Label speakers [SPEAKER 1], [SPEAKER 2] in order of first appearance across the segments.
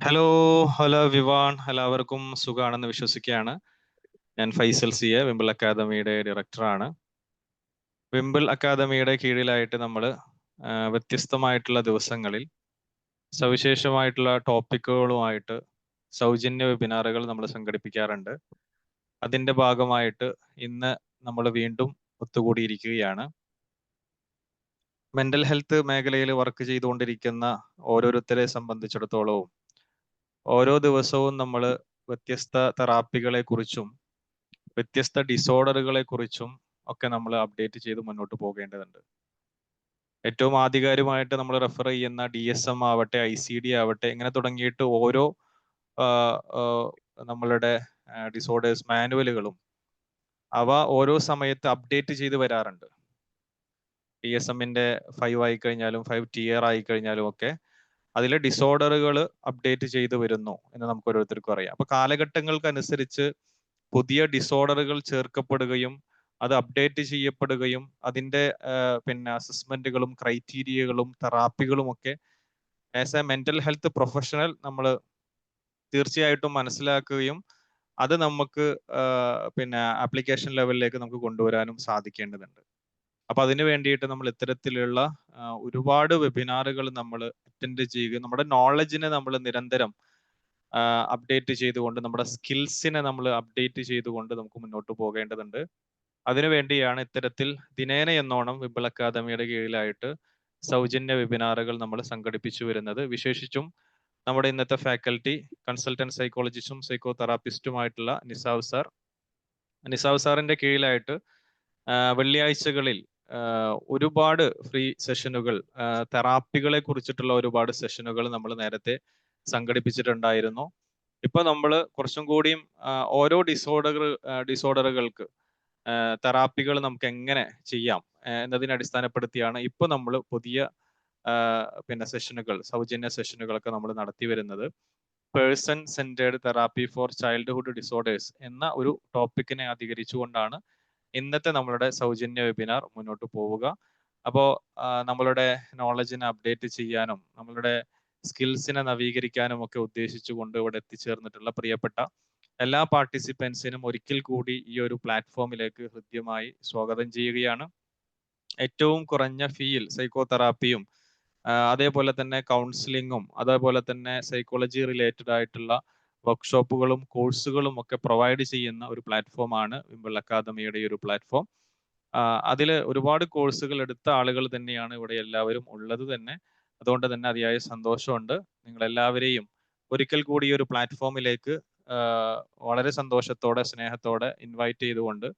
[SPEAKER 1] Hello hello Vivaan എല്ലാവർക്കും സുഖാണെന്ന് വിശ്വസിക്കുകയാണ്. ഞാൻ ഫൈസൽ സി എ വിംബിൾ അക്കാദമിയുടെ ഡയറക്ടറാണ്. വിംബിൾ അക്കാദമിയുടെ കീഴിലായിട്ട് നമ്മൾ വ്യത്യസ്തമായിട്ടുള്ള ദിവസങ്ങളിൽ സവിശേഷമായിട്ടുള്ള ടോപ്പിക്കുകളുമായിട്ട് സൗജന്യ വെബിനാറുകൾ നമ്മൾ സംഘടിപ്പിക്കാറുണ്ട്. അതിൻ്റെ ഭാഗമായിട്ട് ഇന്ന് നമ്മൾ വീണ്ടും ഒത്തുകൂടിയിരിക്കുകയാണ്. മെന്റൽ ഹെൽത്ത് മേഖലയിൽ വർക്ക് ചെയ്തുകൊണ്ടിരിക്കുന്ന ഓരോരുത്തരെ സംബന്ധിച്ചിടത്തോളവും ഓരോ ദിവസവും നമ്മൾ വ്യത്യസ്ത തെറാപ്പികളെ കുറിച്ചും വ്യത്യസ്ത ഡിസോർഡറുകളെ കുറിച്ചും ഒക്കെ നമ്മൾ അപ്ഡേറ്റ് ചെയ്ത് മുന്നോട്ട് പോകേണ്ടതുണ്ട്. ഏറ്റവും ആധികാരികമായിട്ട് നമ്മൾ റെഫർ ചെയ്യുന്ന DSM ആവട്ടെ, ICD ആവട്ടെ, ഇങ്ങനെ തുടങ്ങിയിട്ട് ഓരോ നമ്മളുടെ ഡിസോർഡേഴ്സ് മാനുവലുകളും അവ ഓരോ സമയത്ത് അപ്ഡേറ്റ് ചെയ്ത് വരാറുണ്ട്. DSM-ന്റെ 5 ആയിക്കഴിഞ്ഞാലും 5 tier ആയിക്കഴിഞ്ഞാലും ഒക്കെ അതിലെ ഡിസോർഡറുകൾ അപ്ഡേറ്റ് ചെയ്ത് വരുന്നു എന്ന് നമുക്ക് ഓരോരുത്തർക്കും അറിയാം. അപ്പൊ കാലഘട്ടങ്ങൾക്കനുസരിച്ച് പുതിയ ഡിസോർഡറുകൾ ചേർക്കപ്പെടുകയും അത് അപ്ഡേറ്റ് ചെയ്യപ്പെടുകയും അതിന്റെ അസസ്മെന്റുകളും ക്രൈറ്റീരിയകളും തെറാപ്പികളും ഒക്കെ as A mental health professional നമ്മൾ തീർച്ചയായിട്ടും മനസ്സിലാക്കുകയും അത് നമുക്ക് ആപ്ലിക്കേഷൻ ലെവലിലേക്ക് നമുക്ക് കൊണ്ടുവരാനും സാധിക്കേണ്ടതുണ്ട്. അപ്പൊ അതിനു വേണ്ടിയിട്ട് നമ്മൾ ഇത്തരത്തിലുള്ള ഒരുപാട് വെബിനാറുകൾ നമ്മൾ അറ്റൻഡ് ചെയ്യുക, നമ്മുടെ നോളജിനെ നമ്മൾ നിരന്തരം അപ്ഡേറ്റ് ചെയ്തുകൊണ്ട് നമ്മുടെ സ്കിൽസിനെ നമ്മൾ അപ്ഡേറ്റ് ചെയ്തുകൊണ്ട് നമുക്ക് മുന്നോട്ട് പോകേണ്ടതുണ്ട്. അതിനുവേണ്ടിയാണ് ഇത്തരത്തിൽ ദിനേന എന്നോണം വിംബിൾ അക്കാദമിയുടെ കീഴിലായിട്ട് സൗജന്യ വെബിനാറുകൾ നമ്മൾ സംഘടിപ്പിച്ചു വരുന്നത്. വിശേഷിച്ചും നമ്മുടെ ഇന്നത്തെ ഫാക്കൽറ്റി കൺസൾട്ടന്റ് സൈക്കോളജിസ്റ്റും സൈക്കോ തെറാപ്പിസ്റ്റുമായിട്ടുള്ള നിസാവ് സാറിന്റെ കീഴിലായിട്ട് വെള്ളിയാഴ്ചകളിൽ ഒരുപാട് ഫ്രീ സെഷനുകൾ, തെറാപ്പികളെ കുറിച്ചിട്ടുള്ള ഒരുപാട് സെഷനുകൾ നമ്മൾ നേരത്തെ സംഘടിപ്പിച്ചിട്ടുണ്ടായിരുന്നു. ഇപ്പൊ നമ്മൾ കുറച്ചും കൂടിയും ഓരോ ഡിസോർഡറുകൾക്ക് തെറാപ്പികൾ നമുക്ക് എങ്ങനെ ചെയ്യാം എന്നതിനെ അടിസ്ഥാനപ്പെടുത്തിയാണ് ഇപ്പൊ നമ്മൾ പുതിയ സെഷനുകൾ, സൗജന്യ സെഷനുകളൊക്കെ നമ്മൾ നടത്തി വരുന്നത്. Person centred therapy for childhood disorders എന്ന ഒരു ടോപ്പിക്കിനെ അധികരിച്ചുകൊണ്ടാണ് ഇന്നത്തെ നമ്മളുടെ സൗജന്യ വെബിനാർ മുന്നോട്ട് പോവുക. അപ്പോൾ നമ്മളുടെ നോളജിനെ അപ്ഡേറ്റ് ചെയ്യാനും നമ്മളുടെ സ്കിൽസിനെ നവീകരിക്കാനും ഒക്കെ ഉദ്ദേശിച്ചുകൊണ്ട് ഇവിടെ എത്തിച്ചേർന്നിട്ടുള്ള പ്രിയപ്പെട്ട എല്ലാ പാർട്ടിസിപ്പൻസിനും ഒരിക്കൽ കൂടി ഈ ഒരു പ്ലാറ്റ്ഫോമിലേക്ക് ഹൃദ്യമായി സ്വാഗതം ചെയ്യുകയാണ്. ഏറ്റവും കുറഞ്ഞ ഫീയിൽ സൈക്കോ തെറാപ്പിയും അതേപോലെ തന്നെ കൗൺസിലിങ്ങും അതേപോലെ തന്നെ സൈക്കോളജി റിലേറ്റഡ് ആയിട്ടുള്ള വർക്ക്ഷോപ്പുകളും കോഴ്സുകളും ഒക്കെ പ്രൊവൈഡ് ചെയ്യുന്ന ഒരു പ്ലാറ്റ്ഫോമാണ് വിംബിൾ അക്കാദമിയുടെ ഈ ഒരു പ്ലാറ്റ്ഫോം. അതിൽ ഒരുപാട് കോഴ്സുകൾ എടുത്ത ആളുകൾ തന്നെയാണ് ഇവിടെ എല്ലാവരും ഉള്ളത് തന്നെ. അതുകൊണ്ട് തന്നെ അതിയായ സന്തോഷമുണ്ട്. നിങ്ങളെല്ലാവരെയും ഒരിക്കൽ കൂടി ഈ ഒരു പ്ലാറ്റ്ഫോമിലേക്ക് വളരെ സന്തോഷത്തോടെ സ്നേഹത്തോടെ ഇൻവൈറ്റ് ചെയ്തുകൊണ്ട്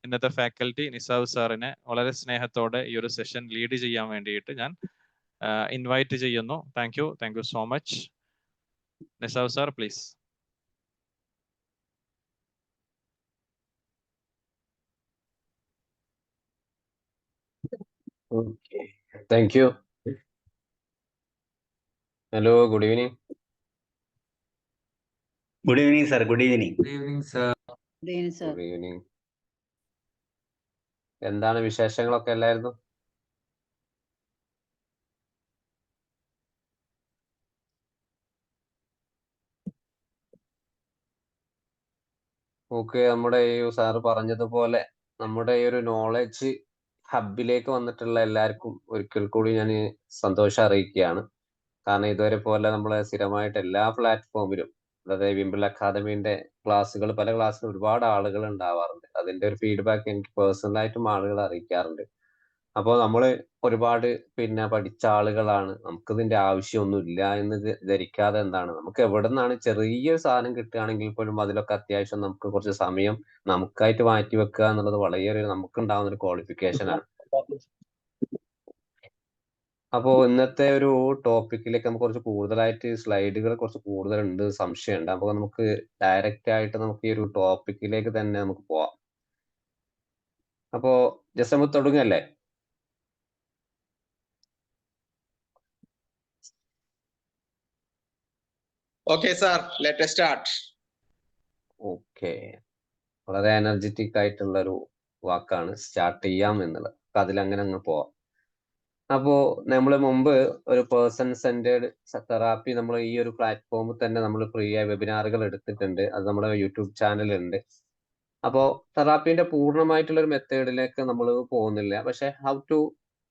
[SPEAKER 1] ഇന്നത്തെ ഫാക്കൽറ്റി നിസാവ് സാറിനെ വളരെ സ്നേഹത്തോടെ ഈ ഒരു സെഷൻ ലീഡ് ചെയ്യാൻ വേണ്ടിയിട്ട് ഞാൻ ഇൻവൈറ്റ് ചെയ്യുന്നു. Thank you so much. നിസാവ് sir please.
[SPEAKER 2] Okay, thank you. Hello, good evening.
[SPEAKER 3] Good evening, sir. Good evening.
[SPEAKER 4] Good evening, sir.
[SPEAKER 5] Good evening, sir.
[SPEAKER 2] Good evening. എന്താണ് വിശേഷങ്ങളൊക്കെ എല്ലായിരുന്നു? ഓക്കെ, നമ്മുടെ ഈ സാറ് പറഞ്ഞതുപോലെ നമ്മുടെ ഈ ഒരു നോളജ് ഹബിലേക്ക് വന്നിട്ടുള്ള എല്ലാവർക്കും ഒരിക്കൽ കൂടി ഞാൻ സന്തോഷം അറിയിക്കുകയാണ്. കാരണം ഇതുവരെ പോലെ നമ്മളെ സ്ഥിരമായിട്ട് എല്ലാ പ്ലാറ്റ്ഫോമിലും, അതായത് വിംബിൾ അക്കാദമിന്റെ ക്ലാസ്സുകൾ, പല ക്ലാസ്സിലും ഒരുപാട് ആളുകൾ ഉണ്ടാവാറുണ്ട്. അതിന്റെ ഒരു ഫീഡ്ബാക്ക് എനിക്ക് പേഴ്സണലായിട്ടും ആളുകൾ അറിയിക്കാറുണ്ട്. അപ്പോൾ നമ്മൾ ഒരുപാട് പഠിച്ച ആളുകളാണ്, നമുക്കിതിന്റെ ആവശ്യമൊന്നുമില്ല എന്ന് ധരിക്കാതെ എന്താണ്, നമുക്ക് എവിടെ നിന്നാണ് ചെറിയ സാധനം കിട്ടുകയാണെങ്കിൽ പോലും അതിലൊക്കെ അത്യാവശ്യം നമുക്ക് കുറച്ച് സമയം നമുക്കായിട്ട് മാറ്റി വെക്കുക എന്നുള്ളത് വളരെ നമുക്കുണ്ടാവുന്ന ഒരു ക്വാളിഫിക്കേഷൻ ആണ്. അപ്പോൾ ഇന്നത്തെ ഒരു ടോപ്പിക്കിലേക്ക് നമുക്ക് കുറച്ച് കൂടുതലായിട്ട് സ്ലൈഡുകൾ കുറച്ച് കൂടുതലുണ്ട്, സംശയമുണ്ട്. അപ്പോൾ നമുക്ക് ഡയറക്റ്റ് ആയിട്ട് നമുക്ക് ഈ ഒരു ടോപ്പിക്കിലേക്ക് തന്നെ നമുക്ക് പോവാം. അപ്പോ ജസ്റ്റ് നമുക്ക് തുടങ്ങല്ലേ?
[SPEAKER 6] Okay, sir. Let us start.
[SPEAKER 2] Okay, വളരെ എനർജറ്റിക് ആയിട്ടുള്ള ഒരു വാക്കാണ് സ്റ്റാർട്ട് ചെയ്യാം എന്നുള്ളത്. അതിലങ്ങനെ അങ്ങ് പോവാം. അപ്പോ നമ്മൾ മുമ്പ് ഒരു പേഴ്സൺ സെന്റേഡ് തെറാപ്പി നമ്മൾ ഈ ഒരു പ്ലാറ്റ്ഫോമിൽ തന്നെ നമ്മൾ ഫ്രീ ആയി വെബിനാറുകൾ എടുത്തിട്ടുണ്ട്. അത് നമ്മുടെ യൂട്യൂബ് ചാനലുണ്ട്. അപ്പോ തെറാപ്പീന്റെ പൂർണ്ണമായിട്ടുള്ള ഒരു മെത്തേഡിലേക്ക് നമ്മൾ പോകുന്നില്ല. പക്ഷെ how to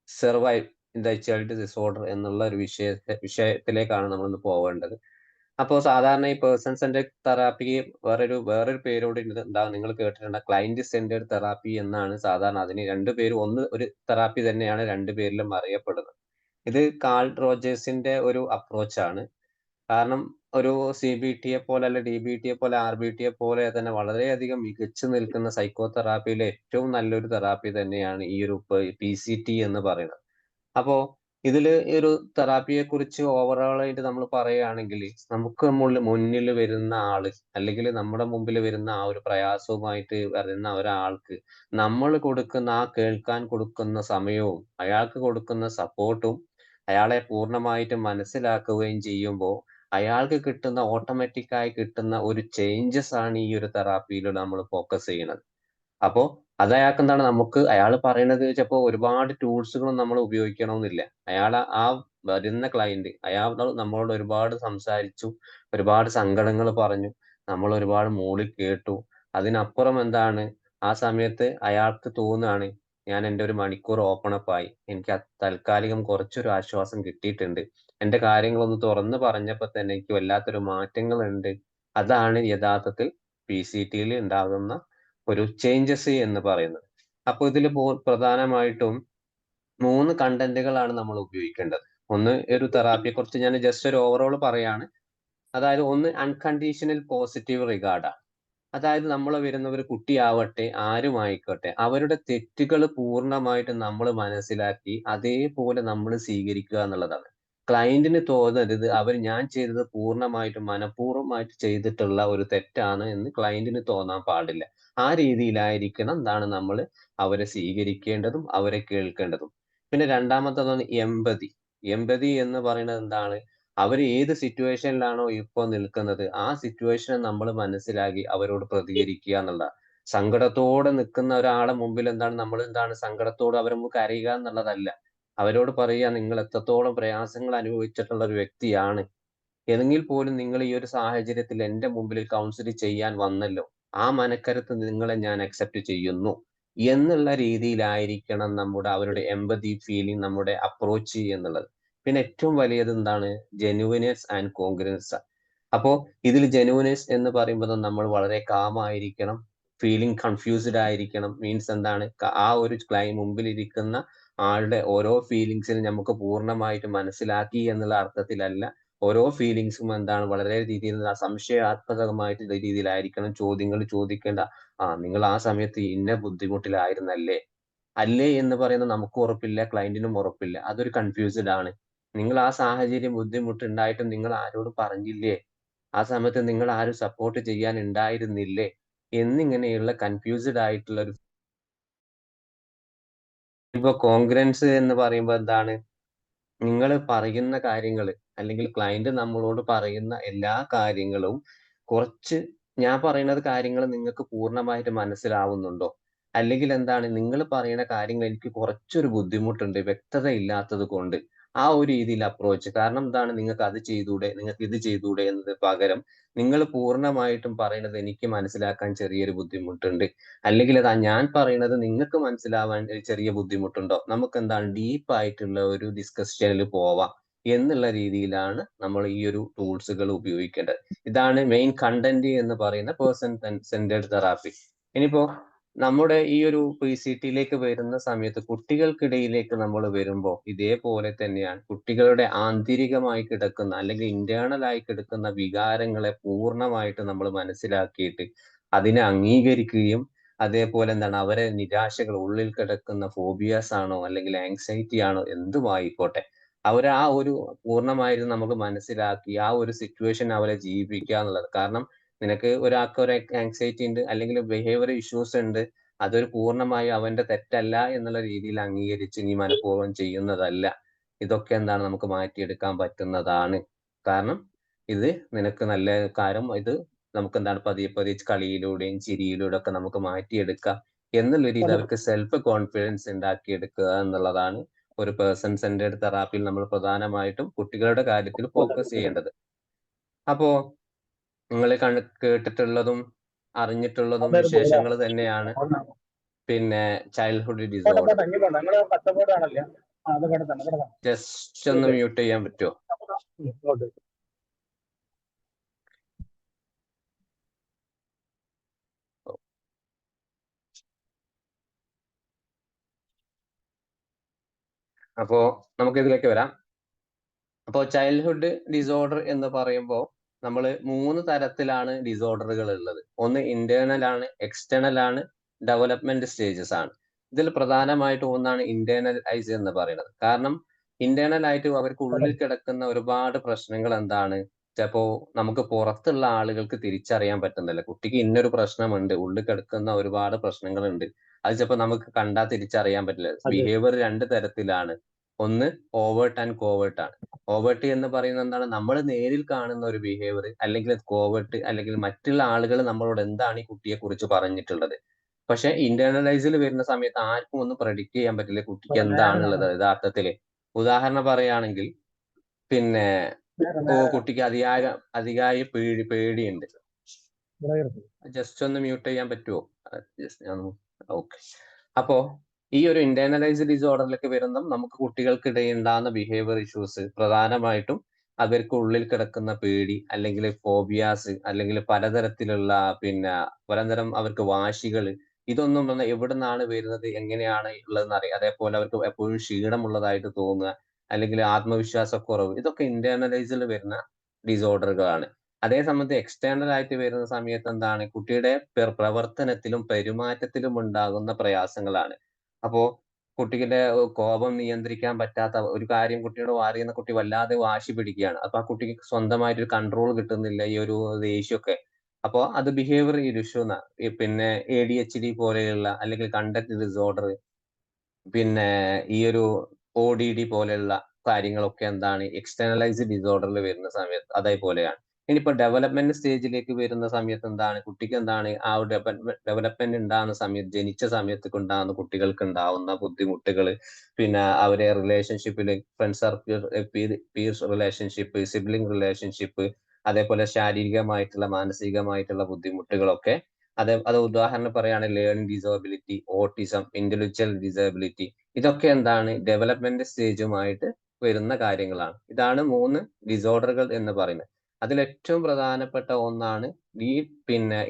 [SPEAKER 2] survive in the child disorder എന്നുള്ള ഒരു വിഷയത്തിലേക്കാണ് നമ്മൾ ഇന്ന് പോവേണ്ടത്. അപ്പോൾ സാധാരണ ഈ പേഴ്സൺ സെന്റേഡ് തെറാപ്പിക്ക് വേറൊരു പേരോട് ഉണ്ടാകും, നിങ്ങൾ കേട്ടിട്ടുണ്ട്, ക്ലയന്റ് സെന്റേഡ് തെറാപ്പി എന്നാണ് സാധാരണ അതിന് രണ്ടുപേരും ഒരു തെറാപ്പി തന്നെയാണ് രണ്ടുപേരിലും അറിയപ്പെടുന്നത്. ഇത് കാൾ റോജേഴ്സിന്റെ ഒരു അപ്രോച്ചാണ്. കാരണം ഒരു CBT പോലെ അല്ലെ DBT പോലെ RBT പോലെ തന്നെ വളരെയധികം മികച്ചു നിൽക്കുന്ന സൈക്കോ തെറാപ്പിയിലെ ഏറ്റവും നല്ലൊരു തെറാപ്പി തന്നെയാണ് ഈ ഒരു PCT എന്ന് പറയുന്നത്. അപ്പോ ഇതില് ഈ ഒരു തെറാപ്പിയെ കുറിച്ച് ഓവറോൾ ആയിട്ട് നമ്മൾ പറയുകയാണെങ്കിൽ നമുക്ക് മുന്നിൽ വരുന്ന ആള് അല്ലെങ്കിൽ നമ്മുടെ മുമ്പിൽ വരുന്ന ആ ഒരു പ്രയാസവുമായിട്ട് വരുന്ന ഒരാൾക്ക് നമ്മൾ കൊടുക്കുന്ന ആ കേൾക്കാൻ കൊടുക്കുന്ന സമയവും അയാൾക്ക് കൊടുക്കുന്ന സപ്പോർട്ടും അയാളെ പൂർണ്ണമായിട്ടും മനസ്സിലാക്കുകയും ചെയ്യുമ്പോൾ അയാൾക്ക് കിട്ടുന്ന ഓട്ടോമാറ്റിക്കായി കിട്ടുന്ന ഒരു ചേഞ്ചസ് ആണ് ഈ ഒരു തെറാപ്പിയിൽ നമ്മൾ ഫോക്കസ് ചെയ്യുന്നത്. അപ്പോ അത് അയാൾക്ക് എന്താണ്, നമുക്ക് അയാൾ പറയുന്നത് ചിലപ്പോ ഒരുപാട് ടൂൾസുകളും നമ്മൾ ഉപയോഗിക്കണമെന്നില്ല. അയാൾ ആ വരുന്ന ക്ലയന്റ് അയാൾ നമ്മളോട് ഒരുപാട് സംസാരിച്ചു, ഒരുപാട് സങ്കടങ്ങൾ പറഞ്ഞു, നമ്മൾ ഒരുപാട് മൂളി കേട്ടു. അതിനപ്പുറം എന്താണ്, ആ സമയത്ത് അയാൾക്ക് തോന്നുകയാണ് ഞാൻ എൻ്റെ ഒരു മണിക്കൂർ ഓപ്പൺ അപ്പ് ആയി, എനിക്ക് തൽക്കാലികം കുറച്ചൊരു ആശ്വാസം കിട്ടിയിട്ടുണ്ട്, എന്റെ കാര്യങ്ങളൊന്ന് തുറന്നു പറഞ്ഞപ്പോ തന്നെ എനിക്ക് വല്ലാത്തൊരു മാറ്റങ്ങളുണ്ട്. അതാണ് യഥാർത്ഥത്തിൽ PCT ഉണ്ടാകുന്ന ഒരു ചേഞ്ചസ് എന്ന് പറയുന്നത്. അപ്പൊ ഇതിൽ പ്രധാനമായിട്ടും 3 കണ്ടന്റുകളാണ് നമ്മൾ ഉപയോഗിക്കേണ്ടത്. ഒന്ന്, ഒരു തെറാപ്പിയെ കുറിച്ച് ഞാൻ ജസ്റ്റ് ഒരു ഓവറോൾ പറയാണ്. അതായത് ഒന്ന്, അൺകണ്ടീഷണൽ പോസിറ്റീവ് റിഗാർഡാണ്. അതായത് നമ്മൾ വരുന്ന ഒരു കുട്ടിയാവട്ടെ ആരും ആയിക്കോട്ടെ, അവരുടെ തെറ്റുകൾ പൂർണ്ണമായിട്ട് നമ്മൾ മനസ്സിലാക്കി അതേപോലെ നമ്മൾ സ്വീകരിക്കുക എന്നുള്ളതാണ്. ക്ലയന്റിന് തോന്നരുത് ഞാൻ ചെയ്തത് പൂർണ്ണമായിട്ടും മനഃപൂർവ്വമായിട്ട് ചെയ്തിട്ടുള്ള ഒരു തെറ്റാണ് എന്ന് ക്ലയന്റിന് തോന്നാൻ പാടില്ല. ആ രീതിയിലായിരിക്കണം നമ്മൾ അവരെ സ്വീകരിക്കേണ്ടതും അവരെ കേൾക്കേണ്ടതും. പിന്നെ രണ്ടാമത്തതാണ് എമ്പതി. എമ്പതി എന്ന് പറയുന്നത് എന്താണ്, അവർ ഏത് സിറ്റുവേഷനിലാണോ ഇപ്പോൾ നിൽക്കുന്നത് ആ സിറ്റുവേഷനെ നമ്മൾ മനസ്സിലാക്കി അവരോട് പ്രതികരിക്കുക എന്നുള്ളതാണ്. സങ്കടത്തോടെ നിൽക്കുന്ന ഒരാളെ മുമ്പിൽ നമ്മൾ സങ്കടത്തോടെ അവരെ മുമ്പ് കരയുക എന്നുള്ളതല്ല. അവരോട് പറയുക, നിങ്ങൾ എത്രത്തോളം പ്രയാസങ്ങൾ അനുഭവിച്ചിട്ടുള്ള ഒരു വ്യക്തിയാണ്, എങ്കിൽ പോലും നിങ്ങൾ ഈ ഒരു സാഹചര്യത്തിൽ എന്റെ മുമ്പിൽ കൗൺസിൽ ചെയ്യാൻ വന്നല്ലോ, ആ മനക്കരുത്ത് നിങ്ങളെ ഞാൻ അക്സെപ്റ്റ് ചെയ്യുന്നു എന്നുള്ള രീതിയിലായിരിക്കണം അവരുടെ എമ്പതി ഫീലിംഗ് നമ്മുടെ അപ്രോച്ച് എന്നുള്ളത്. പിന്നെ ഏറ്റവും വലിയത് എന്താണ്, ജെനുവിനെസ് ആൻഡ് കോൺഗ്രുവൻസ്. അപ്പോ ഇതിൽ ജെനുവിനെസ് എന്ന് പറയുമ്പോൾ നമ്മൾ വളരെ കാം ആയിരിക്കണം, ഫീലിംഗ് കൺഫ്യൂസ്ഡ് ആയിരിക്കണം. മീൻസ് എന്താണ്, ആ ഒരു മുമ്പിലിരിക്കുന്ന ആളുടെ ഓരോ ഫീലിങ്സിനും നമുക്ക് പൂർണ്ണമായിട്ട് മനസ്സിലാക്കി എന്നുള്ള അർത്ഥത്തിലല്ല. ഓരോ ഫീലിങ്സും വളരെ രീതിയിൽ സംശയാത്മകമായിട്ടുള്ള രീതിയിലായിരിക്കണം ചോദ്യങ്ങൾ ചോദിക്കേണ്ട. നിങ്ങൾ ആ സമയത്ത് ഇന്ന ബുദ്ധിമുട്ടിലായിരുന്നല്ലേ, അല്ലേ എന്ന് പറയുന്നത് നമുക്ക് ഉറപ്പില്ല, ക്ലയന്റിനും ഉറപ്പില്ല. അതൊരു കൺഫ്യൂസ്ഡ് ആണ്. നിങ്ങൾ ആ സാഹചര്യം ബുദ്ധിമുട്ടുണ്ടായിട്ടും നിങ്ങൾ ആരോടും പറഞ്ഞില്ലേ, ആ സമയത്ത് നിങ്ങൾ ആരും സപ്പോർട്ട് ചെയ്യാൻ ഉണ്ടായിരുന്നില്ലേ എന്നിങ്ങനെയുള്ള കൺഫ്യൂസ്ഡ് ആയിട്ടുള്ള ഒരു. ഇപ്പൊ കോൺഗ്രൻസ് എന്ന് പറയുമ്പോൾ എന്താണ്, നിങ്ങൾ പറയുന്ന കാര്യങ്ങൾ അല്ലെങ്കിൽ ക്ലയന്റ് നമ്മളോട് പറയുന്ന എല്ലാ കാര്യങ്ങളും കുറച്ച്, ഞാൻ പറയുന്നത് കാര്യങ്ങൾ നിങ്ങൾക്ക് പൂർണ്ണമായിട്ട് മനസ്സിലാവുന്നുണ്ടോ, അല്ലെങ്കിൽ എന്താണ്, നിങ്ങൾ പറയുന്ന കാര്യങ്ങൾ എനിക്ക് കുറച്ചൊരു ബുദ്ധിമുട്ടുണ്ട് വ്യക്തത ഇല്ലാത്തത് കൊണ്ട്, ആ ഒരു രീതിയിൽ അപ്രോച്ച്. കാരണം എന്താണ്, നിങ്ങൾക്ക് അത് ചെയ്തൂടെ, നിങ്ങൾക്ക് ഇത് ചെയ്തൂടെ എന്നത് പകരം നിങ്ങൾ പൂർണ്ണമായിട്ടും പറയുന്നത് എനിക്ക് മനസ്സിലാക്കാൻ ചെറിയൊരു ബുദ്ധിമുട്ടുണ്ട്, അല്ലെങ്കിൽ ഞാൻ പറയുന്നത് നിങ്ങൾക്ക് മനസ്സിലാവാൻ ഒരു ചെറിയ ബുദ്ധിമുട്ടുണ്ടോ, നമുക്ക് ഡീപ്പ് ആയിട്ടുള്ള ഒരു ഡിസ്കഷനിൽ പോവാം എന്നുള്ള രീതിയിലാണ് നമ്മൾ ഈ ഒരു ടൂൾസുകൾ ഉപയോഗിക്കേണ്ടത്. ഇതാണ് മെയിൻ കണ്ടന്റ് എന്ന് പറയുന്ന പേഴ്സൺ സെന്റേഡ് തെറാപ്പി. ഇനിയിപ്പോ നമ്മുടെ ഈ ഒരു PCT വരുന്ന സമയത്ത് കുട്ടികൾക്കിടയിലേക്ക് നമ്മൾ വരുമ്പോൾ ഇതേപോലെ തന്നെയാണ്. കുട്ടികളുടെ ആന്തരികമായി കിടക്കുന്ന അല്ലെങ്കിൽ ഇന്റേണൽ ആയി കിടക്കുന്ന വികാരങ്ങളെ പൂർണ്ണമായിട്ട് നമ്മൾ മനസ്സിലാക്കിയിട്ട് അതിനെ അംഗീകരിക്കുകയും അതേപോലെ അവരെ നിരാശകൾ, ഉള്ളിൽ കിടക്കുന്ന ഫോബിയാസ് ആണോ അല്ലെങ്കിൽ ആങ്സൈറ്റി ആണോ എന്തുമായിക്കോട്ടെ, അവരെ ആ ഒരു പൂർണ്ണമായിട്ട് നമുക്ക് മനസ്സിലാക്കി ആ ഒരു സിറ്റുവേഷൻ അവരെ ജീവിപ്പിക്കുക എന്നുള്ളത്. കാരണം നിനക്ക് ഒരാൾക്ക് ഒരു ആങ്സൈറ്റി ഉണ്ട് അല്ലെങ്കിൽ ബിഹേവിയർ ഇഷ്യൂസ് ഉണ്ട്, അതൊരു പൂർണ്ണമായി അവന്റെ തെറ്റല്ല എന്നുള്ള രീതിയിൽ അംഗീകരിച്ച് നീ മനഃപൂർവ്വം ചെയ്യുന്നതല്ല, ഇതൊക്കെ നമുക്ക് മാറ്റിയെടുക്കാൻ പറ്റുന്നതാണ്. കാരണം ഇത് നിനക്ക് നല്ല കാര്യം, ഇത് നമുക്ക് പതിയെ പതിയെ കളിയിലൂടെയും ചിരിയിലൂടെ ഒക്കെ നമുക്ക് മാറ്റിയെടുക്കാം എന്നുള്ള രീതി അവർക്ക് സെൽഫ് കോൺഫിഡൻസ് ഉണ്ടാക്കിയെടുക്കുക എന്നുള്ളതാണ് ഒരു പേഴ്സൺ സെന്റേഡ് തെറാപ്പിയിൽ നമ്മൾ പ്രധാനമായിട്ടും കുട്ടികളുടെ കാര്യത്തിൽ ഫോക്കസ് ചെയ്യേണ്ടത്. അപ്പോ നിങ്ങൾ കേട്ടിട്ടുള്ളതും അറിഞ്ഞിട്ടുള്ളതും വിശേഷങ്ങൾ തന്നെയാണ് പിന്നെ ചൈൽഡ്ഹുഡ് ഡിസോർഡർ. ജസ്റ്റ് ഒന്ന് മ്യൂട്ട് ചെയ്യാൻ പറ്റുമോ? അപ്പോ നമുക്ക് ഇതിലേക്ക് വരാം. അപ്പോൾ ചൈൽഡ്ഹുഡ് ഡിസോർഡർ എന്ന് പറയുമ്പോൾ നമ്മൾ 3 തരത്തിലാണ് ഡിസോർഡറുകൾ ഉള്ളത്. ഒന്ന് ഇന്റേണൽ ആണ്, എക്സ്റ്റേണൽ ആണ്, ഡെവലപ്മെന്റ് സ്റ്റേജസ് ആണ്. ഇതിൽ പ്രധാനമായിട്ട് ഒന്നാണ് ഇന്റേണലൈസ് എന്ന് പറയുന്നത്. കാരണം ഇന്റേണൽ ആയിട്ട് അവർക്ക് ഉള്ളിൽ കിടക്കുന്ന ഒരുപാട് പ്രശ്നങ്ങൾ എന്താണ്, ചിലപ്പോ നമുക്ക് പുറത്തുള്ള ആളുകൾക്ക് തിരിച്ചറിയാൻ പറ്റുന്നില്ല. കുട്ടിക്ക് ഇന്നൊരു പ്രശ്നമുണ്ട്, ഉള്ളിൽ കിടക്കുന്ന ഒരുപാട് പ്രശ്നങ്ങളുണ്ട്, അത് ചിലപ്പോൾ നമുക്ക് കണ്ടാൽ തിരിച്ചറിയാൻ പറ്റില്ല. ബിഹേവിയർ 2 തരത്തിലാണ്. ഒന്ന് ഓവേർട്ട് ആൻഡ് കോവേർട്ട് ആണ്. ഓവേർട്ട് എന്ന് പറയുന്നത് എന്താണ്, നമ്മൾ നേരിൽ കാണുന്ന ഒരു ബിഹേവിയർ, അല്ലെങ്കിൽ കോവേർട്ട് അല്ലെങ്കിൽ മറ്റുള്ള ആളുകൾ നമ്മളോട് എന്താണ് ഈ കുട്ടിയെ കുറിച്ച് പറഞ്ഞിട്ടുള്ളത്. പക്ഷെ ഇന്റേണലൈസിൽ വരുന്ന സമയത്ത് ആർക്കും ഒന്നും പ്രഡിക്റ്റ് ചെയ്യാൻ പറ്റില്ല കുട്ടിക്ക് എന്താണുള്ളത് യഥാർത്ഥത്തില്. ഉദാഹരണം പറയുകയാണെങ്കിൽ പിന്നെ കുട്ടിക്ക് അതിയായ പേടിയുണ്ട്. ജസ്റ്റ് ഒന്ന് മ്യൂട്ട് ചെയ്യാൻ പറ്റുമോ? ഓക്കെ. അപ്പോ ഈ ഒരു ഇന്റേണലൈസ്ഡ് ഡിസോർഡറിലേക്ക് വരുന്ന നമുക്ക് കുട്ടികൾക്കിടയിൽ ഉണ്ടാകുന്ന ബിഹേവിയർ ഇഷ്യൂസ് പ്രധാനമായിട്ടും അവർക്ക് ഉള്ളിൽ കിടക്കുന്ന പേടി, അല്ലെങ്കിൽ ഫോബിയാസ്, അല്ലെങ്കിൽ പലതരത്തിലുള്ള പലതരം അവർക്ക് വാശികൾ, ഇതൊന്നും എവിടെ നിന്നാണ് വരുന്നത്, എങ്ങനെയാണ് ഉള്ളതെന്ന് അറിയാം. അതേപോലെ അവർക്ക് എപ്പോഴും ക്ഷീണമുള്ളതായിട്ട് തോന്നുക, അല്ലെങ്കിൽ ആത്മവിശ്വാസക്കുറവ്, ഇതൊക്കെ ഇന്റേണലൈസിൽ വരുന്ന ഡിസോർഡറുകളാണ്. അതേ സമയത്ത് എക്സ്റ്റേണൽ ആയിട്ട് വരുന്ന സമയത്ത് എന്താണ്, കുട്ടിയുടെ പ്രവർത്തനത്തിലും പെരുമാറ്റത്തിലും ഉണ്ടാകുന്ന പ്രയാസങ്ങളാണ്. അപ്പോ കുട്ടിയുടെ കോപം നിയന്ത്രിക്കാൻ പറ്റാത്ത ഒരു കാര്യം കുട്ടിയോട് പറയുന്ന കുട്ടി വല്ലാതെ വാശി പിടിക്കുകയാണ്. അപ്പൊ ആ കുട്ടിക്ക് സ്വന്തമായിട്ട് ഒരു കൺട്രോൾ കിട്ടുന്നില്ല, ഈ ഒരു ദേഷ്യമൊക്കെ. അപ്പോ അത് ബിഹേവിയർ ഇഷ്യൂ പിന്നെ ADHD പോലെയുള്ള, അല്ലെങ്കിൽ കണ്ടക്ട് ഡിസോർഡർ, പിന്നെ ഈ ഒരു ODD പോലെയുള്ള കാര്യങ്ങളൊക്കെ എന്താണ് എക്സ്റ്റേണലൈസ്ഡ് ഡിസോർഡറിൽ വരുന്ന സമയത്ത് അതേപോലെയാണ്. ഇനിയിപ്പോ ഡെവലപ്മെന്റ് സ്റ്റേജിലേക്ക് വരുന്ന സമയത്ത് എന്താണ്, കുട്ടിക്ക് എന്താണ് ആ ഒരു ഡെവലപ്മെന്റ് ഉണ്ടാകുന്ന സമയത്ത്, ജനിച്ച സമയത്ത് ഉണ്ടാകുന്ന കുട്ടികൾക്ക് ഉണ്ടാവുന്ന ബുദ്ധിമുട്ടുകൾ, പിന്നെ അവരെ റിലേഷൻഷിപ്പില് ഫ്രണ്ട് സർക്കിൾ, പീർ റിലേഷൻഷിപ്പ്, സിബ്ലിംഗ് റിലേഷൻഷിപ്പ്, അതേപോലെ ശാരീരികമായിട്ടുള്ള മാനസികമായിട്ടുള്ള ബുദ്ധിമുട്ടുകളൊക്കെ. അത് ഉദാഹരണം പറയുകയാണെങ്കിൽ learning disability, autism, intellectual disability, ഇതൊക്കെ എന്താണ് ഡെവലപ്മെന്റ് സ്റ്റേജുമായിട്ട് വരുന്ന കാര്യങ്ങളാണ്. ഇതാണ് 3 ഡിസോർഡറുകൾ എന്ന് പറയുന്നത്. അതിൽ ഏറ്റവും പ്രധാനപ്പെട്ട ഒന്നാണ് ഈ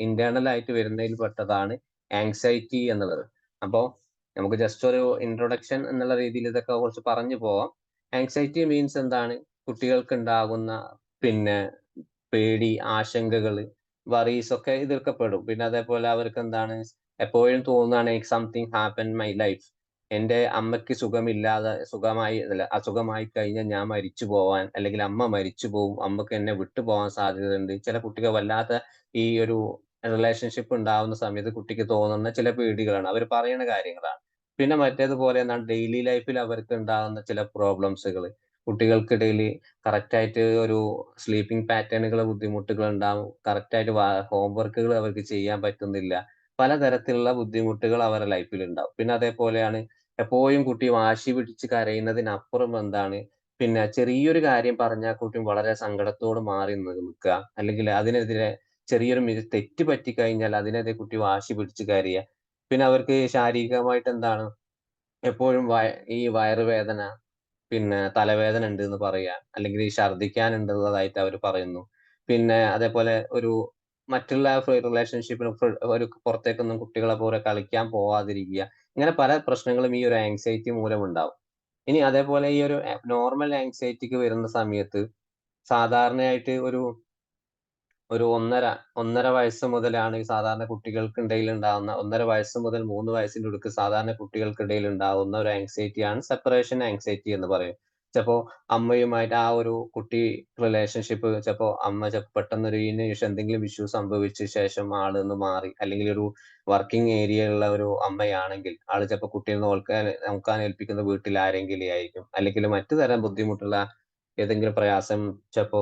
[SPEAKER 2] ഇന്റേണൽ ആയിട്ട് വരുന്നതിൽ പെട്ടതാണ് ആങ്സൈറ്റി എന്നുള്ളത്. അപ്പോ നമുക്ക് ജസ്റ്റ് ഒരു ഇൻട്രൊഡക്ഷൻ എന്നുള്ള രീതിയിൽ ഇതൊക്കെ കുറച്ച് പറഞ്ഞു പോവാം. ആങ്സൈറ്റി മീൻസ് എന്താണ്, കുട്ടികൾക്ക് ഉണ്ടാകുന്ന പേടി, ആശങ്കകള്, വറീസ് ഒക്കെ ഇതിലൊക്കെ പെടും. പിന്നെ അതേപോലെ അവർക്ക് എന്താണ് എപ്പോഴും തോന്നുകയാണ് സംതിങ് ഹാപ്പൻ മൈ ലൈഫ്, എന്റെ അമ്മയ്ക്ക് അസുഖമായി കഴിഞ്ഞാൽ ഞാൻ മരിച്ചു പോവാൻ, അല്ലെങ്കിൽ അമ്മ മരിച്ചു പോകും, അമ്മക്ക് എന്നെ വിട്ടുപോകാൻ സാധ്യതയുണ്ട്. ചില കുട്ടികൾ വല്ലാത്ത ഈ ഒരു റിലേഷൻഷിപ്പ് ഉണ്ടാവുന്ന സമയത്ത് കുട്ടിക്ക് തോന്നുന്ന ചില പേടികളാണ്, അവർ പറയുന്ന കാര്യങ്ങളാണ്. പിന്നെ മറ്റേതുപോലെ എന്താണ് ഡെയിലി ലൈഫിൽ അവർക്ക് ഉണ്ടാകുന്ന ചില പ്രോബ്ലംസുകൾ, കുട്ടികൾക്കിടയിൽ കറക്റ്റ് ആയിട്ട് ഒരു സ്ലീപ്പിംഗ് പാറ്റേണുകൾ ബുദ്ധിമുട്ടുകൾ ഉണ്ടാവും, കറക്റ്റ് ആയിട്ട് ഹോംവർക്കുകൾ അവർക്ക് ചെയ്യാൻ പറ്റുന്നില്ല, പലതരത്തിലുള്ള ബുദ്ധിമുട്ടുകൾ അവരുടെ ലൈഫിൽ ഉണ്ടാവും. പിന്നെ അതേപോലെയാണ് എപ്പോഴും കുട്ടി വാശി പിടിച്ച് കരയുന്നതിനപ്പുറം എന്താണ്, ചെറിയൊരു കാര്യം പറഞ്ഞാൽ കുട്ടി വളരെ സങ്കടത്തോട് മാറി നിൽക്കുക, അല്ലെങ്കിൽ അതിനെതിരെ ചെറിയൊരു തെറ്റ് പറ്റിക്കഴിഞ്ഞാൽ അതിനെതിരെ കുട്ടി വാശി പിടിച്ച് കരയുക. പിന്നെ അവർക്ക് ശാരീരികമായിട്ട് എന്താണ് എപ്പോഴും ഈ വയറുവേദന, തലവേദന ഉണ്ട് എന്ന് പറയുക, അല്ലെങ്കിൽ ഛർദ്ദിക്കാനുള്ളതായിട്ട് അവർ പറയുന്നു. പിന്നെ അതേപോലെ മറ്റുള്ള റിലേഷൻഷിപ്പിന് ഒരു പുറത്തേക്കൊന്നും കുട്ടികളെ പോലെ കളിക്കാൻ പോവാതിരിക്കുക. ഇങ്ങനെ പല പ്രശ്നങ്ങളും ഈ ഒരു ആങ്സൈറ്റി മൂലം ഉണ്ടാവും. ഇനി അതേപോലെ ഈ ഒരു നോർമൽ ആങ്സൈറ്റിക്ക് വരുന്ന സമയത്ത് സാധാരണയായിട്ട് ഒരു 1.5 വയസ്സ് മുതലാണ് സാധാരണ കുട്ടികൾക്കിടയിൽ ഉണ്ടാകുന്ന, 1.5 വയസ്സ് മുതൽ 3 വയസ്സിന്റെ ഇടയ്ക്ക് സാധാരണ കുട്ടികൾക്കിടയിൽ ഉണ്ടാകുന്ന ഒരു ആങ്സൈറ്റിയാണ് സെപ്പറേഷൻ ആങ്സൈറ്റി എന്ന് പറയും. ചിലപ്പോ അമ്മയുമായിട്ട് ആ ഒരു കുട്ടി റിലേഷൻഷിപ്പ്, അമ്മ പെട്ടെന്നൊരു ശേഷം എന്തെങ്കിലും ഇഷ്യൂ സംഭവിച്ച ശേഷം ആളൊന്ന് മാറി, അല്ലെങ്കിൽ ഒരു വർക്കിംഗ് ഏരിയയിലുള്ള ഒരു അമ്മയാണെങ്കിൽ ആള് ചിലപ്പോൾ കുട്ടിയെ നോക്കാൻ ഏൽപ്പിക്കുന്ന വീട്ടിൽ ആരെങ്കിലും ആയിരിക്കും, അല്ലെങ്കിൽ മറ്റു തരം ബുദ്ധിമുട്ടുള്ള ഏതെങ്കിലും പ്രയാസം, ചിലപ്പോ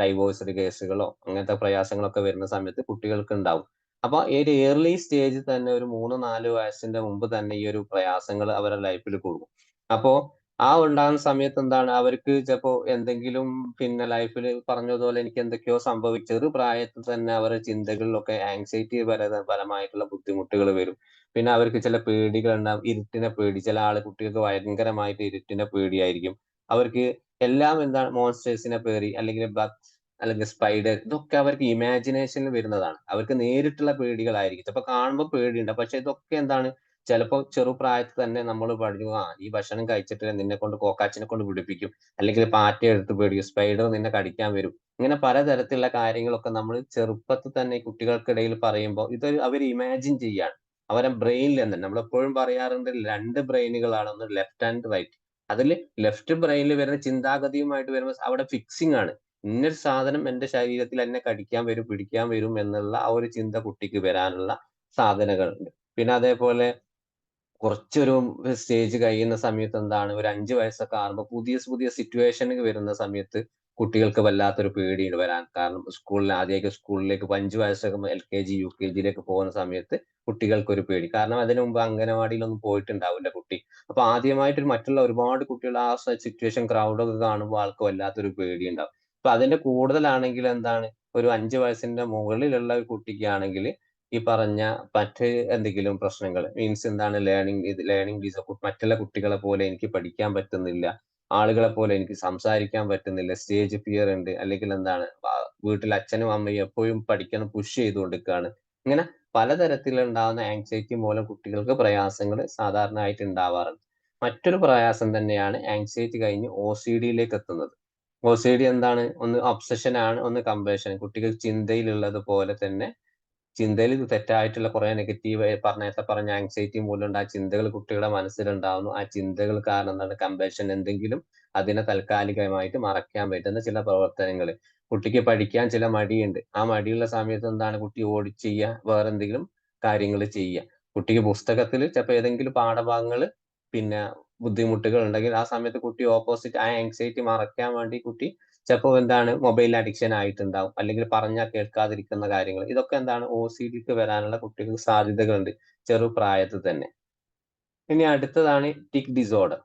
[SPEAKER 2] ഡൈവോഴ്സ്ഡ് കേസുകളോ അങ്ങനത്തെ പ്രയാസങ്ങളൊക്കെ വരുന്ന സമയത്ത് കുട്ടികൾക്ക് ഉണ്ടാവും. അപ്പൊ ഈ ഒരു ഏർലി സ്റ്റേജിൽ തന്നെ ഒരു 3-4 വയസ്സിന്റെ മുമ്പ് തന്നെ ഈ ഒരു പ്രയാസങ്ങൾ അവരുടെ ലൈഫിൽ കൂടും. അപ്പോ ആ ഉണ്ടാകുന്ന സമയത്ത് എന്താണ് അവർക്ക് ചിലപ്പോ എന്തെങ്കിലും പിന്നെ ലൈഫിൽ പറഞ്ഞതുപോലെ എനിക്ക് എന്തൊക്കെയോ സംഭവിച്ചു. ചെറു പ്രായത്തിൽ തന്നെ അവരുടെ ചിന്തകളിലൊക്കെ ആങ്സൈറ്റി പരമായിട്ടുള്ള ബുദ്ധിമുട്ടുകൾ വരും. പിന്നെ അവർക്ക് ചില പേടികൾ ഉണ്ടാവും. ഇരുട്ടിനെ പേടി. ചില കുട്ടികൾക്ക് ഭയങ്കരമായിട്ട് ഇരുട്ടിനെ പേടിയായിരിക്കും. അവർക്ക് എല്ലാം എന്താണ് മോൺസ്റ്റേഴ്സിനെ പേടി, അല്ലെങ്കിൽ ബഗ്സ്, അല്ലെങ്കിൽ സ്പൈഡർ, ഇതൊക്കെ അവർക്ക് ഇമാജിനേഷനിൽ വരുന്നതാണ്. അവർക്ക് നേരിട്ടുള്ള പേടികളായിരിക്കും. ചിലപ്പോ കാണുമ്പോൾ പേടിയുണ്ട്. പക്ഷെ ഇതൊക്കെ എന്താണ് ചിലപ്പോ ചെറുപ്രായത്തിൽ തന്നെ നമ്മൾ പഠിക്കും, ഈ ഭക്ഷണം കഴിച്ചിട്ട് നിന്നെ കൊണ്ട് കോക്കാച്ചിനെ കൊണ്ട് പിടിപ്പിക്കും, അല്ലെങ്കിൽ പാറ്റയെ എടുത്ത് പേടിക്കും, സ്പൈഡർ നിന്നെ കടിക്കാൻ വരും. ഇങ്ങനെ പലതരത്തിലുള്ള കാര്യങ്ങളൊക്കെ നമ്മൾ ചെറുപ്പത്തിൽ തന്നെ ഈ കുട്ടികൾക്കിടയിൽ പറയുമ്പോൾ ഇതൊരു അവർ ഇമാജിൻ ചെയ്യാണ്. അവരെ ബ്രെയിനിൽ തന്നെ നമ്മളെപ്പോഴും പറയാറുണ്ട്, 2 ബ്രെയിനുകളാണ്, ഒന്ന് ലെഫ്റ്റ് ആൻഡ് റൈറ്റ്. അതിൽ ലെഫ്റ്റ് ബ്രെയിനിൽ വരുന്ന ചിന്താഗതിയുമായിട്ട് വരുമ്പോൾ അവിടെ ഫിക്സിംഗ് ആണ്. ഇന്നൊരു സാധനം എന്റെ ശരീരത്തിൽ എന്നെ കടിക്കാൻ വരും, പിടിക്കാൻ വരും എന്നുള്ള ആ ഒരു ചിന്ത കുട്ടിക്ക് വരാനുള്ള സാധ്യതകളുണ്ട്. പിന്നെ അതേപോലെ കുറച്ചൊരു സ്റ്റേജ് കഴിയുന്ന സമയത്ത് എന്താണ് ഒരു 5 വയസ്സൊക്കെ ആകുമ്പോൾ പുതിയ പുതിയ സിറ്റുവേഷനുകൾ വരുന്ന സമയത്ത് കുട്ടികൾക്ക് വല്ലാത്തൊരു പേടി വരാൻ കാരണം, ആദ്യമൊക്കെ സ്കൂളിലേക്ക് 5 വയസ്സൊക്കെ LKG UKG പോകുന്ന സമയത്ത് കുട്ടികൾക്ക് ഒരു പേടി. കാരണം അതിനു മുമ്പ് അംഗനവാടിയിലൊന്നും പോയിട്ടുണ്ടാവില്ല കുട്ടി. അപ്പൊ ആദ്യമായിട്ട് മറ്റുള്ള ഒരുപാട് കുട്ടികൾ ആ സിറ്റുവേഷൻ ക്രൗഡൊക്കെ കാണുമ്പോൾ ആൾക്ക് വല്ലാത്തൊരു പേടി ഉണ്ടാവും. അപ്പൊ അതിന്റെ കൂടുതലാണെങ്കിൽ എന്താണ്, ഒരു 5 വയസ്സിന്റെ മുകളിലുള്ള ഒരു കുട്ടിക്കാണെങ്കിൽ ഈ പറഞ്ഞ മറ്റ് എന്തെങ്കിലും പ്രശ്നങ്ങൾ, മീൻസ് എന്താണ്, ലേണിംഗ് മറ്റുള്ള കുട്ടികളെ പോലെ എനിക്ക് പഠിക്കാൻ പറ്റുന്നില്ല, ആളുകളെ പോലെ എനിക്ക് സംസാരിക്കാൻ പറ്റുന്നില്ല, സ്റ്റേജ് ഫിയർ ഉണ്ട്, അല്ലെങ്കിൽ എന്താണ് വീട്ടിൽ അച്ഛനും അമ്മയും എപ്പോഴും പഠിക്കണം പുഷ് ചെയ്തുകൊണ്ടിരിക്കുകയാണ്. ഇങ്ങനെ പലതരത്തിലുണ്ടാകുന്ന ആങ്സൈറ്റി മൂലം കുട്ടികൾക്ക് പ്രയാസങ്ങൾ സാധാരണയായിട്ട് ഉണ്ടാവാറുണ്ട്. മറ്റൊരു പ്രയാസം തന്നെയാണ് ആങ്സൈറ്റി കഴിഞ്ഞ് OCDയിലേക്ക് എത്തുന്നത്. OCD എന്താണ്, ഒന്ന് ഒബ്സഷൻ ആണ്, ഒന്ന് കമ്പൽഷൻ. കുട്ടികൾ ചിന്തയിലുള്ളത് പോലെ തന്നെ ചിന്തയിൽ തെറ്റായിട്ടുള്ള കുറെ നെഗറ്റീവ് നേരത്തെ പറഞ്ഞ ആങ്സൈറ്റി മൂലം ഉണ്ടായ ചിന്തകൾ കുട്ടികളുടെ മനസ്സിലുണ്ടാവുന്നു. ആ ചിന്തകൾ കാരണം എന്താണ്, കമ്പൽഷൻ, എന്തെങ്കിലും അതിനെ താൽക്കാലികമായിട്ട് മറയ്ക്കാൻ പറ്റുന്ന ചില പ്രവർത്തനങ്ങൾ. കുട്ടിക്ക് പഠിക്കാൻ ചില മടിയുണ്ട്. ആ മടിയുള്ള സമയത്ത് എന്താണ് കുട്ടി ഓടി ചെയ്യുക, വേറെ എന്തെങ്കിലും കാര്യങ്ങൾ ചെയ്യുക. കുട്ടിക്ക് പുസ്തകത്തിൽ ചിലപ്പോൾ ഏതെങ്കിലും പാഠഭാഗങ്ങൾ പിന്നെ ബുദ്ധിമുട്ടുകൾ ഉണ്ടെങ്കിൽ ആ സമയത്ത് കുട്ടി ഓപ്പോസിറ്റ് ആ ആങ്സൈറ്റി മറയ്ക്കാൻ വേണ്ടി കുട്ടി ചിലപ്പോൾ എന്താണ് മൊബൈൽ അഡിക്ഷൻ ആയിട്ടുണ്ടാവും, അല്ലെങ്കിൽ പറഞ്ഞാൽ കേൾക്കാതിരിക്കുന്ന കാര്യങ്ങൾ. ഇതൊക്കെ എന്താണ് OCDക്ക് വരാനുള്ള കുട്ടികൾക്ക് സാധ്യതകളുണ്ട് ചെറുപ്രായത്തിൽ തന്നെ. ഇനി അടുത്തതാണ് ടിക് ഡിസോർഡർ.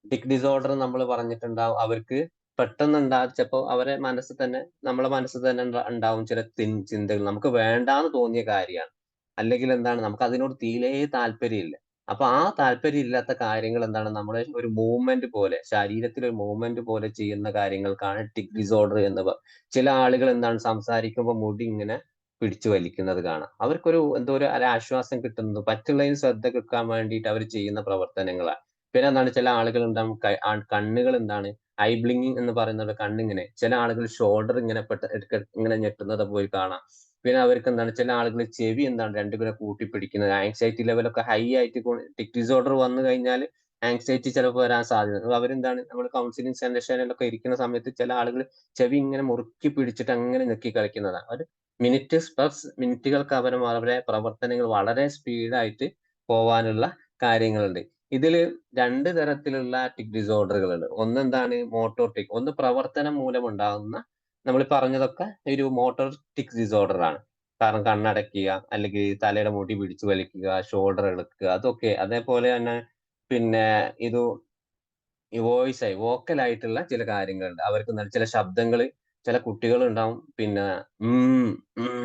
[SPEAKER 2] ടിക് ഡിസോർഡർ നമ്മൾ പറഞ്ഞിട്ടുണ്ടാവും, അവർക്ക് പെട്ടെന്ന് ചിലപ്പോൾ അവരെ മനസ്സിൽ തന്നെ, നമ്മളെ മനസ്സിൽ തന്നെ ഉണ്ടാവും ചില ചിന്തകൾ നമുക്ക് വേണ്ടാന്ന് തോന്നിയ കാര്യമാണ്, അല്ലെങ്കിൽ എന്താണ് നമുക്ക് അതിനോട് തീരെ താല്പര്യമില്ല. അപ്പൊ ആ താല്പര്യം ഇല്ലാത്ത കാര്യങ്ങൾ എന്താണ് നമ്മളെ ഒരു മൂവ്മെന്റ് പോലെ, ശരീരത്തിൽ ഒരു മൂവ്മെന്റ് പോലെ ചെയ്യുന്ന കാര്യങ്ങൾക്കാണ് ടിക് ഡിസോർഡർ എന്ന് ചില ആളുകൾ എന്താണ് സംസാരിക്കുമ്പോൾ മുടി ഇങ്ങനെ പിടിച്ചു വലിക്കുന്നത് കാണാം. അവർക്കൊരു എന്തോ ഒരു ആശ്വാസം കിട്ടുന്നത് മറ്റുള്ളതിന് ശ്രദ്ധ കിട്ടാൻ വേണ്ടിയിട്ട് അവർ ചെയ്യുന്ന പ്രവർത്തനങ്ങളാണ്. പിന്നെ എന്താണ് ചില ആളുകൾ ഉണ്ടാവും കണ്ണുകൾ എന്താണ് ഐ ബ്ലിങ്ങിങ് എന്ന് പറയുന്നത്, കണ്ണിങ്ങനെ ചില ആളുകൾ ഷോൾഡർ ഇങ്ങനെ ഇങ്ങനെ ഞെട്ടുന്നത് പോയി കാണാം. പിന്നെ അവർക്ക് എന്താണ് ചില ആളുകൾ ചെവി എന്താണ് രണ്ടും കൂടെ കൂട്ടിപ്പിടിക്കുന്നത്, ആങ്സൈറ്റി ലെവലൊക്കെ ഹൈ ആയിട്ട് ടിക് ഡിസോർഡർ വന്നു കഴിഞ്ഞാൽ ആങ്സൈറ്റി ചിലപ്പോൾ വരാൻ സാധ്യത. അവരെന്താണ് നമ്മൾ കൗൺസിലിംഗ് സെഷനിലൊക്കെ ഇരിക്കുന്ന സമയത്ത് ചില ആളുകൾ ചെവി ഇങ്ങനെ മുറുക്കി പിടിച്ചിട്ട് അങ്ങനെ ഞെക്കി കളിക്കുന്നതാണ്. ഒരു മിനിറ്റുകൾക്ക് അവരെ പ്രവർത്തനങ്ങൾ വളരെ സ്പീഡായിട്ട് പോവാനുള്ള കാര്യങ്ങളുണ്ട്. ഇതിൽ 2 തരത്തിലുള്ള ടിക് ഡിസോർഡറുകളുണ്ട്. ഒന്ന് എന്താണ് മോട്ടോർ ടിക്, ഒന്ന് പ്രവർത്തനം മൂലം ഉണ്ടാകുന്ന, നമ്മൾ പറഞ്ഞതൊക്കെ ഒരു മോട്ടോർ ടിക് ഡിസോർഡർ ആണ്. കാരണം കണ്ണടയ്ക്കുക, അല്ലെങ്കിൽ തലയുടെ മുടി പിടിച്ചു വലിക്കുക, ഷോൾഡർ ഇളക്കുക, അതൊക്കെ. അതേപോലെ തന്നെ പിന്നെ ഇത് ഈ വോക്കൽ ആയിട്ടുള്ള ചില കാര്യങ്ങളുണ്ട്. അവർക്ക് ചില ശബ്ദങ്ങൾ, ചില കുട്ടികൾ ഉണ്ടാവും പിന്നെ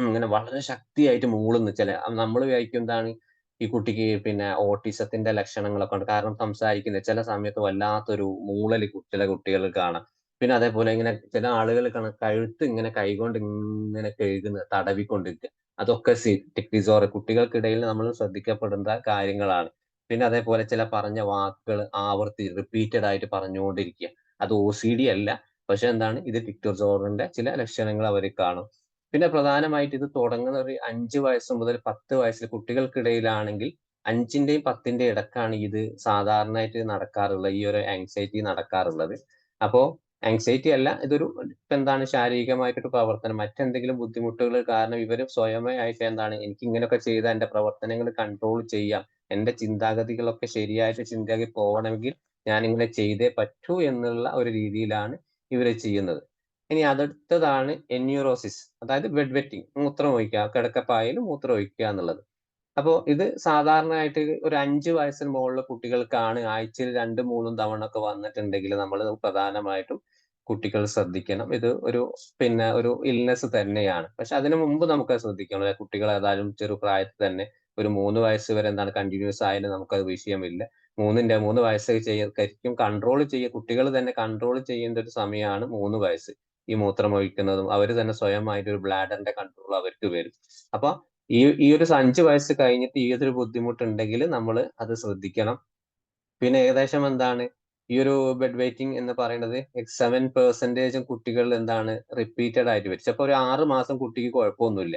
[SPEAKER 2] ഇങ്ങനെ വളരെ ശക്തിയായിട്ട് മൂളുന്നു. നമ്മൾ വിചാരിക്കും എന്താണ് ഈ കുട്ടിക്ക് പിന്നെ ഓട്ടിസത്തിന്റെ ലക്ഷണങ്ങളൊക്കെ ഉണ്ട്. കാരണം സംസാരിക്കുന്ന ചില സമയത്ത് വല്ലാത്തൊരു മൂളൽ ചില കുട്ടികൾ കാണാം. പിന്നെ അതേപോലെ ഇങ്ങനെ ചില ആളുകൾ കഴുത്ത് ഇങ്ങനെ കൈകൊണ്ട് ഇങ്ങനെ കഴുകുന്ന തടവിക്കൊണ്ടിരിക്കുക. അതൊക്കെ ടിക് ഡിസോർഡർ കുട്ടികൾക്കിടയിൽ നമ്മൾ ശ്രദ്ധിക്കപ്പെടേണ്ട കാര്യങ്ങളാണ്. പിന്നെ അതേപോലെ ചില പറഞ്ഞ വാക്കുകൾ റിപ്പീറ്റഡ് ആയിട്ട് പറഞ്ഞുകൊണ്ടിരിക്കുക. അത് OCD അല്ല, പക്ഷെ എന്താണ് ഇത് ടിക് ഡിസോർഡറിന്റെ ചില ലക്ഷണങ്ങൾ അവർ കാണും. പിന്നെ പ്രധാനമായിട്ട് ഇത് തുടങ്ങുന്ന ഒരു 5 വയസ്സ് മുതൽ 10 വയസ്സിൽ കുട്ടികൾക്കിടയിലാണെങ്കിൽ 5ന്റെയും 10ന്റെയും ഇടക്കാണ് ഇത് സാധാരണയായിട്ട് നടക്കാറുള്ളത്, ഈ ഒരു ആങ്സൈറ്റി നടക്കാറുള്ളത്. അപ്പോ ആങ്സൈറ്റി അല്ല, ഇതൊരു എന്താണ് ശാരീരികമായിട്ടൊരു പ്രവർത്തനം, മറ്റെന്തെങ്കിലും ബുദ്ധിമുട്ടുകൾ കാരണം ഇവർ സ്വയമേയായിട്ട് എന്താണ് എനിക്ക് ഇങ്ങനെയൊക്കെ ചെയ്താൽ എന്റെ പ്രവർത്തനങ്ങൾ കൺട്രോൾ ചെയ്യാം, എന്റെ ചിന്താഗതികളൊക്കെ ശരിയായിട്ട് ചിന്തയാക്കി പോകണമെങ്കിൽ ഞാൻ ഇങ്ങനെ ചെയ്തേ പറ്റൂ എന്നുള്ള ഒരു രീതിയിലാണ് ഇവര് ചെയ്യുന്നത്. ഇനി അടുത്തതാണ് എന്യൂറോസിസ്, അതായത് ബെഡ് വെറ്റിംഗ്, മൂത്രം ഒഴിക്കുക, കിടക്കപ്പായയിൽ മൂത്രം ഒഴിക്കുക എന്നുള്ളത്. അപ്പോൾ ഇത് സാധാരണയായിട്ട് ഒരു 5 വയസ്സിന് മുകളിലുള്ള കുട്ടികൾക്കാണ് ആഴ്ചയിൽ 2-3 തവണ ഒക്കെ വന്നിട്ടുണ്ടെങ്കിൽ നമ്മൾ പ്രധാനമായിട്ടും കുട്ടികൾ ശ്രദ്ധിക്കണം. ഇത് ഒരു ഇൽനെസ് തന്നെയാണ്. പക്ഷെ അതിനു മുമ്പ് നമുക്ക് ശ്രദ്ധിക്കണം. കുട്ടികൾ ഏതായാലും ചെറുപ്രായത്തിൽ തന്നെ ഒരു 3 വയസ്സ് വരെ കണ്ടിന്യൂസ് ആയാലും നമുക്കത് വിഷയമില്ല. 3 വയസ്സ് ശരിക്കും കുട്ടികൾ തന്നെ കൺട്രോൾ ചെയ്യേണ്ട ഒരു സമയമാണ് 3 വയസ്സ്. ഈ മൂത്രമൊഴിക്കുന്നതും അവർ തന്നെ സ്വയമായിട്ട് ഒരു ബ്ലാഡറിന്റെ കൺട്രോൾ അവർക്ക് വരും. അപ്പൊ ഈ ഒരു 5 വയസ്സ് കഴിഞ്ഞിട്ട് ഈ ഒരു ബുദ്ധിമുട്ടുണ്ടെങ്കിൽ നമ്മൾ അത് ശ്രദ്ധിക്കണം. പിന്നെ ഏകദേശം ഈ ഒരു ബെഡ് വെയിറ്റിംഗ് എന്ന് പറയുന്നത് 7% കുട്ടികൾ റിപ്പീറ്റഡ് ആയിട്ട് വരും. ചിലപ്പോൾ ഒരു 6 മാസം കുട്ടിക്ക് കുഴപ്പമൊന്നുമില്ല.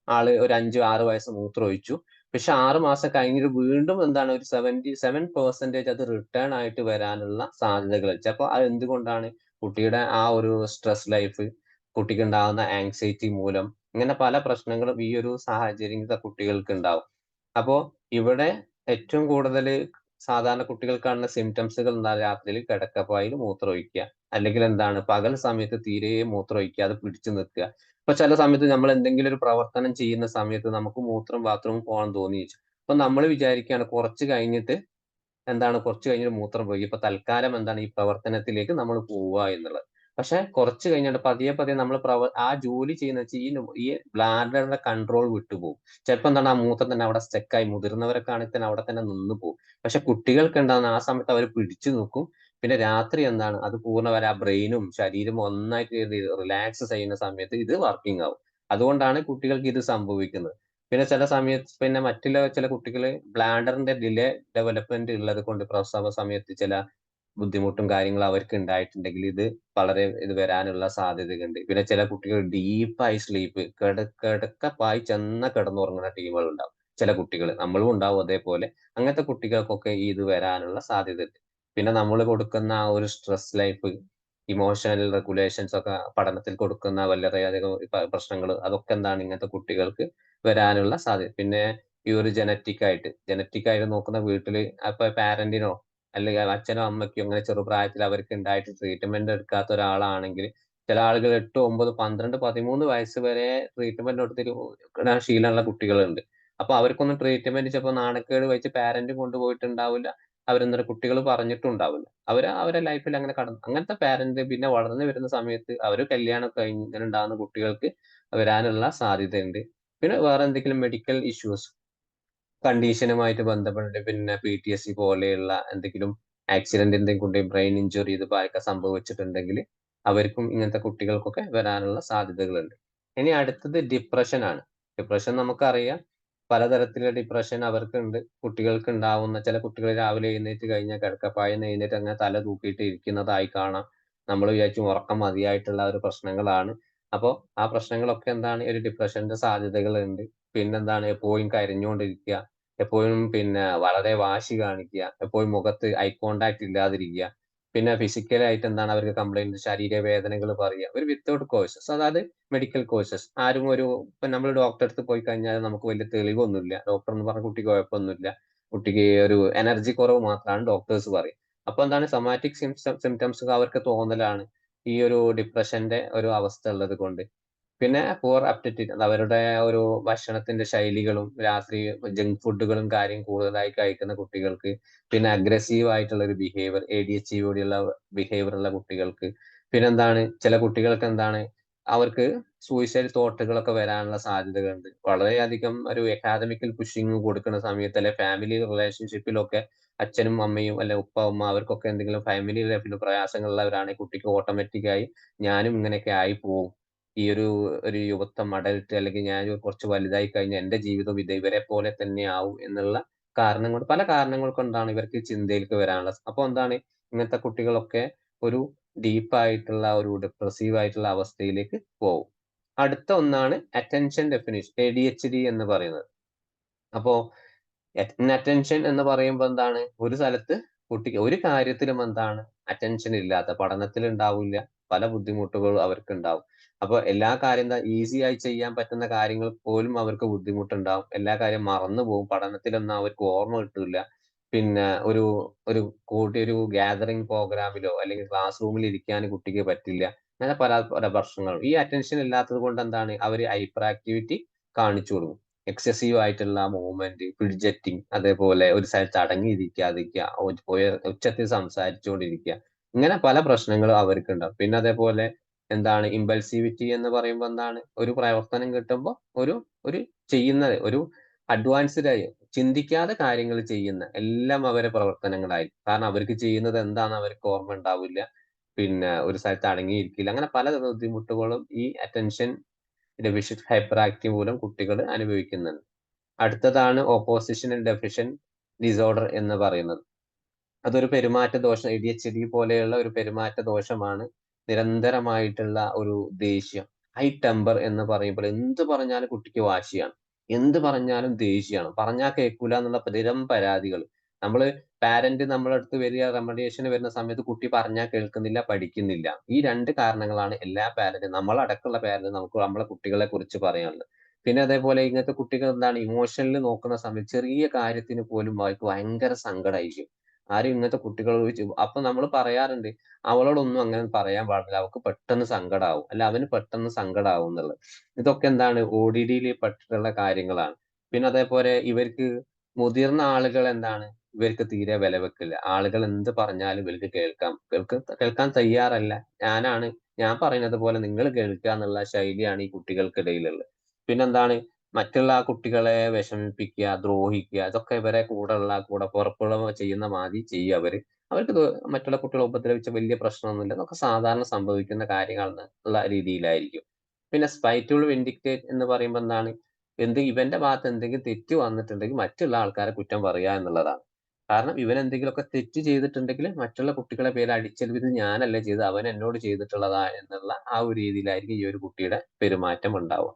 [SPEAKER 2] ആള് ഒരു 5-6 വയസ്സ് മൂത്രമൊഴിച്ചു. പക്ഷെ 6 മാസം കഴിഞ്ഞിട്ട് വീണ്ടും ഒരു 77% അത് റിട്ടേൺ ആയിട്ട് വരാനുള്ള സാധ്യതകൾ. ചിലപ്പോൾ അത് എന്തുകൊണ്ടാണ്? കുട്ടിയുടെ ആ ഒരു സ്ട്രെസ് ലൈഫ്, കുട്ടിക്ക് ഉണ്ടാകുന്ന ആങ്സൈറ്റി മൂലം, ഇങ്ങനെ പല പ്രശ്നങ്ങളും ഈ ഒരു സാഹചര്യത്തിൽ കുട്ടികൾക്ക് ഉണ്ടാവും. അപ്പോ ഇവിടെ ഏറ്റവും കൂടുതൽ സാധാരണ കുട്ടികൾ കാണുന്ന സിംറ്റംസുകൾ രാത്രിയിൽ കിടക്കപ്പായിൽ മൂത്രമൊഴിക്കുക, അല്ലെങ്കിൽ പകൽ സമയത്ത് തീരെ മൂത്രമൊഴിക്കാതെ പിടിച്ചു നിൽക്കുക. ഇപ്പൊ ചില സമയത്ത് നമ്മൾ എന്തെങ്കിലും ഒരു പ്രവർത്തനം ചെയ്യുന്ന സമയത്ത് നമുക്ക് ബാത്റൂമിൽ പോകാൻ തോന്നി. അപ്പൊ നമ്മൾ വിചാരിക്കുകയാണ് കുറച്ച് കഴിഞ്ഞിട്ട് മൂത്രം പോയി. ഇപ്പൊ തൽക്കാലം ഈ പ്രവർത്തനത്തിലേക്ക് നമ്മൾ പോവുക എന്നുള്ളത്. പക്ഷെ കുറച്ച് കഴിഞ്ഞിട്ട് പതിയെ പതിയെ നമ്മൾ ആ ജോലി ചെയ്യുന്ന ഈ ബ്ലാഡറിന്റെ കൺട്രോൾ വിട്ടുപോകും. ചിലപ്പോൾ ആ മൂത്രം തന്നെ അവിടെ സ്റ്റക്കായി, മുതിർന്നവരൊക്കെ ആണെങ്കിൽ തന്നെ അവിടെ തന്നെ നിന്ന് പോകും. പക്ഷെ കുട്ടികൾക്ക് ആ സമയത്ത് അവർ പിടിച്ചു നിൽക്കും. പിന്നെ രാത്രി അത് പൂർണ്ണ ആ ബ്രെയിനും ശരീരവും ഒന്നായിട്ട് റിലാക്സ് ചെയ്യുന്ന സമയത്ത് ഇത് വർക്കിംഗ് ആവും. അതുകൊണ്ടാണ് കുട്ടികൾക്ക് ഇത് സംഭവിക്കുന്നത്. പിന്നെ ചില സമയത്ത് മറ്റുള്ള ചില കുട്ടികൾ ബ്ലാഡറിന്റെ ഡിലേ ഡെവലപ്മെന്റ് ഉള്ളത് കൊണ്ട് പ്രസവ സമയത്ത് ചില ബുദ്ധിമുട്ടും കാര്യങ്ങളും അവർക്ക് ഉണ്ടായിട്ടുണ്ടെങ്കിൽ ഇത് വരാനുള്ള സാധ്യതയുണ്ട്. പിന്നെ ചില കുട്ടികൾ ഡീപ്പായി സ്ലീപ്പ്, കിടക്കപ്പായി കിടന്നുറങ്ങുന്ന ടീമുകൾ ഉണ്ടാവും. ചില കുട്ടികൾ, നമ്മളും ഉണ്ടാവും അതേപോലെ. അങ്ങനത്തെ കുട്ടികൾക്കൊക്കെ ഇത് വരാനുള്ള സാധ്യതയുണ്ട്. പിന്നെ നമ്മൾ കൊടുക്കുന്ന ആ ഒരു സ്ട്രെസ് ലൈഫ്, ഇമോഷണൽ റെഗുലേഷൻസ് ഒക്കെ പഠനത്തിൽ കൊടുക്കുന്ന വളരെയധികം പ്രശ്നങ്ങൾ, അതൊക്കെ ഇങ്ങനത്തെ കുട്ടികൾക്ക് വരാനുള്ള സാധ്യത. പിന്നെ ഈ ഒരു ജനറ്റിക് ആയിട്ട് നോക്കുന്ന വീട്ടില് അപ്പൊ പാരന്റിനോ അല്ലെങ്കിൽ അച്ഛനോ അമ്മയ്ക്കോ അങ്ങനെ ചെറുപ്രായത്തിൽ അവർക്ക് ഉണ്ടായിട്ട് ട്രീറ്റ്മെന്റ് എടുക്കാത്ത ഒരാളാണെങ്കിൽ, ചില ആളുകൾ 8, 9, 12, 13 വയസ്സ് വരെ ട്രീറ്റ്മെന്റ് എടുത്തിട്ട് ശീലമുള്ള കുട്ടികളുണ്ട്. അപ്പൊ അവർക്കൊന്നും ട്രീറ്റ്മെന്റ് ചിലപ്പോൾ നാണക്കേട് വെച്ച് പാരന്റ് കൊണ്ടുപോയിട്ടുണ്ടാവില്ല. കുട്ടികൾ പറഞ്ഞിട്ടുണ്ടാവില്ല. അവരെ ലൈഫിൽ അങ്ങനെ കടന്നു. അങ്ങനത്തെ പാരന്റ് പിന്നെ വളർന്നു വരുന്ന സമയത്ത് അവർ കല്യാണം കഴിഞ്ഞ് ഇങ്ങനെ ഉണ്ടാകുന്ന കുട്ടികൾക്ക് വരാനുള്ള സാധ്യതയുണ്ട്. പിന്നെ വേറെ എന്തെങ്കിലും മെഡിക്കൽ ഇഷ്യൂസ്, കണ്ടീഷനുമായിട്ട് ബന്ധപ്പെട്ടിട്ട്, പിന്നെ PTSD പോലെയുള്ള എന്തെങ്കിലും ആക്സിഡന്റ് എന്തെങ്കിലും ബ്രെയിൻ ഇഞ്ചുറി ഇതുപോലൊക്കെ സംഭവിച്ചിട്ടുണ്ടെങ്കിൽ അവർക്കും ഇങ്ങനത്തെ കുട്ടികൾക്കൊക്കെ വരാനുള്ള സാധ്യതകളുണ്ട്. ഇനി അടുത്തത് ഡിപ്രഷൻ ആണ്. ഡിപ്രഷൻ നമുക്കറിയാം, പലതരത്തിലുള്ള ഡിപ്രഷൻ അവർക്കുണ്ട്. കുട്ടികൾക്ക് ഉണ്ടാവുന്ന ചില കുട്ടികൾ രാവിലെ എഴുന്നേറ്റ് കഴിഞ്ഞാൽ കിടക്കപ്പായെന്ന് എഴുന്നേറ്റ് അങ്ങനെ തല തൂക്കിയിട്ട് ഇരിക്കുന്നതായി കാണാം. നമ്മൾ വിചാരിച്ചു ഉറക്കം മതിയായിട്ടുള്ള ഒരു പ്രശ്നങ്ങളാണ്. അപ്പോ ആ പ്രശ്നങ്ങളൊക്കെ ഒരു ഡിപ്രഷന്റെ സാധ്യതകളുണ്ട്. എപ്പോഴും കരഞ്ഞുകൊണ്ടിരിക്കുക, എപ്പോഴും വളരെ വാശി കാണിക്കുക, എപ്പോഴും മുഖത്ത് ഐ കോണ്ടാക്ട് ഇല്ലാതിരിക്കുക, പിന്നെ ഫിസിക്കലായിട്ട് അവർക്ക് കംപ്ലൈന്റ്, ശരീരവേദനകൾ പറയുക, ഒരു വിത്തൗട്ട് കോഴ്സസ്, അതായത് മെഡിക്കൽ കോഴ്സസ്. ആരും ഇപ്പൊ നമ്മൾ ഡോക്ടറെ അടുത്ത് പോയി കഴിഞ്ഞാൽ നമുക്ക് വലിയ തെളിവൊന്നുമില്ല. ഡോക്ടർ എന്ന് പറഞ്ഞ കുട്ടിക്ക് കുഴപ്പമൊന്നുമില്ല, കുട്ടിക്ക് ഒരു എനർജി കുറവ് മാത്രമാണ് ഡോക്ടേഴ്സ് പറയും. അപ്പൊ സൊമാറ്റിക് സിംറ്റംസ് അവർക്ക് തോന്നലാണ് ഈ ഒരു ഡിപ്രഷന്റെ ഒരു അവസ്ഥ ഉള്ളത് കൊണ്ട്. പിന്നെ പൂർ അപ്റ്റിറ്റ്യൂഡ്, അവരുടെ ഒരു ഭക്ഷണത്തിന്റെ ശൈലികളും, രാത്രി ജങ്ക് ഫുഡുകളും കൂടുതലായി കഴിക്കുന്ന കുട്ടികൾക്ക്, പിന്നെ അഗ്രസീവ് ആയിട്ടുള്ള ഒരു ബിഹേവിയർ, ADHD ഉള്ള ബിഹേവിയർ ഉള്ള കുട്ടികൾക്ക്, പിന്നെ ചില കുട്ടികൾക്ക് അവർക്ക് സൂയിസൈഡ് തോട്ടുകളൊക്കെ വരാനുള്ള സാധ്യതകളുണ്ട്. വളരെയധികം ഒരു അക്കാദമിക്കൽ പുഷിങ് കൊടുക്കുന്ന സമയത്ത്, അല്ലെ ഫാമിലി റിലേഷൻഷിപ്പിലൊക്കെ അച്ഛനും അമ്മയും അല്ലെ ഉപ്പ ഉമ്മ അവർക്കൊക്കെ എന്തെങ്കിലും ഫാമിലി ലൈഫിൽ പ്രയാസങ്ങളുള്ളവരാണെങ്കിൽ കുട്ടിക്ക് ഓട്ടോമാറ്റിക്കായി ഞാനും ഇങ്ങനെയൊക്കെ ആയി പോവും, ഈ ഒരു യുവത്വം അഡൽട്ട് അല്ലെങ്കിൽ ഞാൻ കുറച്ച് വലുതായി കഴിഞ്ഞാൽ എന്റെ ജീവിതം ഇവരെ പോലെ തന്നെ ആവും എന്നുള്ള പല കാരണങ്ങൾ കൊണ്ടാണ് ഇവർക്ക് ചിന്തയിലേക്ക് വരാനുള്ളത്. അപ്പൊ ഇങ്ങനത്തെ കുട്ടികളൊക്കെ ഒരു ഡീപ്പായിട്ടുള്ള ഒരു ഡിപ്രസീവ് ആയിട്ടുള്ള അവസ്ഥയിലേക്ക് പോകും. അടുത്ത ഒന്നാണ് അറ്റൻഷൻ ഡെഫിനിഷൻ, ADHD എന്ന് പറയുന്നത്. അപ്പോ അറ്റൻഷൻ എന്ന് പറയുമ്പോൾ ഒരു സ്ഥലത്ത് കുട്ടിക്ക് ഒരു കാര്യത്തിലും അറ്റൻഷൻ ഇല്ലാത്ത, പഠനത്തിൽ ഉണ്ടാവില്ല, പല ബുദ്ധിമുട്ടുകളും അവർക്ക് ഉണ്ടാവും. അപ്പൊ എല്ലാ കാര്യം ഈസി ആയി ചെയ്യാൻ പറ്റുന്ന കാര്യങ്ങൾ പോലും അവർക്ക് ബുദ്ധിമുട്ടുണ്ടാവും. എല്ലാ കാര്യം മറന്നു പോകും, പഠനത്തിലൊന്നും അവർക്ക് ഓർമ്മ കിട്ടില്ല. പിന്നെ ഒരു ഗ്യാതറിംഗ് പ്രോഗ്രാമിലോ അല്ലെങ്കിൽ ക്ലാസ് റൂമിൽ ഇരിക്കാൻ കുട്ടിക്ക് പറ്റില്ല. അങ്ങനെ പല പല പ്രശ്നങ്ങളും. ഈ അറ്റൻഷൻ ഇല്ലാത്തത് കൊണ്ട് അവർ ഹൈപ്പർ ആക്ടിവിറ്റി കാണിച്ചു കൊടുക്കും. എക്സസീവ് ആയിട്ടുള്ള മൂവ്മെന്റ്, ഫിഡ്ജറ്റിങ്, അതേപോലെ ഒരു സ്ഥലത്ത് അടങ്ങിയിരിക്കാതിരിക്കുക, ഉച്ചത്തിൽ സംസാരിച്ചുകൊണ്ടിരിക്കുക, ഇങ്ങനെ പല പ്രശ്നങ്ങളും അവർക്കുണ്ടാവും. പിന്നെ അതേപോലെ എന്താണ് ഇമ്പൾസിവിറ്റി എന്ന് പറയുമ്പോൾ എന്താണ്, ഒരു പ്രവർത്തനം കിട്ടുമ്പോൾ ഒരു ഒരു ചെയ്യുന്നത് ഒരു അഡ്വാൻസ്ഡ് ആയി ചിന്തിക്കാതെ കാര്യങ്ങൾ ചെയ്യുന്ന എല്ലാം അവരെ പ്രവർത്തനങ്ങളായിരിക്കും. കാരണം അവർക്ക് ചെയ്യുന്നത് എന്താണെന്ന് അവർക്ക് ഓർമ്മ ഉണ്ടാവില്ല, പിന്നെ ഒരു സ്ഥലത്ത് അടങ്ങിയിരിക്കില്ല. അങ്ങനെ പല ബുദ്ധിമുട്ടുകളും ഈ അറ്റൻഷൻ ഡെഫിഷ്യന്റ് ഹൈപ്പർ ആക്റ്റീവ് മൂലം കുട്ടികൾ അനുഭവിക്കുന്നുണ്ട്. അടുത്തതാണ് ഓപ്പോസിഷൻ ഡെഫിഷ്യൻ ഡിസോർഡർ എന്ന് പറയുന്നത്. അതൊരു പെരുമാറ്റ ദോഷം, ADHD പോലെയുള്ള ഒരു പെരുമാറ്റ ദോഷമാണ്. നിരന്തരമായിട്ടുള്ള ഒരു ദേഷ്യം, ഹൈ ടെമ്പർ എന്ന് പറയുമ്പോൾ എന്ത് പറഞ്ഞാലും കുട്ടിക്ക് വാശിയാണ്, എന്ത് പറഞ്ഞാലും ദേഷ്യമാണ്, പറഞ്ഞാൽ കേൾക്കൂല എന്നുള്ള പരാതികൾ. നമ്മള് പാരന്റ് നമ്മളെ അടുത്ത് വരിക, റെമഡിയേഷന് വരുന്ന സമയത്ത് കുട്ടി പറഞ്ഞാൽ കേൾക്കുന്നില്ല, പഠിക്കുന്നില്ല. ഈ രണ്ട് കാരണങ്ങളാണ് എല്ലാ പാരന്റും, നമ്മളടക്കമുള്ള പാരന്റ് നമുക്ക് നമ്മളെ കുട്ടികളെ കുറിച്ച് പറയാനുള്ളത്. പിന്നെ അതേപോലെ ഇങ്ങനത്തെ കുട്ടികൾ എന്താണ് ഇമോഷണൽ നോക്കുന്ന സമയത്ത് ചെറിയ കാര്യത്തിന് പോലും അവർക്ക് ഭയങ്കര സങ്കടമായിരിക്കും. ആരും ഇങ്ങനത്തെ കുട്ടികൾ അപ്പൊ നമ്മൾ പറയാറുണ്ട്, അവളോടൊന്നും അങ്ങനെ പറയാൻ പാടില്ല, അവൾക്ക് പെട്ടെന്ന് സങ്കടാവും, അല്ല അവന് പെട്ടെന്ന് സങ്കടാവും എന്നുള്ളത്. ഇതൊക്കെ എന്താണ് ODD-യിൽ പെട്ടിട്ടുള്ള കാര്യങ്ങളാണ്. പിന്നെ അതേപോലെ ഇവർക്ക് മുതിർന്ന ആളുകൾ എന്താണ്, ഇവർക്ക് തീരെ വില വെക്കില്ല. ആളുകൾ എന്ത് പറഞ്ഞാലും ഇവർക്ക് കേൾക്കാൻ തയ്യാറല്ല. ഞാൻ പറയുന്നത് പോലെ നിങ്ങൾ കേൾക്കുക എന്നുള്ള ശൈലിയാണ് ഈ കുട്ടികൾക്കിടയിലുള്ളത്. പിന്നെന്താണ്, മറ്റുള്ള കുട്ടികളെ വിഷമിപ്പിക്കുക, ദ്രോഹിക്കുക, ഇതൊക്കെ ഇവരെ കൂടപ്പുറപ്പുകൾ ചെയ്യുന്ന മാതിരി ചെയ്യുക അവര്. അവർക്ക് മറ്റുള്ള കുട്ടികളെ ഉപദ്രവിച്ച വലിയ പ്രശ്നമൊന്നുമില്ല, ഇതൊക്കെ സാധാരണ സംഭവിക്കുന്ന കാര്യങ്ങളെന്നുള്ള രീതിയിലായിരിക്കും. പിന്നെ സ്പൈറ്റ്ഫുൾ വിൻഡിക്കേറ്റ് എന്ന് പറയുമ്പോൾ എന്താണ്, ഇവന്റെ ഭാഗത്ത് എന്തെങ്കിലും തെറ്റ് വന്നിട്ടുണ്ടെങ്കിൽ മറ്റുള്ള ആൾക്കാരെ കുറ്റം പറയുക എന്നുള്ളതാണ്. കാരണം ഇവൻ എന്തെങ്കിലുമൊക്കെ തെറ്റ് ചെയ്തിട്ടുണ്ടെങ്കിൽ മറ്റുള്ള കുട്ടികളെ പേര് അടിച്ചത് ഇത് ഞാനല്ല ചെയ്തത്, അവൻ എന്നോട് ചെയ്തിട്ടുള്ളതാ എന്നുള്ള ആ ഒരു രീതിയിലായിരിക്കും ഈ ഒരു കുട്ടിയുടെ പെരുമാറ്റം ഉണ്ടാവുക.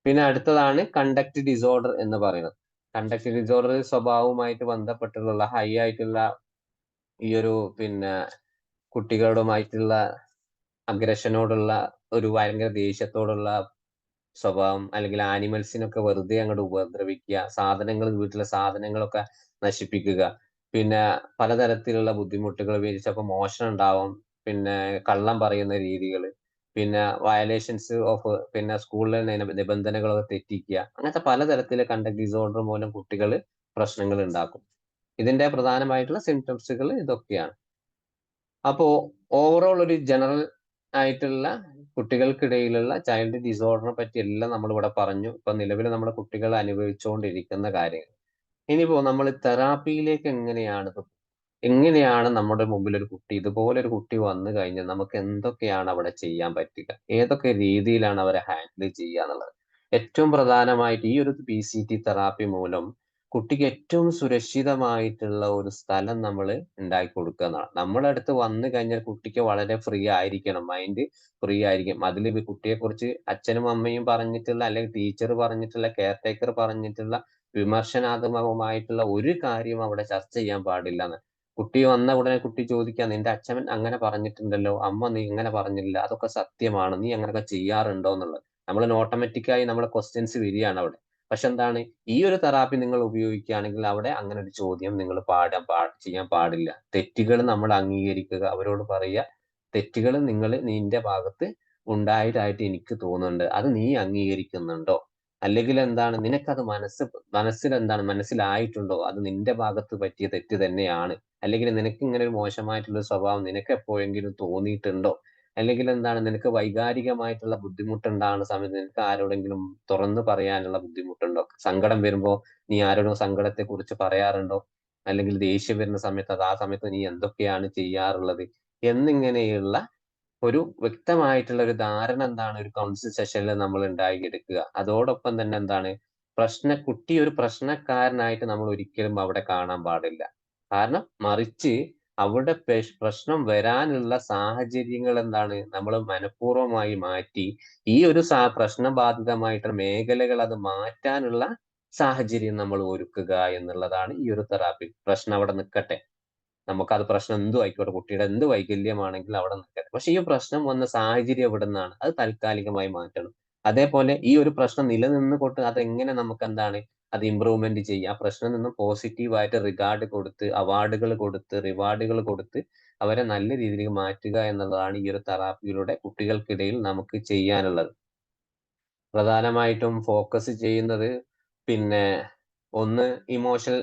[SPEAKER 2] പിന്നെ അടുത്തതാണ് കണ്ടക്ട് ഡിസോർഡർ എന്ന് പറയുന്നത്. കണ്ടക്ട് ഡിസോർഡർ സ്വഭാവവുമായിട്ട് ബന്ധപ്പെട്ടിട്ടുള്ള ഹൈ ആയിട്ടുള്ള ഈ ഒരു പിന്നെ കുട്ടികളുമായിട്ടുള്ള അഗ്രഷനോടുള്ള ഒരു ഭയങ്കര ദേഷ്യത്തോടുള്ള സ്വഭാവം, അല്ലെങ്കിൽ ആനിമൽസിനൊക്കെ വെറുതെ അങ്ങോട്ട് ഉപദ്രവിക്കുക, വീട്ടിലെ സാധനങ്ങളൊക്കെ നശിപ്പിക്കുക, പിന്നെ പലതരത്തിലുള്ള ബുദ്ധിമുട്ടുകൾ ചിലപ്പോൾ മോഷണം ഉണ്ടാവും, പിന്നെ കള്ളം പറയുന്ന രീതികൾ, പിന്നെ വയലേഷൻസ് ഓഫ് പിന്നെ സ്കൂളിലെ നിബന്ധനകളൊക്കെ തെറ്റിക്കുക, അങ്ങനത്തെ പലതരത്തിലെ കണ്ടക്ട് ഡിസോർഡർ മൂലം കുട്ടികൾ പ്രശ്നങ്ങൾ ഉണ്ടാക്കും. ഇതിന്റെ പ്രധാനമായിട്ടുള്ള സിംറ്റംസുകൾ ഇതൊക്കെയാണ്. അപ്പോ ഓവറോൾ ഒരു ജനറൽ ആയിട്ടുള്ള കുട്ടികൾക്കിടയിലുള്ള ചൈൽഡ് ഡിസോർഡറിനെ പറ്റി എല്ലാം നമ്മൾ ഇവിടെ പറഞ്ഞു. ഇപ്പൊ നിലവിൽ നമ്മുടെ കുട്ടികൾ അനുഭവിച്ചുകൊണ്ടിരിക്കുന്ന കാര്യങ്ങൾ. ഇനിയിപ്പോ നമ്മൾ തെറാപ്പിയിലേക്ക് എങ്ങനെയാണ് നമ്മുടെ മുമ്പിൽ ഒരു കുട്ടി, ഇതുപോലെ ഒരു കുട്ടി വന്നു കഴിഞ്ഞാൽ നമുക്ക് എന്തൊക്കെയാണ് അവിടെ ചെയ്യാൻ പറ്റുക, ഏതൊക്കെ രീതിയിലാണ് അവരെ ഹാൻഡിൽ ചെയ്യുക എന്നുള്ളത്. ഏറ്റവും പ്രധാനമായിട്ട് ഈ ഒരു PCT തെറാപ്പി മൂലം കുട്ടിക്ക് ഏറ്റവും സുരക്ഷിതമായിട്ടുള്ള ഒരു സ്ഥലം നമ്മൾ ഉണ്ടാക്കി കൊടുക്കുക എന്നാണ്. നമ്മളെ അടുത്ത് വന്നു കഴിഞ്ഞാൽ കുട്ടിക്ക് വളരെ ഫ്രീ ആയിരിക്കണം, മൈൻഡ് ഫ്രീ ആയിരിക്കും. അതിൽ കുട്ടിയെ കുറിച്ച് അച്ഛനും അമ്മയും പറഞ്ഞിട്ടുള്ള, അല്ലെങ്കിൽ ടീച്ചർ പറഞ്ഞിട്ടുള്ള, കെയർ ടേക്കർ പറഞ്ഞിട്ടുള്ള വിമർശനാത്മകമായിട്ടുള്ള ഒരു കാര്യം അവിടെ ചർച്ച ചെയ്യാൻ പാടില്ല എന്ന്. കുട്ടി വന്ന ഉടനെ കുട്ടി ചോദിക്കുക, നിന്റെ അച്ഛൻ അങ്ങനെ പറഞ്ഞിട്ടുണ്ടല്ലോ, അമ്മ നീ ഇങ്ങനെ പറഞ്ഞില്ല, അതൊക്കെ സത്യമാണ്, നീ അങ്ങനെയൊക്കെ ചെയ്യാറുണ്ടോ എന്നുള്ളത്. നമ്മൾ ഓട്ടോമാറ്റിക്കായി നമ്മളെ ക്വസ്റ്റ്യൻസ് വരികയാണ് അവിടെ. പക്ഷെ എന്താണ്, ഈ ഒരു തെറാപ്പി നിങ്ങൾ ഉപയോഗിക്കുകയാണെങ്കിൽ അവിടെ അങ്ങനെ ഒരു ചോദ്യം നിങ്ങൾ ചെയ്യാൻ പാടില്ല. തെറ്റുകൾ നമ്മൾ അംഗീകരിക്കുക, അവരോട് പറയുക, തെറ്റുകൾ നിന്റെ ഭാഗത്ത് ഉണ്ടായതായിട്ട് എനിക്ക് തോന്നുന്നുണ്ട്, അത് നീ അംഗീകരിക്കുന്നുണ്ടോ, അല്ലെങ്കിൽ എന്താണ് നിനക്കത് മനസ്സിലായിട്ടുണ്ടോ, അത് നിന്റെ ഭാഗത്ത് പറ്റിയ തെറ്റ് തന്നെയാണ്, അല്ലെങ്കിൽ നിനക്ക് ഇങ്ങനെ ഒരു മോശമായിട്ടുള്ള സ്വഭാവം നിനക്ക് എപ്പോഴെങ്കിലും തോന്നിയിട്ടുണ്ടോ, അല്ലെങ്കിൽ എന്താണ് നിനക്ക് വൈകാരികമായിട്ടുള്ള ബുദ്ധിമുട്ടുണ്ടാകുന്ന സമയത്ത് നിനക്ക് ആരോടെങ്കിലും തുറന്നു പറയാനുള്ള ബുദ്ധിമുട്ടുണ്ടോ, സങ്കടം വരുമ്പോ നീ ആരോടും സങ്കടത്തെ കുറിച്ച് പറയാറുണ്ടോ, അല്ലെങ്കിൽ ദേഷ്യം വരുന്ന സമയത്ത് ആ സമയത്ത് നീ എന്തൊക്കെയാണ് ചെയ്യാറുള്ളത് എന്നിങ്ങനെയുള്ള ഒരു വ്യക്തമായിട്ടുള്ള ഒരു ധാരണ എന്താണ് ഒരു കൗൺസിൽ സെഷനിൽ നമ്മൾ ഉണ്ടാക്കിയെടുക്കുക. അതോടൊപ്പം തന്നെ എന്താണ്, കുട്ടി ഒരു പ്രശ്നക്കാരനായിട്ട് നമ്മൾ ഒരിക്കലും അവിടെ കാണാൻ പാടില്ല. കാരണം മറിച്ച് അവിടെ പ്രശ്നം വരാനുള്ള സാഹചര്യങ്ങൾ എന്താണ് നമ്മൾ മനഃപൂർവ്വമായി മാറ്റി ഈ ഒരു പ്രശ്നബാധിതമായിട്ടുള്ള മേഖലകൾ അത് മാറ്റാനുള്ള സാഹചര്യം നമ്മൾ ഒരുക്കുക എന്നുള്ളതാണ് ഈ ഒരു തെറാപ്പി. പ്രശ്നം അവിടെ നിൽക്കട്ടെ, നമുക്കത് പ്രശ്നം എന്തും ആയിക്കോട്ടെ, കുട്ടിയുടെ എന്ത് വൈകല്യമാണെങ്കിലും അവിടെ നിൽക്കട്ടെ, പക്ഷെ ഈ പ്രശ്നം വന്ന സാഹചര്യം എവിടെ നിന്നാണ്, അത് താൽക്കാലികമായി മാറ്റണം. അതേപോലെ ഈ ഒരു പ്രശ്നം നിലനിന്നുകൊണ്ട് അതെങ്ങനെ നമുക്ക് എന്താണ് അത് ഇമ്പ്രൂവ്മെന്റ് ചെയ്യുക, ആ പ്രശ്നം നിന്ന് പോസിറ്റീവായിട്ട് റിഗാർഡ് കൊടുത്ത്, അവാർഡുകൾ കൊടുത്ത്, റിവാർഡുകൾ കൊടുത്ത് അവരെ നല്ല രീതിയിൽ മാറ്റുക എന്നുള്ളതാണ് ഈ ഒരു തെറാപ്പിയിലൂടെ കുട്ടികൾക്കിടയിൽ നമുക്ക് ചെയ്യാനുള്ളത്. പ്രധാനമായിട്ടും ഫോക്കസ് ചെയ്യുന്നത് പിന്നെ ഒന്ന് ഇമോഷണൽ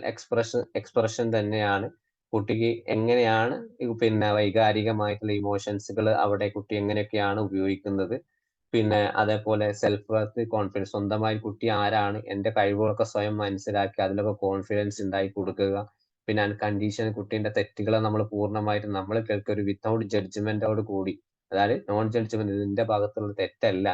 [SPEAKER 2] എക്സ്പ്രഷൻ തന്നെയാണ്. കുട്ടിക്ക് എങ്ങനെയാണ് പിന്നെ വൈകാരികമായിട്ടുള്ള ഇമോഷൻസുകൾ അവിടെ കുട്ടി എങ്ങനെയൊക്കെയാണ് ഉപയോഗിക്കുന്നത്. പിന്നെ അതേപോലെ സെൽഫ് വർത്ത്, കോൺഫിഡൻസ്, സ്വന്തമായി കുട്ടി ആരാണ്, എന്റെ കഴിവുകളൊക്കെ സ്വയം മനസ്സിലാക്കി അതിലൊക്കെ കോൺഫിഡൻസ് ഉണ്ടായി കൊടുക്കുക. പിന്നെ അൺകണ്ടീഷണൽ കുട്ടീന്റെ തെറ്റുകളെ നമ്മൾ പൂർണ്ണമായിട്ടും നമ്മൾ കേൾക്കുക ഒരു വിത്തൗട്ട് ജഡ്ജ്മെന്റോട് കൂടി, അതായത് നോൺ ജഡ്ജ്മെന്റ്, നിന്റെ ഭാഗത്തുള്ള തെറ്റല്ല,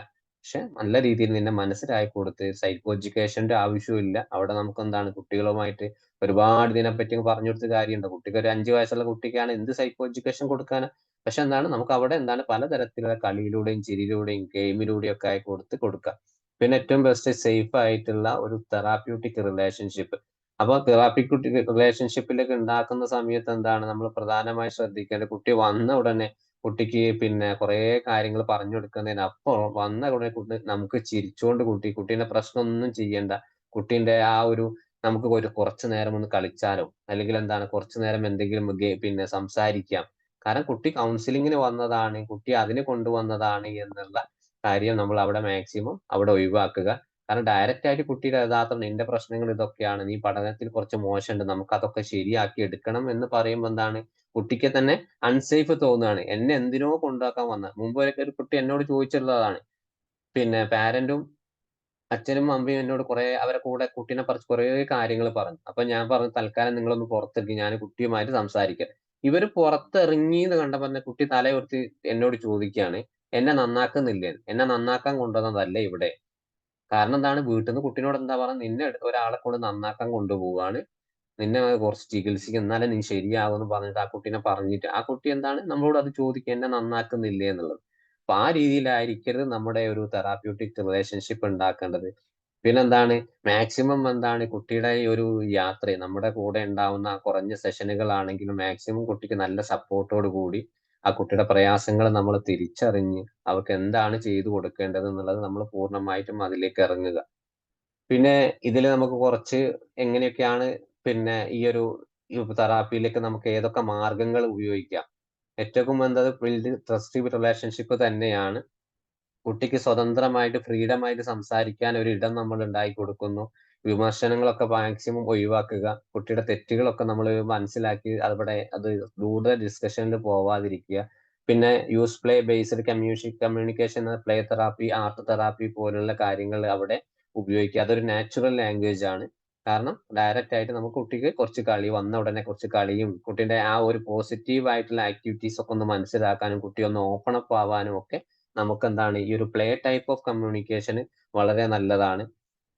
[SPEAKER 2] പക്ഷെ നല്ല രീതിയിൽ നിന്നെ മനസ്സിലാക്കി കൊടുത്ത് സൈക്കോ എഡ്യൂക്കേഷന്റെ ആവശ്യമില്ല. അവിടെ നമുക്ക് എന്താണ് കുട്ടികളുമായിട്ട് ഒരുപാട് ഇതിനെപ്പറ്റി പറഞ്ഞു കൊടുത്ത കാര്യമുണ്ട്. കുട്ടിക്ക് ഒരു 5 വയസ്സുള്ള കുട്ടിക്കാണ് എന്ത് സൈക്കോ എഡ്യൂക്കേഷൻ കൊടുക്കാന്. പക്ഷെ എന്താണ് നമുക്ക് അവിടെ എന്താണ് പലതരത്തിലുള്ള കളിയിലൂടെയും ചിരിയിലൂടെയും ഗെയിമിലൂടെയും ഒക്കെ ആയി കൊടുക്കാം. പിന്നെ ഏറ്റവും ബെസ്റ്റ് സേഫ് ആയിട്ടുള്ള ഒരു തെറാപ്യൂട്ടിക് റിലേഷൻഷിപ്പ്. അപ്പൊ തെറാപ്യൂട്ടിക് റിലേഷൻഷിപ്പിലേക്ക് ഉണ്ടാക്കുന്ന സമയത്ത് എന്താണ് നമ്മൾ പ്രധാനമായി ശ്രദ്ധിക്കേണ്ടത്, കുട്ടി വന്ന ഉടനെ കുട്ടിക്ക് പിന്നെ കുറെ കാര്യങ്ങൾ പറഞ്ഞു കൊടുക്കുന്നതിന് അപ്പുറം വന്ന ഉടനെ നമുക്ക് ചിരിച്ചുകൊണ്ട് കുട്ടീനെ പ്രശ്നമൊന്നും ചെയ്യണ്ട. കുട്ടീന്റെ ആ ഒരു നമുക്ക് കുറച്ചു നേരം ഒന്ന് കളിച്ചാലോ, അല്ലെങ്കിൽ എന്താണ് കുറച്ചു നേരം എന്തെങ്കിലും പിന്നെ സംസാരിക്കാം. കാരണം കുട്ടി കൗൺസിലിങ്ങിന് വന്നതാണ്, കുട്ടി അതിന് കൊണ്ടുവന്നതാണ് എന്നുള്ള കാര്യം നമ്മൾ അവിടെ മാക്സിമം അവിടെ ഒഴിവാക്കുക. കാരണം ഡയറക്റ്റ് ആയിട്ട് കുട്ടിയുടെ യഥാർത്ഥം നിന്റെ പ്രശ്നങ്ങൾ ഇതൊക്കെയാണ്, നീ പഠനത്തിൽ കുറച്ച് മോശമുണ്ട്, നമുക്ക് അതൊക്കെ ശരിയാക്കി എടുക്കണം എന്ന് പറയുമ്പോൾ എന്താണ് കുട്ടിക്ക് തന്നെ അൺസേഫ് തോന്നുകയാണ്. എന്നെ എന്തിനോ കൊണ്ടാക്കാൻ വന്ന. മുമ്പ് ഒരു കുട്ടി എന്നോട് ചോദിച്ചിട്ടുള്ളതാണ്, പിന്നെ പാരന്റും അച്ഛനും അമ്മയും എന്നോട് അവരെ കൂടെ കുട്ടീനെ പറിച്ച് കുറെ കാര്യങ്ങൾ പറഞ്ഞു. അപ്പൊ ഞാൻ പറഞ്ഞു തൽക്കാലം നിങ്ങളൊന്ന് പുറത്തിറങ്ങി ഞാൻ കുട്ടിയുമായിട്ട് സംസാരിക്കാം. ഇവര് പുറത്തിറങ്ങി എന്ന് കണ്ടപ്പോ തന്നെ കുട്ടി തലയുയർത്തി എന്നോട് ചോദിക്കുകയാണ്, എന്നെ നന്നാക്കുന്നില്ലേ, എന്നെ നന്നാക്കാൻ കൊണ്ടുവന്നതല്ലേ ഇവിടെ. കാരണം എന്താണ്, വീട്ടിൽ നിന്ന് കുട്ടീനോട് എന്താ പറയുക, നിന്നെ ഒരാളെ കൊണ്ട് നന്നാക്കാൻ കൊണ്ടുപോവാണ്, നിന്നെ കുറച്ച് ചികിത്സിക്കും എന്നാലേ നീ ശരിയാവുമെന്ന് പറഞ്ഞിട്ട് ആ കുട്ടീനെ പറഞ്ഞിട്ട് ആ കുട്ടി എന്താണ് നമ്മളോട് അത് ചോദിക്കുക, എന്നെ നന്നാക്കുന്നില്ലേ എന്നുള്ളത്. അപ്പൊ ആ രീതിയിലായിരിക്കരുത് നമ്മുടെ ഒരു തെറാപ്യൂട്ടിക് റിലേഷൻഷിപ്പ് ഉണ്ടാക്കേണ്ടത്. പിന്നെന്താണ് മാക്സിമം എന്താണ് കുട്ടിയുടെ ഈ ഒരു യാത്ര നമ്മുടെ കൂടെ ഉണ്ടാവുന്ന കുറഞ്ഞ സെഷനുകളാണെങ്കിലും മാക്സിമം കുട്ടിക്ക് നല്ല സപ്പോർട്ടോട് കൂടി ആ കുട്ടിയുടെ പ്രയാസങ്ങൾ നമ്മൾ തിരിച്ചറിഞ്ഞ് അവർക്ക് എന്താണ് ചെയ്തു കൊടുക്കേണ്ടത് എന്നുള്ളത് നമ്മൾ പൂർണ്ണമായിട്ടും അതിലേക്ക് ഇറങ്ങുക. പിന്നെ ഇതിൽ നമുക്ക് കുറച്ച് എങ്ങനെയൊക്കെയാണ് പിന്നെ ഈ ഒരു തെറാപ്പിയിലേക്ക് നമുക്ക് ഏതൊക്കെ മാർഗങ്ങൾ ഉപയോഗിക്കാം. ഏറ്റവും എന്നത് ബിൽഡ് ട്രസ്റ്റീവ് റിലേഷൻഷിപ്പ് തന്നെയാണ്. കുട്ടിക്ക് സ്വതന്ത്രമായിട്ട് ഫ്രീഡമായിട്ട് സംസാരിക്കാൻ ഒരു ഇടം നമ്മൾ ഉണ്ടാക്കി കൊടുക്കുന്നു. വിമർശനങ്ങളൊക്കെ മാക്സിമം ഒഴിവാക്കുക. കുട്ടിയുടെ തെറ്റുകളൊക്കെ നമ്മൾ മനസ്സിലാക്കി അത് കൂടുതൽ ഡിസ്കഷനിൽ പോവാതിരിക്കുക. പിന്നെ use play based communication, play therapy, art therapy പോലുള്ള കാര്യങ്ങൾ അവിടെ ഉപയോഗിക്കുക. അതൊരു നാച്ചുറൽ ലാംഗ്വേജ് ആണ്. കാരണം ഡയറക്റ്റ് ആയിട്ട് നമുക്ക് കുട്ടിക്ക് കുറച്ച് കളി വന്ന ഉടനെ കുറച്ച് കളിയും കുട്ടിയുടെ ആ ഒരു പോസിറ്റീവ് ആയിട്ടുള്ള ആക്ടിവിറ്റീസ് ഒക്കെ ഒന്ന് മനസ്സിലാക്കാനും കുട്ടി ഒന്ന് ഓപ്പൺ അപ്പ് ആവാനും ഒക്കെ നമുക്ക് എന്താണ് ഈ ഒരു പ്ലേ ടൈപ്പ് ഓഫ് കമ്മ്യൂണിക്കേഷൻ വളരെ നല്ലതാണ്.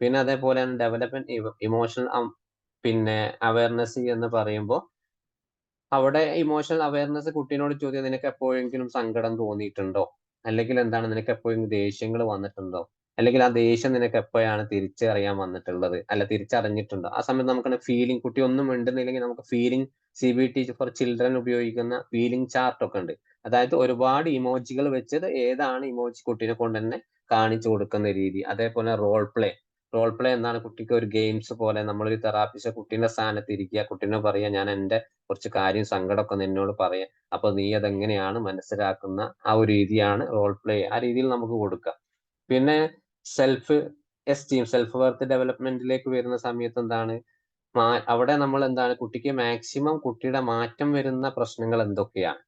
[SPEAKER 2] പിന്നെ അതേപോലെ ഡെവലപ്മെന്റ് ഇമോഷണൽ പിന്നെ അവയർനെസ് എന്ന് പറയുമ്പോൾ അവിടെ ഇമോഷണൽ അവയർനെസ് കുട്ടീനോട് ചോദ്യം, നിനക്ക് എപ്പോഴെങ്കിലും സങ്കടം തോന്നിയിട്ടുണ്ടോ, അല്ലെങ്കിൽ എന്താണ് നിനക്ക് എപ്പോഴെങ്കിലും ദേഷ്യങ്ങൾ വന്നിട്ടുണ്ടോ, അല്ലെങ്കിൽ ആ ദേഷ്യം നിനക്ക് എപ്പോഴാണ് തിരിച്ചറിയാൻ വന്നിട്ടുള്ളത്, അല്ല തിരിച്ചറിഞ്ഞിട്ടുണ്ടോ. ആ സമയത്ത് നമുക്ക് ഫീലിംഗ്, കുട്ടി ഒന്നും മിണ്ടുന്നില്ലെങ്കിൽ നമുക്ക് ഫീലിംഗ് CBT ഫോർ ചിൽഡ്രൻ ഉപയോഗിക്കുന്ന ഫീലിംഗ് ചാർട്ട് ഒക്കെ ഉണ്ട്. അതായത് ഒരുപാട് ഇമോജികൾ വെച്ചത് ഏതാണ് ഇമോജി കുട്ടീനെ കൊണ്ട് തന്നെ കാണിച്ചു കൊടുക്കുന്ന രീതി. അതേപോലെ റോൾ പ്ലേ എന്താണ്, കുട്ടിക്ക് ഒരു ഗെയിംസ് പോലെ നമ്മളൊരു തെറാപ്പിസ്റ്റ് കുട്ടീന്റെ സ്ഥാനത്ത് ഇരിക്കുക, കുട്ടീനെ പറയാ ഞാൻ എന്റെ കുറച്ച് കാര്യം സങ്കടമൊക്കെ നിന്നോട് പറയാം, അപ്പൊ നീ അതെങ്ങനെയാണ് മനസ്സിലാക്കുന്ന ആ ഒരു രീതിയാണ് റോൾ പ്ലേ. ആ രീതിയിൽ നമുക്ക് കൊടുക്കാം. പിന്നെ സെൽഫ് സെൽഫ് വർത്ത് ഡെവലപ്മെന്റിലേക്ക് വരുന്ന സമയത്ത് എന്താണ് അവിടെ നമ്മൾ എന്താണ് കുട്ടിക്ക് മാക്സിമം കുട്ടിയുടെ മാറ്റം വരുന്ന പ്രശ്നങ്ങൾ എന്തൊക്കെയാണ്,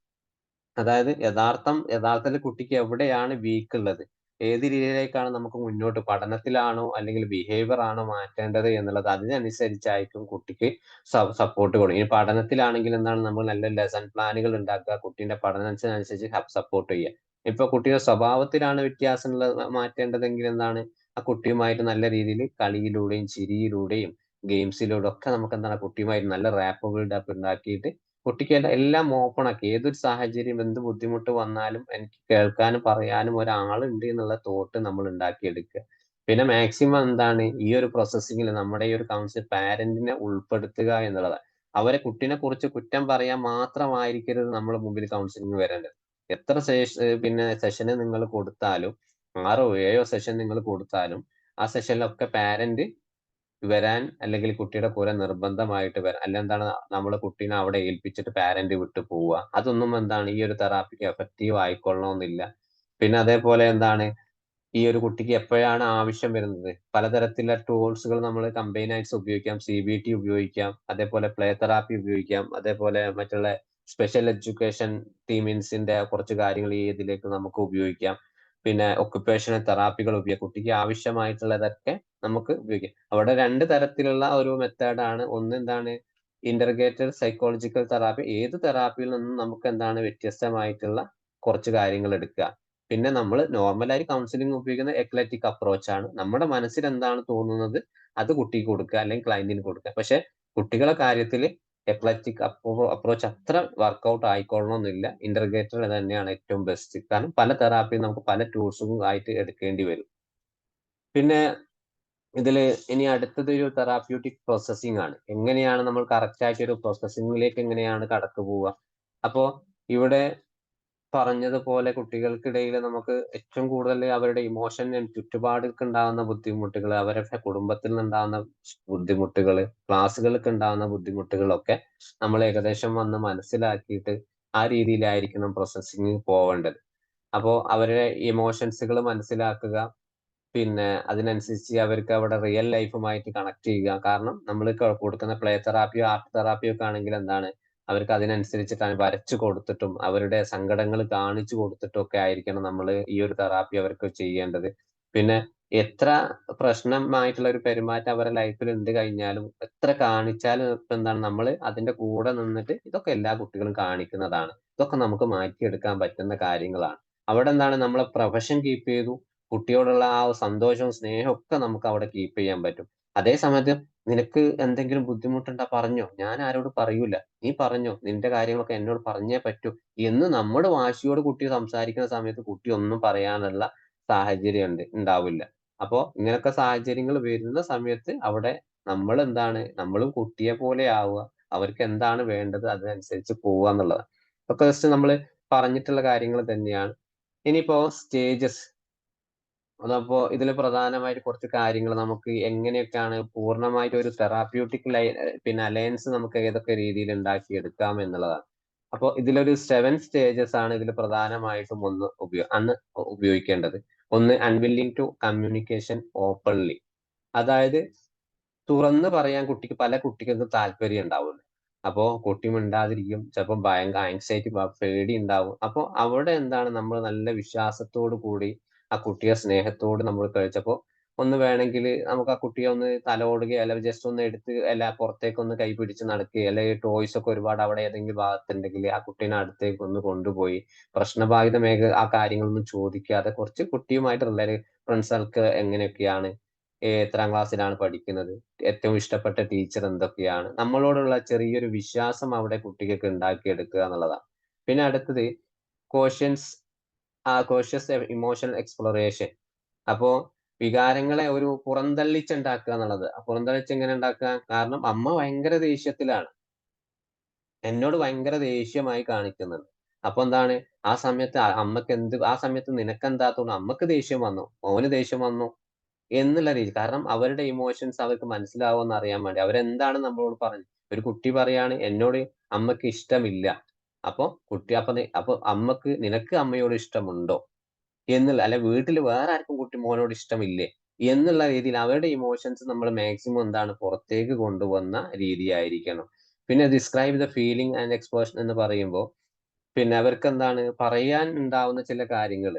[SPEAKER 2] അതായത് യഥാർത്ഥത്തിൽ കുട്ടിക്ക് എവിടെയാണ് വീക്ക് ഉള്ളത്, ഏത് രീതിയിലേക്കാണ് നമുക്ക് മുന്നോട്ട്, പഠനത്തിലാണോ അല്ലെങ്കിൽ ബിഹേവിയർ ആണോ മാറ്റേണ്ടത് എന്നുള്ളത് അതിനനുസരിച്ചായിരിക്കും കുട്ടിക്ക് സപ്പോർട്ട് കൊടുക്കും. ഇനി പഠനത്തിലാണെങ്കിൽ എന്താണ് നമ്മൾ നല്ല ലെസൺ പ്ലാനുകൾ ഉണ്ടാക്കുക, കുട്ടീന്റെ പഠനത്തിനനുസരിച്ച് സപ്പോർട്ട് ചെയ്യുക. ഇപ്പൊ കുട്ടിയുടെ സ്വഭാവത്തിലാണ് വ്യത്യാസമുള്ളത് മാറ്റേണ്ടതെങ്കിൽ എന്താണ് ആ കുട്ടിയുമായിട്ട് നല്ല രീതിയിൽ കളിയിലൂടെയും ചിരിയിലൂടെയും ഗെയിംസിലൂടെ ഒക്കെ നമുക്ക് എന്താണ് കുട്ടിയുമായിട്ട് നല്ല റാപ്പ് ബിൽഡപ്പ് ഉണ്ടാക്കിയിട്ട് കുട്ടിക്ക് എല്ലാം ഓപ്പൺ ആക്കി, ഏതൊരു സാഹചര്യം എന്ത് ബുദ്ധിമുട്ട് വന്നാലും എനിക്ക് കേൾക്കാനും പറയാനും ഒരാളുണ്ട് എന്നുള്ള തോട്ട് നമ്മൾ ഉണ്ടാക്കിയെടുക്കുക. പിന്നെ മാക്സിമം എന്താണ് ഈ ഒരു പ്രോസസ്സിങ്ങിൽ നമ്മുടെ ഈ ഒരു കൗൺസിൽ പാരന്റിനെ ഉൾപ്പെടുത്തുക എന്നുള്ളതാണ്. അവരെ കുട്ടീനെ കുറിച്ച് കുറ്റം പറയാൻ മാത്രമായിരിക്കരുത് നമ്മൾ മുമ്പിൽ കൗൺസിലിംഗ് വരേണ്ടത്. എത്ര പിന്നെ സെഷന് നിങ്ങൾ കൊടുത്താലും 6 or 7 സെഷൻ നിങ്ങൾ കൊടുത്താലും ആ സെഷനിലൊക്കെ പാരന്റ് വരാൻ, അല്ലെങ്കിൽ കുട്ടിയുടെ കൂടെ നിർബന്ധമായിട്ട് വരാൻ, അല്ല എന്താണ് നമ്മൾ കുട്ടീനെ അവിടെ ഏൽപ്പിച്ചിട്ട് പാരന്റ് വിട്ടു പോവുക, അതൊന്നും എന്താണ് ഈ ഒരു തെറാപ്പിക്ക് എഫക്റ്റീവ് ആയിക്കൊള്ളണമെന്നില്ല. പിന്നെ അതേപോലെ എന്താണ് ഈ ഒരു കുട്ടിക്ക് എപ്പോഴാണ് ആവശ്യം വരുന്നത്. പലതരത്തിലുള്ള ടൂൾസുകൾ നമ്മൾ കമ്പൈൻ ആയിട്ട് ഉപയോഗിക്കാം. CBT ഉപയോഗിക്കാം, അതേപോലെ പ്ലേ തെറാപ്പി ഉപയോഗിക്കാം, അതേപോലെ മറ്റുള്ള സ്പെഷ്യൽ എഡ്യൂക്കേഷൻ ടീമിൻസിന്റെ കുറച്ച് കാര്യങ്ങൾ ഈ ഇതിലേക്ക് നമുക്ക് ഉപയോഗിക്കാം. പിന്നെ ഒക്കുപേഷണൽ തെറാപ്പികൾ ഉപയോഗിക്കാം. കുട്ടിക്ക് ആവശ്യമായിട്ടുള്ളതൊക്കെ നമുക്ക് ഉപയോഗിക്കാം. അവിടെ 2 തരത്തിലുള്ള ഒരു മെത്തേഡാണ്. ഒന്ന് എന്താണ്, ഇന്റർഗ്രേറ്റഡ് സൈക്കോളജിക്കൽ തെറാപ്പി. ഏത് തെറാപ്പിയിൽ നിന്നും നമുക്ക് എന്താണ് വ്യത്യസ്തമായിട്ടുള്ള കുറച്ച് കാര്യങ്ങൾ എടുക്കുക. പിന്നെ നമ്മൾ നോർമലായി കൗൺസിലിംഗ് ഉപയോഗിക്കുന്ന എക്ലറ്റിക് അപ്രോച്ച് ആണ്. നമ്മുടെ മനസ്സിൽ എന്താണ് തോന്നുന്നത് അത് കുട്ടിക്ക് കൊടുക്കുക, അല്ലെങ്കിൽ ക്ലയന്റിന് കൊടുക്കുക. പക്ഷെ കുട്ടികളെ കാര്യത്തിൽ എക്ലറ്റിക് അപ്രോച്ച് അത്ര വർക്ക്ഔട്ട് ആയിക്കൊള്ളണമെന്നില്ല. ഇന്റർഗ്രേറ്റഡ് തന്നെയാണ് ഏറ്റവും ബെസ്റ്റ്. കാരണം പല തെറാപ്പിയും നമുക്ക് പല ടൂൾസും ആയിട്ട് എടുക്കേണ്ടി വരും. പിന്നെ ഇതിൽ ഇനി അടുത്തത് ഒരു തെറാപ്യൂട്ടിക് പ്രോസസ്സിംഗ് ആണ്. എങ്ങനെയാണ് നമ്മൾ കറക്റ്റ് ആയിട്ട് ഒരു പ്രോസസ്സിംഗിലേക്ക് എങ്ങനെയാണ് കടന്നു പോവുക. അപ്പോ ഇവിടെ പറഞ്ഞതുപോലെ കുട്ടികൾക്കിടയിൽ നമുക്ക് ഏറ്റവും കൂടുതൽ അവരുടെ ഇമോഷൻ ചുറ്റുപാടുകൾക്ക് ഉണ്ടാകുന്ന ബുദ്ധിമുട്ടുകൾ, അവരുടെ കുടുംബത്തിൽ നിന്നുണ്ടാകുന്ന ബുദ്ധിമുട്ടുകൾ, ക്ലാസ്സുകൾക്ക് ഉണ്ടാകുന്ന ബുദ്ധിമുട്ടുകളൊക്കെ നമ്മൾ ഏകദേശം വന്ന് മനസ്സിലാക്കിയിട്ട് ആ രീതിയിലായിരിക്കണം പ്രോസസ്സിങ് പോവേണ്ടത്. അപ്പോ അവരുടെ ഇമോഷൻസുകൾ മനസ്സിലാക്കുക, പിന്നെ അതിനനുസരിച്ച് അവർക്ക് അവിടെ റിയൽ ലൈഫുമായിട്ട് കണക്ട് ചെയ്യുക. കാരണം നമ്മൾ കൊടുക്കുന്ന പ്ലേ തെറാപ്പിയോ ആർട്ട് തെറാപ്പിയോ ഒക്കെ ആണെങ്കിൽ എന്താണ്, അവർക്ക് അതിനനുസരിച്ചിട്ടാണ് വരച്ചു കൊടുത്തിട്ടും അവരുടെ സങ്കടങ്ങൾ കാണിച്ചു കൊടുത്തിട്ടും ഒക്കെ ആയിരിക്കണം നമ്മൾ ഈ ഒരു തെറാപ്പി അവർക്ക് ചെയ്യേണ്ടത്. പിന്നെ എത്ര പ്രശ്നമായിട്ടുള്ള ഒരു പെരുമാറ്റം അവരുടെ ലൈഫിൽ ഉണ്ട് കഴിഞ്ഞാലും എത്ര കാണിച്ചാലും ഇപ്പൊ എന്താണ്, നമ്മൾ അതിന്റെ കൂടെ നിന്നിട്ട് ഇതൊക്കെ എല്ലാ കുട്ടികളും കാണിക്കുന്നതാണ്, ഇതൊക്കെ നമുക്ക് മാറ്റിയെടുക്കാൻ പറ്റുന്ന കാര്യങ്ങളാണ്. അവിടെ എന്താണ്, നമ്മളെ പ്രൊഫഷൻ കീപ്പ് ചെയ്തു, കുട്ടിയോടുള്ള ആ സന്തോഷവും സ്നേഹവും ഒക്കെ നമുക്ക് അവിടെ കീപ്പ് ചെയ്യാൻ പറ്റും. അതേ സമയത്ത് നിനക്ക് എന്തെങ്കിലും ബുദ്ധിമുട്ടുണ്ടാ പറഞ്ഞോ, ഞാൻ ആരോട് പറയൂല, നീ പറഞ്ഞോ, നിന്റെ കാര്യങ്ങളൊക്കെ എന്നോട് പറഞ്ഞേ പറ്റൂ എന്ന് നമ്മുടെ വാശിയോട് കുട്ടി സംസാരിക്കുന്ന സമയത്ത് കുട്ടി ഒന്നും പറയാനുള്ള സാഹചര്യം ഉണ്ടാവില്ല. അപ്പോ ഇങ്ങനൊക്കെ സാഹചര്യങ്ങൾ വരുന്ന സമയത്ത് അവിടെ നമ്മൾ എന്താണ്, നമ്മളും കുട്ടിയെ പോലെ ആവുക, അവർക്ക് എന്താണ് വേണ്ടത് അതിനനുസരിച്ച് പോവുക എന്നുള്ളതാണ്. ഒക്കെ ജസ്റ്റ് നമ്മൾ പറഞ്ഞിട്ടുള്ള കാര്യങ്ങൾ തന്നെയാണ്. ഇനിയിപ്പോ സ്റ്റേജസ്, അതപ്പോ ഇതിൽ പ്രധാനമായിട്ട് കുറച്ച് കാര്യങ്ങൾ നമുക്ക് എങ്ങനെയൊക്കെയാണ് പൂർണ്ണമായിട്ട് ഒരു തെറാപ്യൂട്ടിക് പിന്നെ അലയൻസ് നമുക്ക് ഏതൊക്കെ രീതിയിൽ ഉണ്ടാക്കിയെടുക്കാം എന്നുള്ളതാണ്. അപ്പോൾ ഇതിലൊരു 7 സ്റ്റേജസ് ആണ് ഇതിൽ പ്രധാനമായിട്ടും അന്ന് ഉപയോഗിക്കേണ്ടത്. ഒന്ന്, അൺവില്ലിങ് ടു കമ്മ്യൂണിക്കേഷൻ ഓപ്പൺലി. അതായത് തുറന്ന് പറയാൻ പല കുട്ടികൾക്കും താല്പര്യം ഉണ്ടാവില്ല. അപ്പോ കുട്ടി മിണ്ടാതിരിക്കും, ചിലപ്പോൾ ഭയങ്കര ആങ്സൈറ്റി, പേടി ഉണ്ടാവും. അപ്പൊ അവിടെ എന്താണ്, നമ്മൾ നല്ല വിശ്വാസത്തോടു കൂടി ആ കുട്ടിയെ സ്നേഹത്തോട് നമ്മൾ കഴിച്ചപ്പോ ഒന്ന് വേണമെങ്കിൽ നമുക്ക് ആ കുട്ടിയെ ഒന്ന് തലോടുകയോ അല്ലെങ്കിൽ ജസ്റ്റ് ഒന്ന് എടുത്ത് പുറത്തേക്ക് ഒന്ന് കൈ പിടിച്ച് നടക്കുകയോ, അല്ലെങ്കിൽ ടോയ്സ് ഒക്കെ ഒരുപാട് അവിടെ ഏതെങ്കിലും ഭാഗത്തുണ്ടെങ്കിൽ ആ കുട്ടീനെ അടുത്തേക്ക് ഒന്ന് കൊണ്ടുപോയി പ്രശ്നബാധിത ആ കാര്യങ്ങളൊന്നും ചോദിക്കാതെ കുറച്ച് കുട്ടിയുമായിട്ട് ഫ്രണ്ട്സുകൾക്ക് എങ്ങനെയൊക്കെയാണ്, എത്രാം ക്ലാസ്സിലാണ് പഠിക്കുന്നത്, ഏറ്റവും ഇഷ്ടപ്പെട്ട ടീച്ചർ എന്തൊക്കെയാണ്, നമ്മളോടുള്ള ചെറിയൊരു വിശ്വാസം അവിടെ കുട്ടികൾക്ക് ഉണ്ടാക്കിയെടുക്കുക എന്നുള്ളതാണ്. പിന്നെ അടുത്തത് കോഷ്യസ് ഇമോഷണൽ എക്സ്പ്ലോറേഷൻ. അപ്പോ വികാരങ്ങളെ ഒരു പുറന്തള്ളിച്ചുണ്ടാക്കുക എന്നുള്ളത്. പുറന്തള്ളിച്ച് എങ്ങനെ ഉണ്ടാക്കുക, കാരണം അമ്മ ഭയങ്കര ദേഷ്യത്തിലാണ്, എന്നോട് ഭയങ്കര ദേഷ്യമായി കാണിക്കുന്നുണ്ട്. അപ്പൊ എന്താണ്, ആ സമയത്ത് അമ്മക്ക് ആ സമയത്ത് നിനക്കെന്താ തോന്നുന്നു, അമ്മക്ക് ദേഷ്യം വന്നു, മോന് ദേഷ്യം വന്നു എന്നുള്ള രീതി. കാരണം അവരുടെ ഇമോഷൻസ് അവർക്ക് മനസ്സിലാവുമെന്ന് അറിയാൻ വേണ്ടി അവരെന്താണ് നമ്മളോട് പറഞ്ഞു. ഒരു കുട്ടി പറയാണ്, എന്നോട് അമ്മക്ക് ഇഷ്ടമില്ല. അപ്പൊ കുട്ടി അപ്പൊ നിനക്ക് അമ്മയോട് ഇഷ്ടമുണ്ടോ എന്നുള്ള, അല്ലെ വീട്ടിൽ വേറെ ആർക്കും മോനോട് ഇഷ്ടമില്ലേ എന്നുള്ള രീതിയിൽ അവരുടെ ഇമോഷൻസ് നമ്മൾ മാക്സിമം എന്താണ് പുറത്തേക്ക് കൊണ്ടുവന്ന രീതിയായിരിക്കണം. പിന്നെ describe the feeling and expression എന്ന് പറയുമ്പോൾ പിന്നെ അവർക്ക് എന്താണ് പറയാൻ ഉണ്ടാവുന്ന ചില കാര്യങ്ങൾ.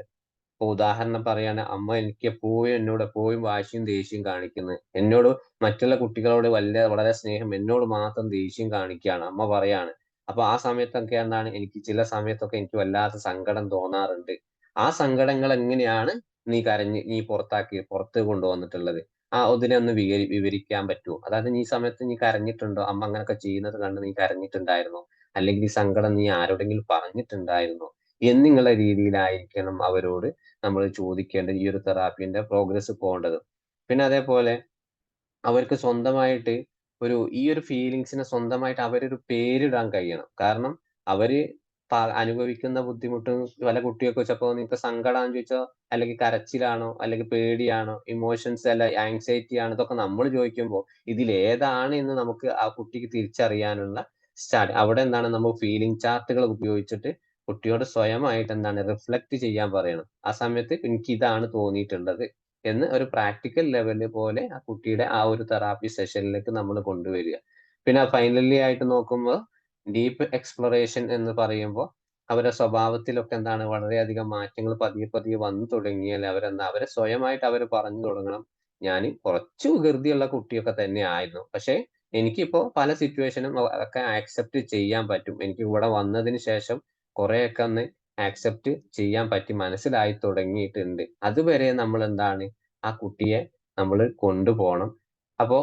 [SPEAKER 2] ഇപ്പൊ ഉദാഹരണം പറയാണ്, അമ്മ എനിക്ക് എന്നോട് എപ്പോഴും വാശിയും ദേഷ്യവും കാണിക്കുന്നത്, എന്നോട് മറ്റുള്ള കുട്ടികളോട് വളരെ സ്നേഹം, എന്നോട് മാത്രം ദേഷ്യം കാണിക്കുകയാണ് അമ്മ പറയാണ്. അപ്പൊ ആ സമയത്തൊക്കെ എന്താണ്, എനിക്ക് ചില സമയത്തൊക്കെ എനിക്ക് വല്ലാത്ത സങ്കടം തോന്നാറുണ്ട്. ആ സങ്കടങ്ങൾ എങ്ങനെയാണ് നീ പുറത്ത് കൊണ്ടുവന്നിട്ടുള്ളത്, അതിനെ ഒന്ന് വിവരിക്കാൻ പറ്റുമോ? അതായത് ഈ സമയത്ത് നീ കരഞ്ഞിട്ടുണ്ടോ, അമ്മ അങ്ങനെയൊക്കെ ചെയ്യുന്നത് കണ്ട് നീ കരഞ്ഞിട്ടുണ്ടായിരുന്നോ, അല്ലെങ്കിൽ ഈ സങ്കടം നീ ആരോടെങ്കിലും പറഞ്ഞിട്ടുണ്ടായിരുന്നോ എന്നുള്ള രീതിയിലായിരിക്കണം അവരോട് നമ്മൾ ചോദിക്കേണ്ടത്, ഈ ഒരു തെറാപ്പിന്റെ പ്രോഗ്രസ് പോകേണ്ടത്. പിന്നെ അതേപോലെ അവർക്ക് സ്വന്തമായിട്ട് ഈ ഒരു ഫീലിങ്സിനെ സ്വന്തമായിട്ട് അവരൊരു പേരിടാൻ കഴിയണം. കാരണം അവര് അനുഭവിക്കുന്ന ബുദ്ധിമുട്ട്, പല കുട്ടികൾക്ക് ചിലപ്പോ നിനക്ക് സങ്കടമാണെന്ന് ചോദിച്ചോ, അല്ലെങ്കിൽ കരച്ചിലാണോ, അല്ലെങ്കിൽ പേടിയാണോ, ഇമോഷൻസ് അല്ല ആങ്സൈറ്റി ആണോ, ഇതൊക്കെ നമ്മൾ ചോദിക്കുമ്പോൾ ഇതിൽ ഏതാണ് എന്ന് നമുക്ക് ആ കുട്ടിക്ക് തിരിച്ചറിയാനുള്ള അവിടെ എന്താണ്, നമ്മൾ ഫീലിംഗ് ചാർട്ടുകൾ ഉപയോഗിച്ചിട്ട് കുട്ടിയോട് സ്വയമായിട്ട് എന്താണ് റിഫ്ലക്ട് ചെയ്യാൻ പറയണം. ആ സമയത്ത് എനിക്ക് ഇതാണ് തോന്നിയിട്ടുള്ളത് എന്ന് ഒരു പ്രാക്ടിക്കൽ ലെവല് പോലെ ആ കുട്ടിയുടെ ആ ഒരു തെറാപ്പി സെഷനിലേക്ക് നമ്മൾ കൊണ്ടുവരിക. പിന്നെ ഫൈനലി ആയിട്ട് നോക്കുമ്പോൾ ഡീപ്പ് എക്സ്പ്ലോറേഷൻ എന്ന് പറയുമ്പോൾ അവരുടെ സ്വഭാവത്തിലൊക്കെ എന്താണ് വളരെയധികം മാറ്റങ്ങൾ പതിയെ പതിയെ വന്നു തുടങ്ങിയാൽ അവരെ സ്വയമായിട്ട് അവർ പറഞ്ഞു തുടങ്ങണം. ഞാൻ കുറച്ച് വികൃതിയുള്ള കുട്ടിയൊക്കെ തന്നെ ആയിരുന്നു, പക്ഷെ എനിക്കിപ്പോ പല സിറ്റുവേഷനും ഒക്കെ ആക്സെപ്റ്റ് ചെയ്യാൻ പറ്റും. എനിക്ക് ഇവിടെ വന്നതിന് ശേഷം കുറെയൊക്കെ ഒന്ന് ആക്സെപ്റ്റ് ചെയ്യാൻ പറ്റി മനസ്സിലായി തുടങ്ങിയിട്ടുണ്ട്. അതുവരെ നമ്മൾ എന്താണ് ആ കുട്ടിയെ നമ്മൾ കൊണ്ടുപോകണം. അപ്പോ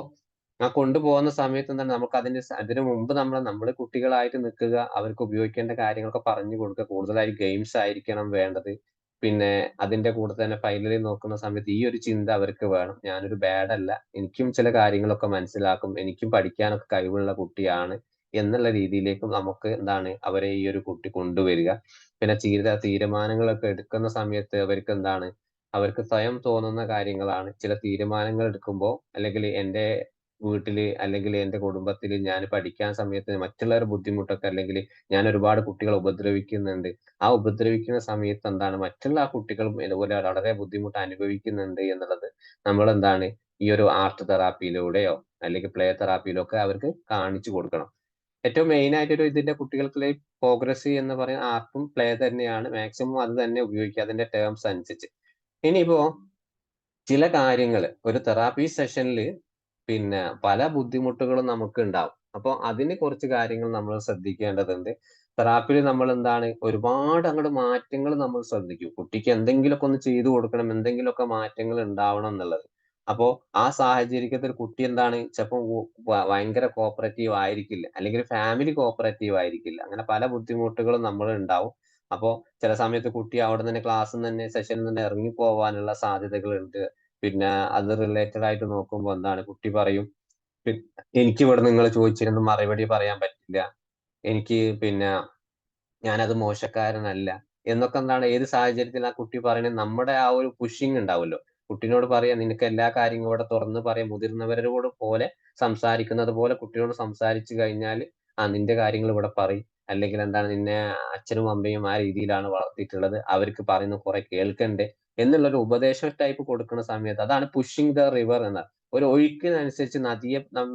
[SPEAKER 2] ആ കൊണ്ടുപോകുന്ന സമയത്ത് എന്താണ് നമുക്ക് അതിനു മുമ്പ് നമ്മൾ കുട്ടികളായിട്ട് നിൽക്കുക, അവർക്ക് ഉപയോഗിക്കേണ്ട കാര്യങ്ങളൊക്കെ പറഞ്ഞു കൊടുക്കുക. കൂടുതലായി ഗെയിംസ് ആയിരിക്കണം വേണ്ടത്. പിന്നെ അതിന്റെ കൂടെ തന്നെ ഫൈനലി നോക്കുന്ന സമയത്ത് ഈ ഒരു ചിന്ത അവർക്ക് വേണം, ഞാനൊരു ബാഡ് അല്ല, എനിക്കും ചില കാര്യങ്ങളൊക്കെ മനസ്സിലാക്കും, എനിക്കും പഠിക്കാനൊക്കെ കഴിവുള്ള കുട്ടിയാണ് എന്നുള്ള രീതിയിലേക്കും നമുക്ക് എന്താണ് അവരെ ഈ ഒരു കുട്ടി കൊണ്ടുവരിക. പിന്നെ തീരുമാനങ്ങളൊക്കെ എടുക്കുന്ന സമയത്ത് അവർക്ക് സ്വയം തോന്നുന്ന കാര്യങ്ങളാണ്. ചില തീരുമാനങ്ങൾ എടുക്കുമ്പോൾ അല്ലെങ്കിൽ എന്റെ വീട്ടില് അല്ലെങ്കിൽ എന്റെ കുടുംബത്തില് ഞാൻ പഠിക്കാൻ സമയത്ത് മറ്റുള്ളവരുടെ ബുദ്ധിമുട്ടൊക്കെ അല്ലെങ്കിൽ ഞാൻ ഒരുപാട് കുട്ടികളെ ഉപദ്രവിക്കുന്നുണ്ട്. ആ ഉപദ്രവിക്കുന്ന സമയത്ത് മറ്റുള്ള ആ കുട്ടികളും ഇതുപോലെ വളരെ ബുദ്ധിമുട്ട് അനുഭവിക്കുന്നുണ്ട് എന്നുള്ളത് നമ്മൾ ഈ ഒരു ആർട്ട് തെറാപ്പിയിലൂടെയോ അല്ലെങ്കിൽ പ്ലേ തെറാപ്പിയിലോ ഒക്കെ അവർക്ക് കാണിച്ചു കൊടുക്കണം. ഏറ്റവും മെയിൻ ആയിട്ട് ഇതിന്റെ കുട്ടികൾക്കുള്ള പ്രോഗ്രസ് എന്ന് പറയുന്ന ആർട്ടും പ്ലേ തന്നെയാണ്. മാക്സിമം അത് തന്നെ ഉപയോഗിക്കുക അതിന്റെ ടേംസ് അനുസരിച്ച്. ഇനിയിപ്പോ ചില കാര്യങ്ങൾ ഒരു തെറാപ്പി സെഷനിൽ പിന്നെ പല ബുദ്ധിമുട്ടുകളും നമുക്ക് ഉണ്ടാവും. അപ്പൊ അതിന് കുറച്ച് കാര്യങ്ങൾ നമ്മൾ ശ്രദ്ധിക്കേണ്ടതുണ്ട്. തെറാപ്പിയിൽ നമ്മൾ ഒരുപാട് അങ്ങോട്ട് മാറ്റങ്ങൾ നമ്മൾ ശ്രദ്ധിക്കും. കുട്ടിക്ക് എന്തെങ്കിലുമൊക്കെ ഒന്ന് ചെയ്തു കൊടുക്കണം, എന്തെങ്കിലുമൊക്കെ മാറ്റങ്ങൾ ഉണ്ടാവണം എന്നുള്ളത്. അപ്പോ ആ സാഹചര്യത്തിൽ കുട്ടി ചിലപ്പോ ഭയങ്കര കോപ്പറേറ്റീവ് ആയിരിക്കില്ല, അല്ലെങ്കിൽ ഫാമിലി കോപ്പറേറ്റീവ് ആയിരിക്കില്ല. അങ്ങനെ പല ബുദ്ധിമുട്ടുകളും നമ്മൾ ഉണ്ടാവും. അപ്പോ ചില സമയത്ത് കുട്ടി അവിടെ തന്നെ ക്ലാസ്സിൽ നിന്ന് തന്നെ സെഷനിൽ നിന്ന് ഇറങ്ങി പോവാനുള്ള സാധ്യതകളുണ്ട്. പിന്നെ അത് റിലേറ്റഡ് ആയിട്ട് നോക്കുമ്പോൾ കുട്ടി പറയും, എനിക്ക് ഇവിടെ നിങ്ങൾ ചോദിച്ചിരുന്ന മറുപടി പറയാൻ പറ്റില്ല, എനിക്ക് പിന്നെ ഞാനത് മോശക്കാരനല്ല എന്നൊക്കെ ഏത് സാഹചര്യത്തിൽ ആ കുട്ടി പറയുന്നത് നമ്മുടെ ആ ഒരു പുഷിങ് ഉണ്ടാവുമല്ലോ. കുട്ടിനോട് പറയാം, നിനക്ക് എല്ലാ കാര്യങ്ങളും ഇവിടെ തുറന്ന് പറയാം, മുതിർന്നവരോട് പോലെ സംസാരിക്കുന്നത് പോലെ കുട്ടിയോട് സംസാരിച്ചു കഴിഞ്ഞാൽ നിന്റെ കാര്യങ്ങൾ ഇവിടെ പറയും, അല്ലെങ്കിൽ നിന്നെ അച്ഛനും അമ്മയും ആ രീതിയിലാണ് വളർത്തിയിട്ടുള്ളത്, അവർക്ക് പറയുന്ന കുറെ കേൾക്കണ്ടേ എന്നുള്ളൊരു ഉപദേശ ടൈപ്പ് കൊടുക്കുന്ന സമയത്ത് അതാണ് പുഷിങ് ദ റിവർ എന്ന ഒരു ഒഴുക്കിനനുസരിച്ച്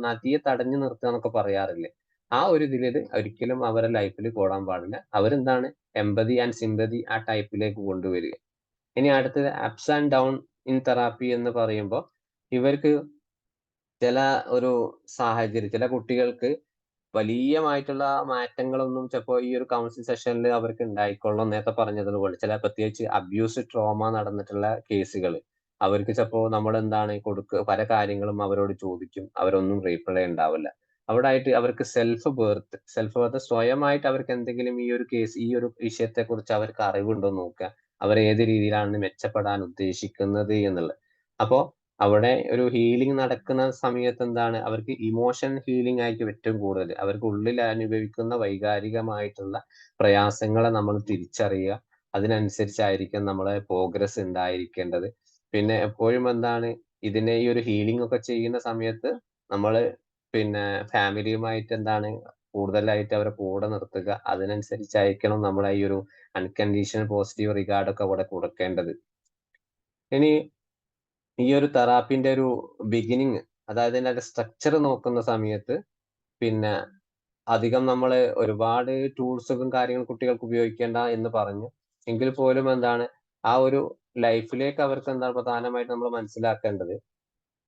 [SPEAKER 2] നദിയെ തടഞ്ഞു നിർത്തുക എന്നൊക്കെ പറയാറില്ലേ. ആ ഒരു ഇതില് ഒരിക്കലും അവരുടെ ലൈഫിൽ കൂടാൻ പാടില്ല. എമ്പതി ആൻഡ് സിമ്പതി ആ ടൈപ്പിലേക്ക് കൊണ്ടുവരിക. ഇനി അടുത്തത് ups and down in therapy എന്ന് പറയുമ്പോൾ ഇവർക്ക് ചില ഒരു സാഹചര്യം, ചില കുട്ടികൾക്ക് വലിയമായിട്ടുള്ള മാറ്റങ്ങളൊന്നും ചിലപ്പോ ഈ ഒരു കൗൺസിലിംഗ് സെഷനിൽ അവർക്ക് ഉണ്ടായിക്കൊള്ളും. നേരത്തെ പറഞ്ഞതുപോലെ ചില പ്രത്യേകിച്ച് അബ്യൂസ് ട്രോമ നടന്നിട്ടുള്ള കേസുകൾ അവർക്ക് ചിലപ്പോ നമ്മൾ പല കാര്യങ്ങളും അവരോട് ചോദിക്കും, അവരൊന്നും റീപ്ലൈ ഉണ്ടാവില്ല. അവിടെ ആയിട്ട് അവർക്ക് സെൽഫ് ബർത്ത് സ്വയമായിട്ട് അവർക്ക് എന്തെങ്കിലും ഈ ഒരു വിഷയത്തെ കുറിച്ച് അവർക്ക് അറിവുണ്ടോ നോക്കുക, അവർ ഏത് രീതിയിലാണ് മെച്ചപ്പെടാൻ ഉദ്ദേശിക്കുന്നത് എന്നുള്ളത്. അപ്പോ അവിടെ ഒരു ഹീലിംഗ് നടക്കുന്ന സമയത്ത് അവർക്ക് ഇമോഷൻ ഹീലിംഗ് ആയിരിക്കും ഏറ്റവും കൂടുതൽ. അവർക്ക് ഉള്ളിൽ അനുഭവിക്കുന്ന വൈകാരികമായിട്ടുള്ള പ്രയാസങ്ങളെ നമ്മൾ തിരിച്ചറിയുക, അതിനനുസരിച്ചായിരിക്കും നമ്മളെ പ്രോഗ്രസ് ഉണ്ടായിരിക്കേണ്ടത്. പിന്നെ എപ്പോഴും ഇതിനെ ഈ ഒരു ഹീലിംഗ് ഒക്കെ ചെയ്യുന്ന സമയത്ത് നമ്മള് പിന്നെ ഫാമിലിയുമായിട്ട് കൂടുതലായിട്ട് അവരെ കൂടെ നിർത്തുക. അതിനനുസരിച്ചായിരിക്കണം നമ്മളെ ഈ ഒരു അൺകണ്ടീഷണൽ പോസിറ്റീവ് റിഗാർഡ് ഒക്കെ അവിടെ കൊടുക്കേണ്ടത്. ഇനി ഈ ഒരു തെറാപ്പിന്റെ ഒരു ബിഗിനിങ്, അതായത് അതിന്റെ സ്ട്രക്ചർ നോക്കുന്ന സമയത്ത് പിന്നെ അധികം നമ്മള് ഒരുപാട് ടൂൾസും കാര്യങ്ങളും കുട്ടികൾക്ക് ഉപയോഗിക്കേണ്ട എന്ന് പറഞ്ഞു. എങ്കിൽ പോലും ആ ഒരു ലൈഫിലേക്ക് അവർക്ക് പ്രധാനമായിട്ട് നമ്മൾ മനസ്സിലാക്കേണ്ടത്,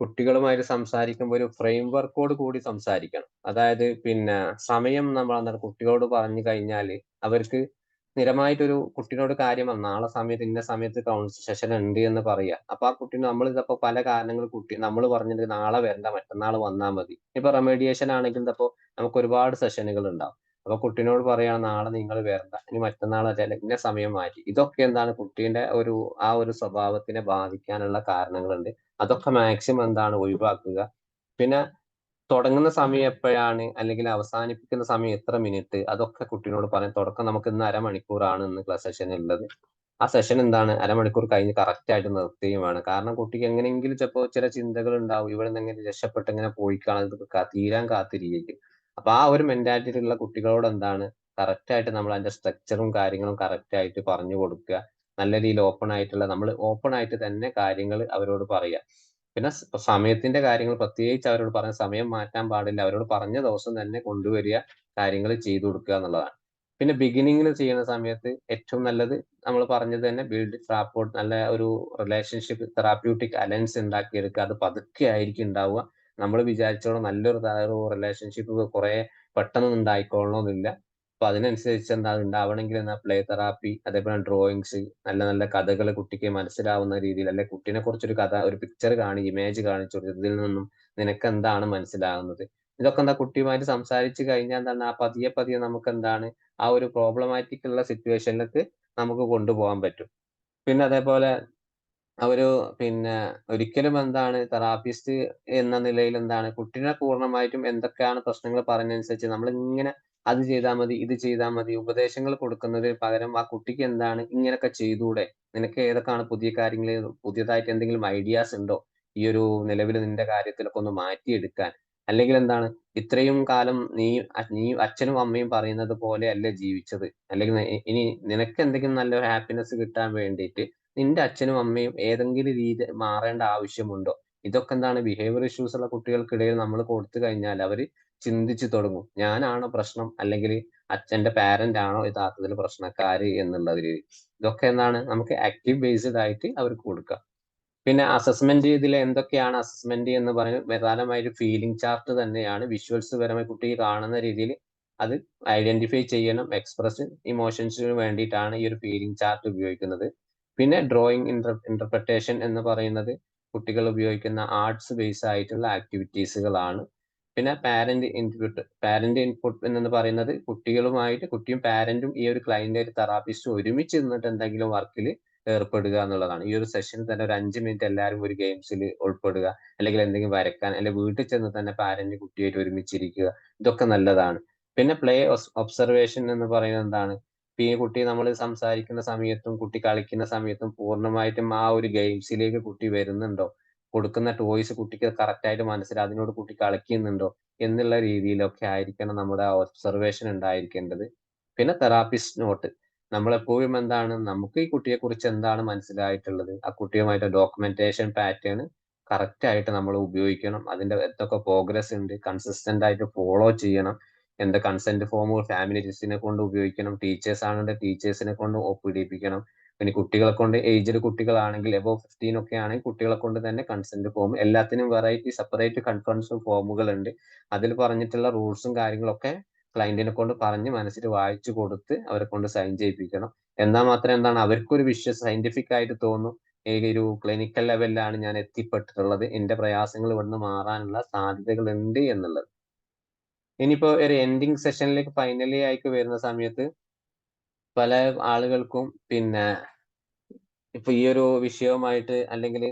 [SPEAKER 2] കുട്ടികളുമായിട്ട് സംസാരിക്കുമ്പോൾ ഒരു ഫ്രെയിം വർക്കോട് കൂടി സംസാരിക്കണം. അതായത് പിന്നെ സമയം നമ്മൾ കുട്ടികളോട് പറഞ്ഞു കഴിഞ്ഞാൽ അവർക്ക് സ്ഥിരമായിട്ടൊരു കുട്ടിനോട് കാര്യം നാളെ സമയത്ത് ഇന്ന സമയത്ത് കൗൺസിലിംഗ് സെഷൻ ഉണ്ട് എന്ന് പറയുക. അപ്പൊ ആ കുട്ടി ഇതപ്പോ പല കാരണങ്ങൾ കുട്ടി നമ്മൾ പറഞ്ഞിട്ട് നാളെ വരണ്ട, മറ്റന്നാൾ വന്നാൽ മതി. ഇപ്പൊ റെമഡിയേഷൻ ആണെങ്കിൽ ഇതപ്പോ നമുക്ക് ഒരുപാട് സെഷനുകൾ ഉണ്ടാവും. അപ്പൊ കുട്ടിനോട് പറയാണ് നാളെ നിങ്ങൾ വരണ്ട, ഇനി മറ്റന്നാൾ ഇന്ന സമയം മാറ്റി. ഇതൊക്കെ കുട്ടീന്റെ ആ ഒരു സ്വഭാവത്തിനെ ബാധിക്കാനുള്ള കാരണങ്ങളുണ്ട്. അതൊക്കെ മാക്സിമം ഒഴിവാക്കുക. പിന്നെ തുടങ്ങുന്ന സമയം എപ്പോഴാണ് അല്ലെങ്കിൽ അവസാനിപ്പിക്കുന്ന സമയം എത്ര മിനിറ്റ്, അതൊക്കെ കുട്ടീനോട് പറയാം. തുടക്കം നമുക്ക് ഇന്ന് അരമണിക്കൂറാണ് ഇന്ന് ക്ലാസ് സെഷൻ ഉള്ളത്. ആ സെഷൻ അരമണിക്കൂർ കഴിഞ്ഞ് കറക്റ്റ് ആയിട്ട് നിർത്തുകയും വേണം. കാരണം കുട്ടിക്ക് എങ്ങനെയെങ്കിലും ചിലപ്പോൾ ചില ചിന്തകൾ ഉണ്ടാവും, ഇവിടെ നിന്ന് എങ്ങനെ രക്ഷപ്പെട്ട് എങ്ങനെ പോയി കാണാൻ തീരാൻ കാത്തിരിക്കും. അപ്പൊ ആ ഒരു മെന്റാലിറ്റിയിലുള്ള കുട്ടികളോട് കറക്റ്റ് ആയിട്ട് നമ്മൾ അതിന്റെ സ്ട്രക്ചറും കാര്യങ്ങളും കറക്റ്റ് ആയിട്ട് പറഞ്ഞു കൊടുക്കുക. നല്ല രീതിയിൽ നമ്മൾ ഓപ്പൺ ആയിട്ട് തന്നെ കാര്യങ്ങൾ അവരോട് പറയുക. പിന്നെ സമയത്തിന്റെ കാര്യങ്ങൾ പ്രത്യേകിച്ച് അവരോട് പറഞ്ഞ സമയം മാറ്റാൻ പാടില്ല. അവരോട് പറഞ്ഞ ദിവസം തന്നെ കൊണ്ടുവരിക, കാര്യങ്ങൾ ചെയ്തു കൊടുക്കുക എന്നുള്ളതാണ്. പിന്നെ ബിഗിനിങ്ങിൽ ചെയ്യുന്ന സമയത്ത് ഏറ്റവും നല്ലത് നമ്മൾ പറഞ്ഞത് തന്നെ ബിൽഡ് റാപ്പോർട്ട്, നല്ല ഒരു റിലേഷൻഷിപ്പ് തെറാപ്യൂട്ടിക് അലയൻസ് ഉണ്ടാക്കിയെടുക്കുക. അത് പതുക്കെ ആയിരിക്കും ഉണ്ടാവുക. നമ്മൾ വിചാരിച്ചോളം നല്ലൊരു റിലേഷൻഷിപ്പ് കുറെ പെട്ടെന്ന് ഉണ്ടായിക്കൊള്ളണമെന്നില്ല. അപ്പൊ അതിനനുസരിച്ച് എന്താ ഉണ്ടാവണമെങ്കിൽ പ്ലേ തെറാപ്പി, അതേപോലെ ഡ്രോയിങ്സ്, നല്ല നല്ല കഥകൾ കുട്ടിക്ക് മനസ്സിലാവുന്ന രീതിയിൽ, അല്ലെ കുട്ടീനെ കുറിച്ചൊരു കഥ, ഒരു പിക്ചർ ഇമേജ് കാണിച്ചു കൊടുത്ത് ഇതിൽ നിന്നും നിനക്ക് എന്താണ് മനസ്സിലാകുന്നത്, ഇതൊക്കെ എന്താ കുട്ടിയുമായിട്ട് സംസാരിച്ച് കഴിഞ്ഞാൽ എന്താണ് ആ പതിയെ പതിയെ നമുക്ക് എന്താണ് ആ ഒരു പ്രോബ്ലമാറ്റിക് ഉള്ള സിറ്റുവേഷനിലേക്ക് നമുക്ക് കൊണ്ടുപോകാൻ പറ്റും. പിന്നെ അതേപോലെ ഒരു പിന്നെ ഒരിക്കലും എന്താണ് തെറാപ്പിസ്റ്റ് എന്ന നിലയിൽ എന്താണ് കുട്ടീനെ പൂർണ്ണമായിട്ടും എന്തൊക്കെയാണ് പ്രശ്നങ്ങൾ പറഞ്ഞതനുസരിച്ച് നമ്മൾ ഇങ്ങനെ അത് ചെയ്താൽ മതി, ഇത് ചെയ്താൽ മതി ഉപദേശങ്ങൾ കൊടുക്കുന്നതിന് പകരം ആ കുട്ടിക്ക് എന്താണ് ഇങ്ങനെയൊക്കെ ചെയ്തൂടെ, നിനക്ക് ഏതൊക്കെയാണ് പുതിയ കാര്യങ്ങൾ, പുതിയതായിട്ട് എന്തെങ്കിലും ഐഡിയാസ് ഉണ്ടോ ഈ ഒരു നിലവിൽ നിന്റെ കാര്യത്തിലൊക്കെ ഒന്ന് മാറ്റിയെടുക്കാൻ, അല്ലെങ്കിൽ എന്താണ് ഇത്രയും കാലം നീ അച്ഛനും അമ്മയും പറയുന്നത് പോലെ അല്ല ജീവിച്ചത്, അല്ലെങ്കിൽ ഇനി നിനക്ക് എന്തെങ്കിലും നല്ലൊരു ഹാപ്പിനെസ് കിട്ടാൻ വേണ്ടിയിട്ട് നിന്റെ അച്ഛനും അമ്മയും ഏതെങ്കിലും രീതി മാറേണ്ട ആവശ്യമുണ്ടോ? ഇതൊക്കെ എന്താണ് ബിഹേവിയർ ഇഷ്യൂസ് ഉള്ള കുട്ടികൾക്കിടയിൽ നമ്മൾ കൊടുത്തു കഴിഞ്ഞാൽ അവര് ചിന്തിച്ചു തുടങ്ങും, ഞാനാണോ പ്രശ്നം അല്ലെങ്കിൽ അച്ഛന്റെ പാരന്റ് ആണോ യഥാർത്ഥത്തിൽ പ്രശ്നക്കാര് എന്നുള്ളതിൽ. ഇതൊക്കെ എന്താണ് നമുക്ക് ആക്റ്റീവ് ബേസ്ഡ് ആയിട്ട് അവർക്ക് കൊടുക്കാം. പിന്നെ അസസ്മെന്റ് ഇതിൽ എന്തൊക്കെയാണ് അസസ്മെന്റ് എന്ന് പറയുന്നത് പ്രധാനമായിട്ട് ഫീലിംഗ് ചാർട്ട് തന്നെയാണ്. വിഷ്വൽസ് പരമായി കുട്ടി കാണുന്ന രീതിയിൽ അത് ഐഡന്റിഫൈ ചെയ്യണം. എക്സ്പ്രസ് ഇമോഷൻസിന് വേണ്ടിയിട്ടാണ് ഈ ഒരു ഫീലിംഗ് ചാർട്ട് ഉപയോഗിക്കുന്നത്. പിന്നെ ഡ്രോയിങ് ഇന്റർപ്രിട്ടേഷൻ എന്ന് പറയുന്നത് കുട്ടികൾ ഉപയോഗിക്കുന്ന ആർട്സ് ബേസ് ആയിട്ടുള്ള ആക്ടിവിറ്റീസുകളാണ്. പിന്നെ പാരന്റ് ഇൻപുട്ട് എന്ന് പറയുന്നത് കുട്ടിയും പാരന്റും ഈ ഒരു ക്ലയന്റ് തെറാപ്പിസ്റ്റും ഒരുമിച്ച് നിന്നിട്ട് എന്തെങ്കിലും വർക്കിൽ ഏർപ്പെടുക എന്നുള്ളതാണ്. ഈ ഒരു സെഷനിൽ തന്നെ ഒരു 5 മിനിറ്റ് എല്ലാവരും ഒരു ഗെയിംസിൽ ഉൾപ്പെടുക, അല്ലെങ്കിൽ എന്തെങ്കിലും വരക്കാൻ, അല്ലെങ്കിൽ വീട്ടിൽ ചെന്ന് തന്നെ പാരന്റ് കുട്ടിയായിട്ട് ഒരുമിച്ചിരിക്കുക, ഇതൊക്കെ നല്ലതാണ്. പിന്നെ പ്ലേ ഒബ്സർവേഷൻ എന്ന് പറയുന്നത് എന്താണ്, ഈ കുട്ടി നമ്മൾ സംസാരിക്കുന്ന സമയത്തും കുട്ടി കളിക്കുന്ന സമയത്തും പൂർണ്ണമായിട്ടും ആ ഒരു ഗെയിംസിലേക്ക് കുട്ടി വരുന്നുണ്ടോ, കൊടുക്കുന്ന ടോയ്സ് കുട്ടിക്ക് കറക്റ്റ് ആയിട്ട് മനസ്സിലായി അതിനോട് കുട്ടി കളിക്കുന്നുണ്ടോ എന്നുള്ള രീതിയിലൊക്കെ ആയിരിക്കണം നമ്മുടെ ഒബ്സർവേഷൻ ഉണ്ടായിരിക്കേണ്ടത്. പിന്നെ തെറാപ്പിസ്റ്റ് നോട്ട്, നമ്മളെപ്പോഴും എന്താണ് നമുക്ക് ഈ കുട്ടിയെ കുറിച്ച് എന്താണ് മനസ്സിലായിട്ടുള്ളത് ആ കുട്ടിയുമായിട്ട് ഡോക്യുമെന്റേഷൻ പാറ്റേൺ കറക്റ്റ് ആയിട്ട് നമ്മൾ ഉപയോഗിക്കണം. അതിന്റെ എന്തൊക്കെ പ്രോഗ്രസ് ഉണ്ട് കൺസിസ്റ്റന്റ് ആയിട്ട് ഫോളോ ചെയ്യണം. എന്താ കൺസെന്റ് ഫോം ഫാമിലിസിനെ കൊണ്ട് ഉപയോഗിക്കണം, ടീച്ചേഴ്സ് ആണെങ്കിൽ ടീച്ചേഴ്സിനെ കൊണ്ട് ഒപ്പിടിപ്പിക്കണം. പിന്നെ കുട്ടികളെ കൊണ്ട് ഏജ്ഡ് കുട്ടികളാണെങ്കിൽ എബോവ് 15 ഒക്കെ ആണെങ്കിൽ കുട്ടികളെ കൊണ്ട് തന്നെ കൺസെന്റ് ഫോം, എല്ലാത്തിനും വെറൈറ്റി സെപ്പറേറ്റ് കൺഫറൻസ് ഫോമുകൾ ഉണ്ട്. അതിൽ പറഞ്ഞിട്ടുള്ള റൂൾസും കാര്യങ്ങളൊക്കെ ക്ലയന്റിനെ കൊണ്ട് പറഞ്ഞ് മനസ്സിൽ വായിച്ചു കൊടുത്ത് അവരെ കൊണ്ട് സൈൻ ചെയ്യിപ്പിക്കണം. എന്നാൽ മാത്രമേ എന്താണ് അവർക്കൊരു സയന്റിഫിക് ആയിട്ട് തോന്നും, ഈ ഒരു ക്ലിനിക്കൽ ലെവലിലാണ് ഞാൻ എത്തിപ്പെട്ടിട്ടുള്ളത്, എന്റെ പ്രയാസങ്ങൾ ഇവിടുന്ന് മാറാനുള്ള സാധ്യതകൾ ഉണ്ട് എന്നുള്ളത്. ഇനിയിപ്പോ ഒരു എൻഡിങ് സെഷനിലേക്ക് ഫൈനലി ആയിട്ട് വരുന്ന സമയത്ത് പല ആളുകൾക്കും പിന്നെ ഇപ്പൊ ഈ ഒരു വിഷയവുമായിട്ട് അല്ലെങ്കിൽ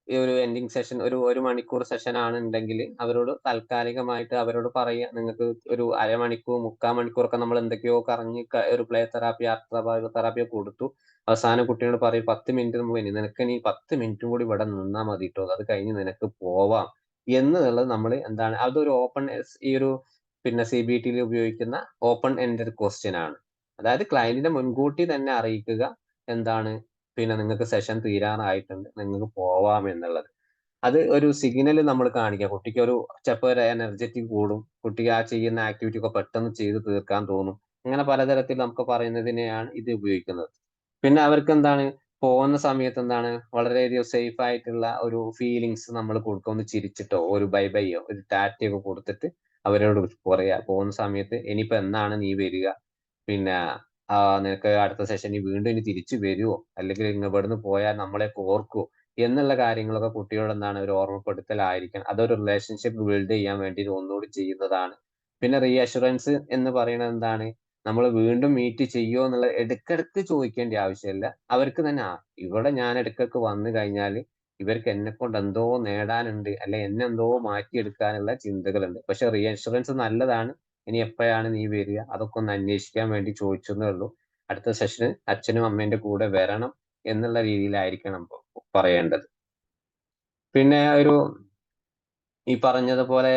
[SPEAKER 2] ഈ ഒരു എൻഡിങ് സെഷൻ ഒരു മണിക്കൂർ സെഷൻ ആണെന്നുണ്ടെങ്കിൽ അവരോട് താൽക്കാലികമായിട്ട് അവരോട് പറയുക, നിങ്ങൾക്ക് ഒരു അരമണിക്കൂർ 3/4 മണിക്കൂറൊക്കെ നമ്മൾ എന്തൊക്കെയോ കറങ്ങി ഒരു പ്ലേ തെറാപ്പി ആർട്ട് തെറാപ്പി കൊടുത്തു. അവസാനം കുട്ടിയോട് പറയും 10 മിനിറ്റ് മുമ്പ് നിനക്ക് ഇനി 10 മിനിറ്റും കൂടി ഇവിടെ നിന്നാ മതി കേട്ടോ, അത് കഴിഞ്ഞ് നിനക്ക് പോവാം എന്നുള്ളത് നമ്മൾ എന്താണ് അതൊരു ഈ ഒരു പിന്നെ CBT ഉപയോഗിക്കുന്ന ഓപ്പൺ എൻഡഡ് ക്വസ്റ്റ്യൻ ആണ്. അതായത് ക്ലയന്റിനെ മുൻകൂട്ടി തന്നെ അറിയിക്കുക എന്താണ് പിന്നെ നിങ്ങൾക്ക് സെഷൻ തീരാറായിട്ടുണ്ട്, നിങ്ങൾക്ക് പോവാം എന്നുള്ളത്. അത് ഒരു സിഗ്നൽ നമ്മൾ കാണിക്കുക, കുട്ടിക്ക് ചിലപ്പോൾ ഒരു എനർജറ്റിക് കൂടും, കുട്ടിക്ക് ആ ചെയ്യുന്ന ആക്ടിവിറ്റി ഒക്കെ പെട്ടെന്ന് ചെയ്ത് തീർക്കാൻ തോന്നും. അങ്ങനെ പലതരത്തിൽ നമുക്ക് പറയുന്നതിനെയാണ് ഇത് ഉപയോഗിക്കുന്നത്. പിന്നെ അവർക്ക് എന്താണ് പോകുന്ന സമയത്ത് എന്താണ് വളരെയധികം സേഫ് ആയിട്ടുള്ള ഒരു ഫീലിങ്സ് നമ്മൾ കൊടുക്കുക, ഒന്ന് ചിരിച്ചിട്ടോ ഒരു ബൈയോ ഒരു ടാറ്റയോ കൊടുത്തിട്ട് അവരോട് പറയാ പോകുന്ന സമയത്ത് ഇനിയിപ്പോ എന്നാണ് നീ വരിക, പിന്നെ നിനക്ക് അടുത്ത സെഷനിൽ വീണ്ടും ഇനി തിരിച്ചു വരുമോ, അല്ലെങ്കിൽ ഇങ്ങ് ഇവിടുന്ന് പോയാൽ നമ്മളെ ഓർക്കുവോ എന്നുള്ള കാര്യങ്ങളൊക്കെ കുട്ടിയോട് എന്താണ് ഒരു ഓർമ്മപ്പെടുത്തലായിരിക്കണം. അതൊരു റിലേഷൻഷിപ്പ് ബിൽഡ് ചെയ്യാൻ വേണ്ടി ഒന്നുകൂടി ചെയ്യുന്നതാണ്. പിന്നെ റീഅഷുറൻസ് എന്ന് പറയുന്നത് എന്താണ്, നമ്മൾ വീണ്ടും മീറ്റ് ചെയ്യുമോ എന്നുള്ള ഇടയ്ക്കിടയ്ക്ക് ചോദിക്കേണ്ട ആവശ്യമില്ല. അവർക്ക് തന്നെ ഇവിടെ ഞാൻ ഇടയ്ക്കൊക്കെ വന്നു കഴിഞ്ഞാൽ ഇവർക്ക് എന്നെ കൊണ്ട് എന്തോ നേടാനുണ്ട്, അല്ലെ എന്നെ എന്തോ മാറ്റിയെടുക്കാനുള്ള ചിന്തകളുണ്ട്. പക്ഷെ റീഅഷുറൻസ് നല്ലതാണ്. ഇനി എപ്പോഴാണ് നീ വരിക അതൊക്കെ ഒന്ന് അന്വേഷിക്കാൻ വേണ്ടി ചോദിച്ചെന്നേ ഉള്ളൂ. അടുത്ത സെഷന് അച്ഛനും അമ്മേന്റെ കൂടെ വരണം എന്നുള്ള രീതിയിലായിരിക്കണം പറയേണ്ടത്. പിന്നെ ഈ പറഞ്ഞതുപോലെ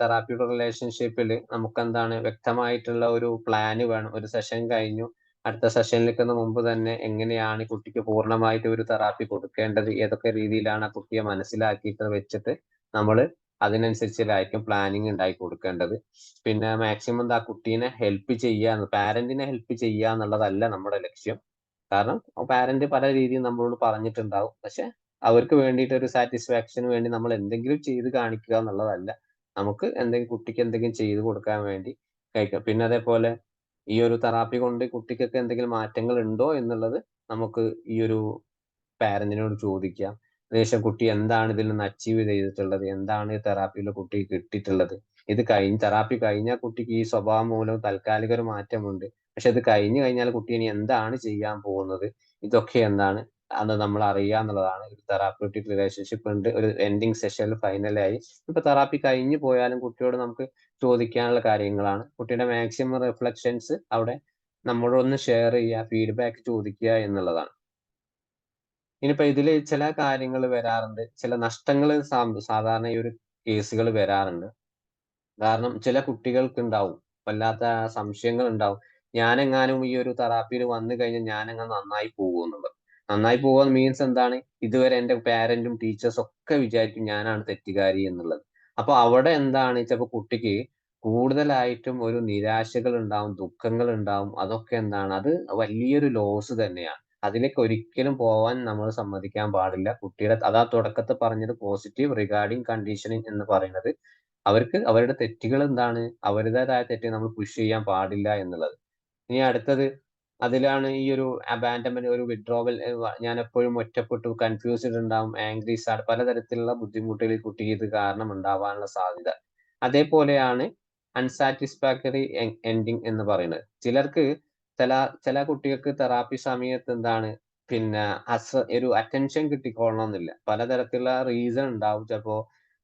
[SPEAKER 2] തെറാപ്പിയുടെ റിലേഷൻഷിപ്പിൽ നമുക്ക് എന്താണ് വ്യക്തമായിട്ടുള്ള ഒരു പ്ലാന് വേണം. ഒരു സെഷൻ കഴിഞ്ഞു, അടുത്ത സെഷനിലേക്ക് മുമ്പ് തന്നെ എങ്ങനെയാണ് കുട്ടിക്ക് പൂർണ്ണമായിട്ട് ഒരു തെറാപ്പി കൊടുക്കേണ്ടത്, ഏതൊക്കെ രീതിയിലാണ് ആ കുട്ടിയെ മനസ്സിലാക്കിയിട്ട് വെച്ചിട്ട് നമ്മൾ അതിനനുസരിച്ചിട്ടായിരിക്കും പ്ലാനിങ് ഉണ്ടാക്കി കൊടുക്കേണ്ടത്. പിന്നെ മാക്സിമം ആ കുട്ടീനെ ഹെൽപ്പ് ചെയ്യുക, പാരന്റിനെ ഹെൽപ്പ് ചെയ്യുക എന്നുള്ളതല്ല നമ്മുടെ ലക്ഷ്യം. കാരണം പാരന്റ് പല രീതിയിൽ നമ്മളോട് പറഞ്ഞിട്ടുണ്ടാവും, പക്ഷെ അവർക്ക് വേണ്ടിയിട്ട് ഒരു സാറ്റിസ്ഫാക്ഷന് വേണ്ടി നമ്മൾ എന്തെങ്കിലും ചെയ്ത് കാണിക്കുക എന്നുള്ളതല്ല. നമുക്ക് കുട്ടിക്ക് എന്തെങ്കിലും ചെയ്ത് കൊടുക്കാൻ വേണ്ടി കഴിക്കാം. പിന്നെ അതേപോലെ ഈ ഒരു തെറാപ്പി കൊണ്ട് കുട്ടിക്കൊക്കെ എന്തെങ്കിലും മാറ്റങ്ങൾ ഉണ്ടോ എന്നുള്ളത് നമുക്ക് ഈ ഒരു പാരന്റിനോട് ചോദിക്കാം. അതിനുശേഷം കുട്ടി എന്താണ് ഇതിൽ നിന്ന് അച്ചീവ് ചെയ്തിട്ടുള്ളത്, എന്താണ് തെറാപ്പിയിൽ കുട്ടിക്ക് കിട്ടിയിട്ടുള്ളത്. ഇത് തെറാപ്പി കഴിഞ്ഞാൽ കുട്ടിക്ക് ഈ സ്വഭാവം മൂലം താൽക്കാലിക ഒരു മാറ്റമുണ്ട്, പക്ഷെ ഇത് കഴിഞ്ഞു കഴിഞ്ഞാൽ കുട്ടി ഇനി എന്താണ് ചെയ്യാൻ പോകുന്നത്, ഇതൊക്കെ എന്താണ് അത് നമ്മൾ അറിയുക എന്നുള്ളതാണ്. ഒരു തെറാപ്യൂട്ടിക് റിലേഷൻഷിപ്പ് ഉണ്ട്. ഒരു എൻഡിങ് സെഷനിൽ ഫൈനലായി ഇപ്പൊ തെറാപ്പി കഴിഞ്ഞു പോയാലും കുട്ടിയോട് നമുക്ക് ചോദിക്കാനുള്ള കാര്യങ്ങളാണ്. കുട്ടിയുടെ മാക്സിമം റിഫ്ലക്ഷൻസ് അവിടെ നമ്മളൊന്ന് ഷെയർ ചെയ്യുക, ഫീഡ്ബാക്ക് ചോദിക്കുക എന്നുള്ളതാണ്. ഇനിയിപ്പോ ഇതില് ചില കാര്യങ്ങൾ വരാറുണ്ട്, ചില നഷ്ടങ്ങൾ സാധാരണ ഈ ഒരു കേസുകൾ വരാറുണ്ട്. കാരണം ചില കുട്ടികൾക്ക് ഉണ്ടാവും വല്ലാത്ത സംശയങ്ങൾ ഉണ്ടാവും. ഞാനെങ്ങാനും ഈ ഒരു തെറാപ്പിയിൽ വന്നു കഴിഞ്ഞാൽ ഞാനങ്ങ് നന്നായി പോകുന്നുള്ളത്. നന്നായി പോകുക മീൻസ് എന്താണ്, ഇതുവരെ എന്റെ പാരന്റും ടീച്ചേഴ്സും ഒക്കെ വിചാരിക്കും ഞാനാണ് തെറ്റുകാരി എന്നുള്ളത്. അപ്പൊ അവിടെ എന്താണ് ചിലപ്പോ കുട്ടിക്ക് കൂടുതലായിട്ടും ഒരു നിരാശകൾ ഉണ്ടാവും, ദുഃഖങ്ങൾ ഉണ്ടാവും. അതൊക്കെ എന്താണ്, അത് വലിയൊരു ലോസ് തന്നെയാണ്. അതിലേക്ക് ഒരിക്കലും പോവാൻ നമ്മൾ സമ്മതിക്കാൻ പാടില്ല. കുട്ടിയുടെ അതാ തുടക്കത്തിൽ പറഞ്ഞത് പോസിറ്റീവ് റിഗാർഡിങ് കണ്ടീഷനിങ് എന്ന് പറയുന്നത് അവർക്ക് അവരുടെ തെറ്റുകൾ എന്താണ്, അവരുടേതായ തെറ്റ് നമ്മൾ പുഷ് ചെയ്യാൻ പാടില്ല എന്നുള്ളത്. ഇനി അടുത്തത് അതിലാണ് ഈ ഒരു അബാൻഡൻമെന്റ്, ഒരു വിഡ്രോവൽ. ഞാൻ എപ്പോഴും ഒറ്റപ്പെട്ടു, കൺഫ്യൂസ്ഡ് ഉണ്ടാവും, ആംഗ്രി, സാഡ്, പലതരത്തിലുള്ള ബുദ്ധിമുട്ടുകൾ കുട്ടിക്ക് ഇത് കാരണം ഉണ്ടാവാനുള്ള സാധ്യത. അതേപോലെയാണ് അൺസാറ്റിസ്ഫാക്ടറി എൻഡിങ് എന്ന് പറയുന്നത്. ചിലർക്ക് ചില കുട്ടികൾക്ക് തെറാപ്പി സമയത്ത് എന്താണ് പിന്നെ ഒരു അറ്റൻഷൻ കിട്ടിക്കൊള്ളണമെന്നില്ല. പലതരത്തിലുള്ള റീസൺ ഉണ്ടാവും. ചിലപ്പോ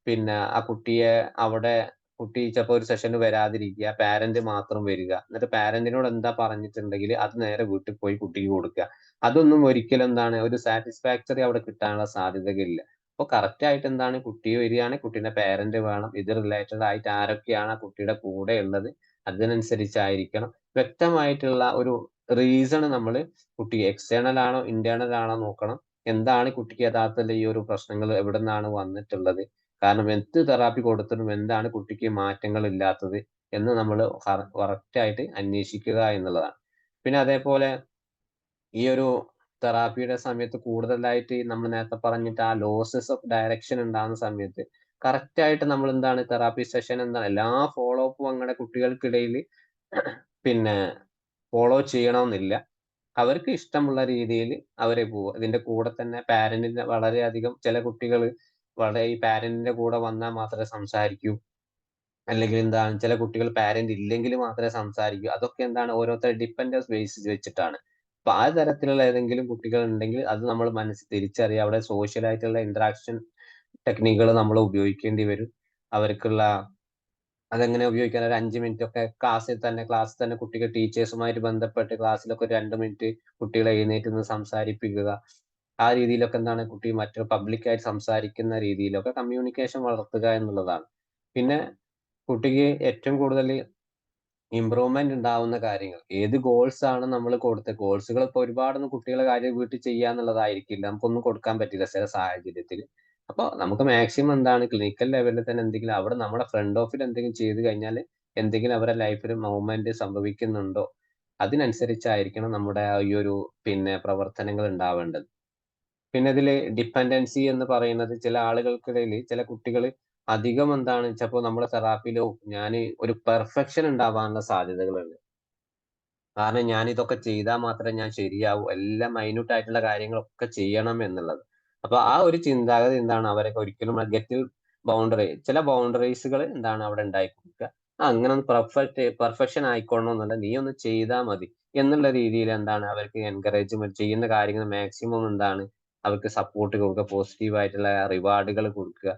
[SPEAKER 2] പിന്നെ ആ കുട്ടിയെ അവിടെ കുട്ടി ചിലപ്പോ ഒരു സെഷന് വരാതിരിക്കുക, പാരന്റ് മാത്രം വരിക, എന്നിട്ട് പാരന്റിനോട് എന്താ പറഞ്ഞിട്ടുണ്ടെങ്കിൽ അത് നേരെ വീട്ടിൽ പോയി കുട്ടിക്ക് കൊടുക്കുക. അതൊന്നും ഒരിക്കലും എന്താണ് ഒരു സാറ്റിസ്ഫാക്ടറി അവിടെ കിട്ടാനുള്ള സാധ്യതകളില്ല. അപ്പൊ കറക്റ്റ് ആയിട്ട് എന്താണ്, കുട്ടി വരികയാണെങ്കിൽ കുട്ടീന്റെ പാരന്റ് വേണം. ഇത് റിലേറ്റഡ് ആയിട്ട് ആരൊക്കെയാണ് ആ കുട്ടിയുടെ കൂടെ ഉള്ളത് അതിനനുസരിച്ചായിരിക്കണം. വ്യക്തമായിട്ടുള്ള ഒരു റീസൺ നമ്മൾ കുട്ടി എക്സ്റ്റേണൽ ആണോ ഇന്റേണൽ ആണോ നോക്കണം. എന്താണ് കുട്ടിക്ക് യഥാർത്ഥത്തിൽ ഈ ഒരു പ്രശ്നങ്ങൾ എവിടെ നിന്നാണ് വന്നിട്ടുള്ളത്, കാരണം എന്ത് തെറാപ്പി കൊടുത്തിട്ടും എന്താണ് കുട്ടിക്ക് മാറ്റങ്ങൾ ഇല്ലാത്തത് എന്ന് നമ്മൾ കറക്റ്റ് ആയിട്ട് അന്വേഷിക്കുക എന്നുള്ളതാണ്. പിന്നെ അതേപോലെ ഈ ഒരു തെറാപ്പിയുടെ സമയത്ത് കൂടുതലായിട്ട് നമ്മൾ നേരത്തെ പറഞ്ഞിട്ട് ആ ലോസസ് ഓഫ് ഡയറക്ഷൻ ഉണ്ടാകുന്ന സമയത്ത് കറക്റ്റ് ആയിട്ട് നമ്മൾ എന്താണ് തെറാപ്പി സെഷൻ എന്താണ് എല്ലാ ഫോളോ അപ്പും അങ്ങനെ കുട്ടികൾക്കിടയിൽ പിന്നെ ഫോളോ ചെയ്യണമെന്നില്ല. അവർക്ക് ഇഷ്ടമുള്ള രീതിയിൽ അവരെ പോവുക. ഇതിന്റെ കൂടെ തന്നെ പാരന്റിന്റെ വളരെയധികം ചില കുട്ടികൾ വളരെ ഈ പാരന്റിന്റെ കൂടെ വന്നാൽ മാത്രമേ സംസാരിക്കൂ, അല്ലെങ്കിൽ എന്താണ് ചില കുട്ടികൾ പാരന്റ് ഇല്ലെങ്കിൽ മാത്രമേ സംസാരിക്കൂ. അതൊക്കെ എന്താണ് ഓരോരുത്തർ ഡിപ്പെൻഡൻസ് ബേസ് വെച്ചിട്ടാണ്. അപ്പൊ ആ തരത്തിലുള്ള ഏതെങ്കിലും കുട്ടികൾ ഉണ്ടെങ്കിൽ അത് നമ്മൾ മനസ്സിൽ തിരിച്ചറിയുക. അവിടെ സോഷ്യൽ ആയിട്ടുള്ള ഇന്ററാക്ഷൻ ടെക്നിക്കുകൾ നമ്മൾ ഉപയോഗിക്കേണ്ടി വരും. അവർക്കുള്ള അതെങ്ങനെ ഉപയോഗിക്കാൻ ഒരു 5 മിനിറ്റ് ഒക്കെ ക്ലാസ്സിൽ തന്നെ കുട്ടികൾ ടീച്ചേഴ്സുമായിട്ട് ബന്ധപ്പെട്ട് ക്ലാസ്സിലൊക്കെ ഒരു 2 മിനിറ്റ് കുട്ടികളെ എഴുന്നേറ്റ് നിന്ന് സംസാരിപ്പിക്കുക. ആ രീതിയിലൊക്കെ എന്താണ് കുട്ടി മറ്റു പബ്ലിക്കായിട്ട് സംസാരിക്കുന്ന രീതിയിലൊക്കെ കമ്മ്യൂണിക്കേഷൻ വളർത്തുക എന്നുള്ളതാണ്. പിന്നെ കുട്ടിക്ക് ഏറ്റവും കൂടുതൽ ഇമ്പ്രൂവ്മെന്റ് ഉണ്ടാവുന്ന കാര്യങ്ങൾ ഏത് ഗോൾസ് ആണ് നമ്മൾ കൊടുത്ത ഗോൾസുകൾ. ഇപ്പൊ ഒരുപാടൊന്നും കുട്ടികളെ കാര്യം വീട്ടിൽ ചെയ്യാന്നുള്ളതായിരിക്കില്ല, നമുക്കൊന്നും കൊടുക്കാൻ പറ്റില്ല ചില സാഹചര്യത്തിൽ. അപ്പൊ നമുക്ക് മാക്സിമം എന്താണ് ക്ലിനിക്കൽ ലെവലിൽ തന്നെ എന്തെങ്കിലും അവിടെ നമ്മുടെ ഫ്രണ്ട് ഓഫിൽ എന്തെങ്കിലും ചെയ്ത് കഴിഞ്ഞാൽ എന്തെങ്കിലും അവരുടെ ലൈഫിൽ മൂവ്മെന്റ് സംഭവിക്കുന്നുണ്ടോ അതിനനുസരിച്ചായിരിക്കണം നമ്മുടെ ഈ ഒരു പ്രവർത്തനങ്ങൾ ഉണ്ടാവേണ്ടത്. പിന്നെ ഇതില് ഡിപ്പെൻഡൻസി എന്ന് പറയുന്നത് ചില ആളുകൾക്കിടയിൽ ചില കുട്ടികൾ അധികം എന്താണ് ചിലപ്പോ നമ്മുടെ തെറാപ്പിയിലോ ഞാൻ ഒരു പെർഫെക്ഷൻ ഉണ്ടാവാനുള്ള സാധ്യതകളുണ്ട്. കാരണം ഞാൻ ഇതൊക്കെ ചെയ്താൽ മാത്രമേ ഞാൻ ശരിയാവൂ, എല്ലാം മൈന്യൂട്ട് ആയിട്ടുള്ള കാര്യങ്ങളൊക്കെ ചെയ്യണം എന്നുള്ളത്. അപ്പൊ ആ ഒരു ചിന്താഗതി എന്താണ് അവരൊക്കെ ഒരിക്കലും നെഗറ്റീവ് ബൗണ്ടറി, ചില ബൗണ്ടറീസുകൾ എന്താണ് അവിടെ ഉണ്ടായി കൊടുക്കുക. അങ്ങനെ ഒന്ന് പെർഫെക്ഷൻ ആയിക്കൊള്ളണമെന്നല്ല, നീ ഒന്ന് ചെയ്താൽ മതി എന്നുള്ള രീതിയിൽ എന്താണ് അവർക്ക് എൻകറേജ്മെന്റ് ചെയ്യുന്ന കാര്യങ്ങൾ മാക്സിമം എന്താണ് അവർക്ക് സപ്പോർട്ട് കൊടുക്കുക, പോസിറ്റീവ് ആയിട്ടുള്ള റിവാർഡുകൾ കൊടുക്കുക.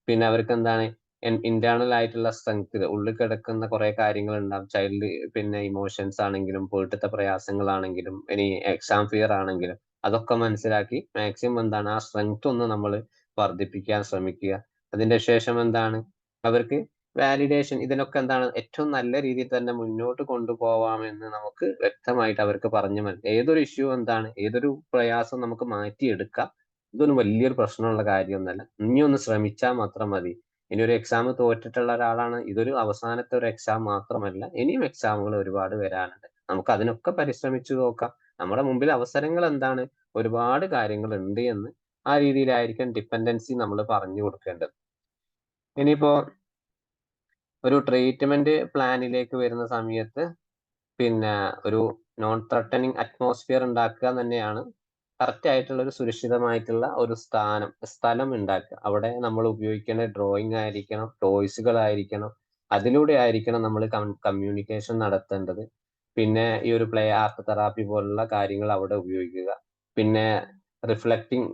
[SPEAKER 2] പിന്നെ അവർക്ക് എന്താണ് ഇന്റേണൽ ആയിട്ടുള്ള സ്ട്രെങ്ത്, ഉള്ളിൽ കിടക്കുന്ന കുറെ കാര്യങ്ങൾ ഉണ്ടാവും. ചൈൽഡ് ഇമോഷൻസ് ആണെങ്കിലും വീട്ടിലത്തെ പ്രയാസങ്ങളാണെങ്കിലും ഇനി എക്സാം ഫിയർ ആണെങ്കിലും അതൊക്കെ മനസ്സിലാക്കി മാക്സിമം എന്താണ് ആ സ്ട്രെങ്ത് ഒന്ന് നമ്മൾ വർദ്ധിപ്പിക്കാൻ ശ്രമിക്കുക. അതിന്റെ ശേഷം എന്താണ് അവർക്ക് വാലിഡേഷൻ, ഇതിനൊക്കെ എന്താണ് ഏറ്റവും നല്ല രീതിയിൽ തന്നെ മുന്നോട്ട് കൊണ്ടുപോവാമെന്ന് നമുക്ക് വ്യക്തമായിട്ട് അവർക്ക് പറഞ്ഞു ഏതൊരു ഇഷ്യൂ എന്താണ്, ഏതൊരു പ്രയാസം നമുക്ക് മാറ്റിയെടുക്കാം. ഇതൊന്നും വലിയൊരു പ്രശ്നമുള്ള കാര്യമൊന്നുമല്ല. ഇനി ഒന്ന് ശ്രമിച്ചാൽ മാത്രം മതി. ഇനി ഒരു എക്സാം തോറ്റിട്ടുള്ള ഒരാളാണ്, ഇതൊരു അവസാനത്തെ ഒരു എക്സാം മാത്രമല്ല, ഇനിയും എക്സാമുകൾ ഒരുപാട് വരാനുണ്ട്. നമുക്ക് അതിനൊക്കെ പരിശ്രമിച്ചു നോക്കാം. നമ്മുടെ മുമ്പിൽ അവസരങ്ങൾ എന്താണ്, ഒരുപാട് കാര്യങ്ങൾ ഉണ്ട് എന്ന് ആ രീതിയിലായിരിക്കും ഡിപ്പെൻഡൻസി നമ്മൾ പറഞ്ഞു കൊടുക്കേണ്ടത്. ഇനിയിപ്പോ ഒരു ട്രീറ്റ്മെന്റ് പ്ലാനിലേക്ക് വരുന്ന സമയത്ത് പിന്നെ ഒരു നോൺ ത്രട്ടനിങ് അറ്റ്മോസ്ഫിയർ ഉണ്ടാക്കുക തന്നെയാണ് കറക്റ്റ് ആയിട്ടുള്ള ഒരു സുരക്ഷിതമായിട്ടുള്ള ഒരു സ്ഥലം ഉണ്ടാക്കുക. അവിടെ നമ്മൾ ഉപയോഗിക്കേണ്ട ഡ്രോയിങ് ആയിരിക്കണം, ടോയ്സുകളായിരിക്കണം, അതിലൂടെ ആയിരിക്കണം നമ്മൾ കമ്മ്യൂണിക്കേഷൻ നടത്തേണ്ടത്. പിന്നെ ഈ ഒരു പ്ലേ ആർട്ട് തെറാപ്പി പോലുള്ള കാര്യങ്ങൾ അവിടെ ഉപയോഗിക്കുക. പിന്നെ reflecting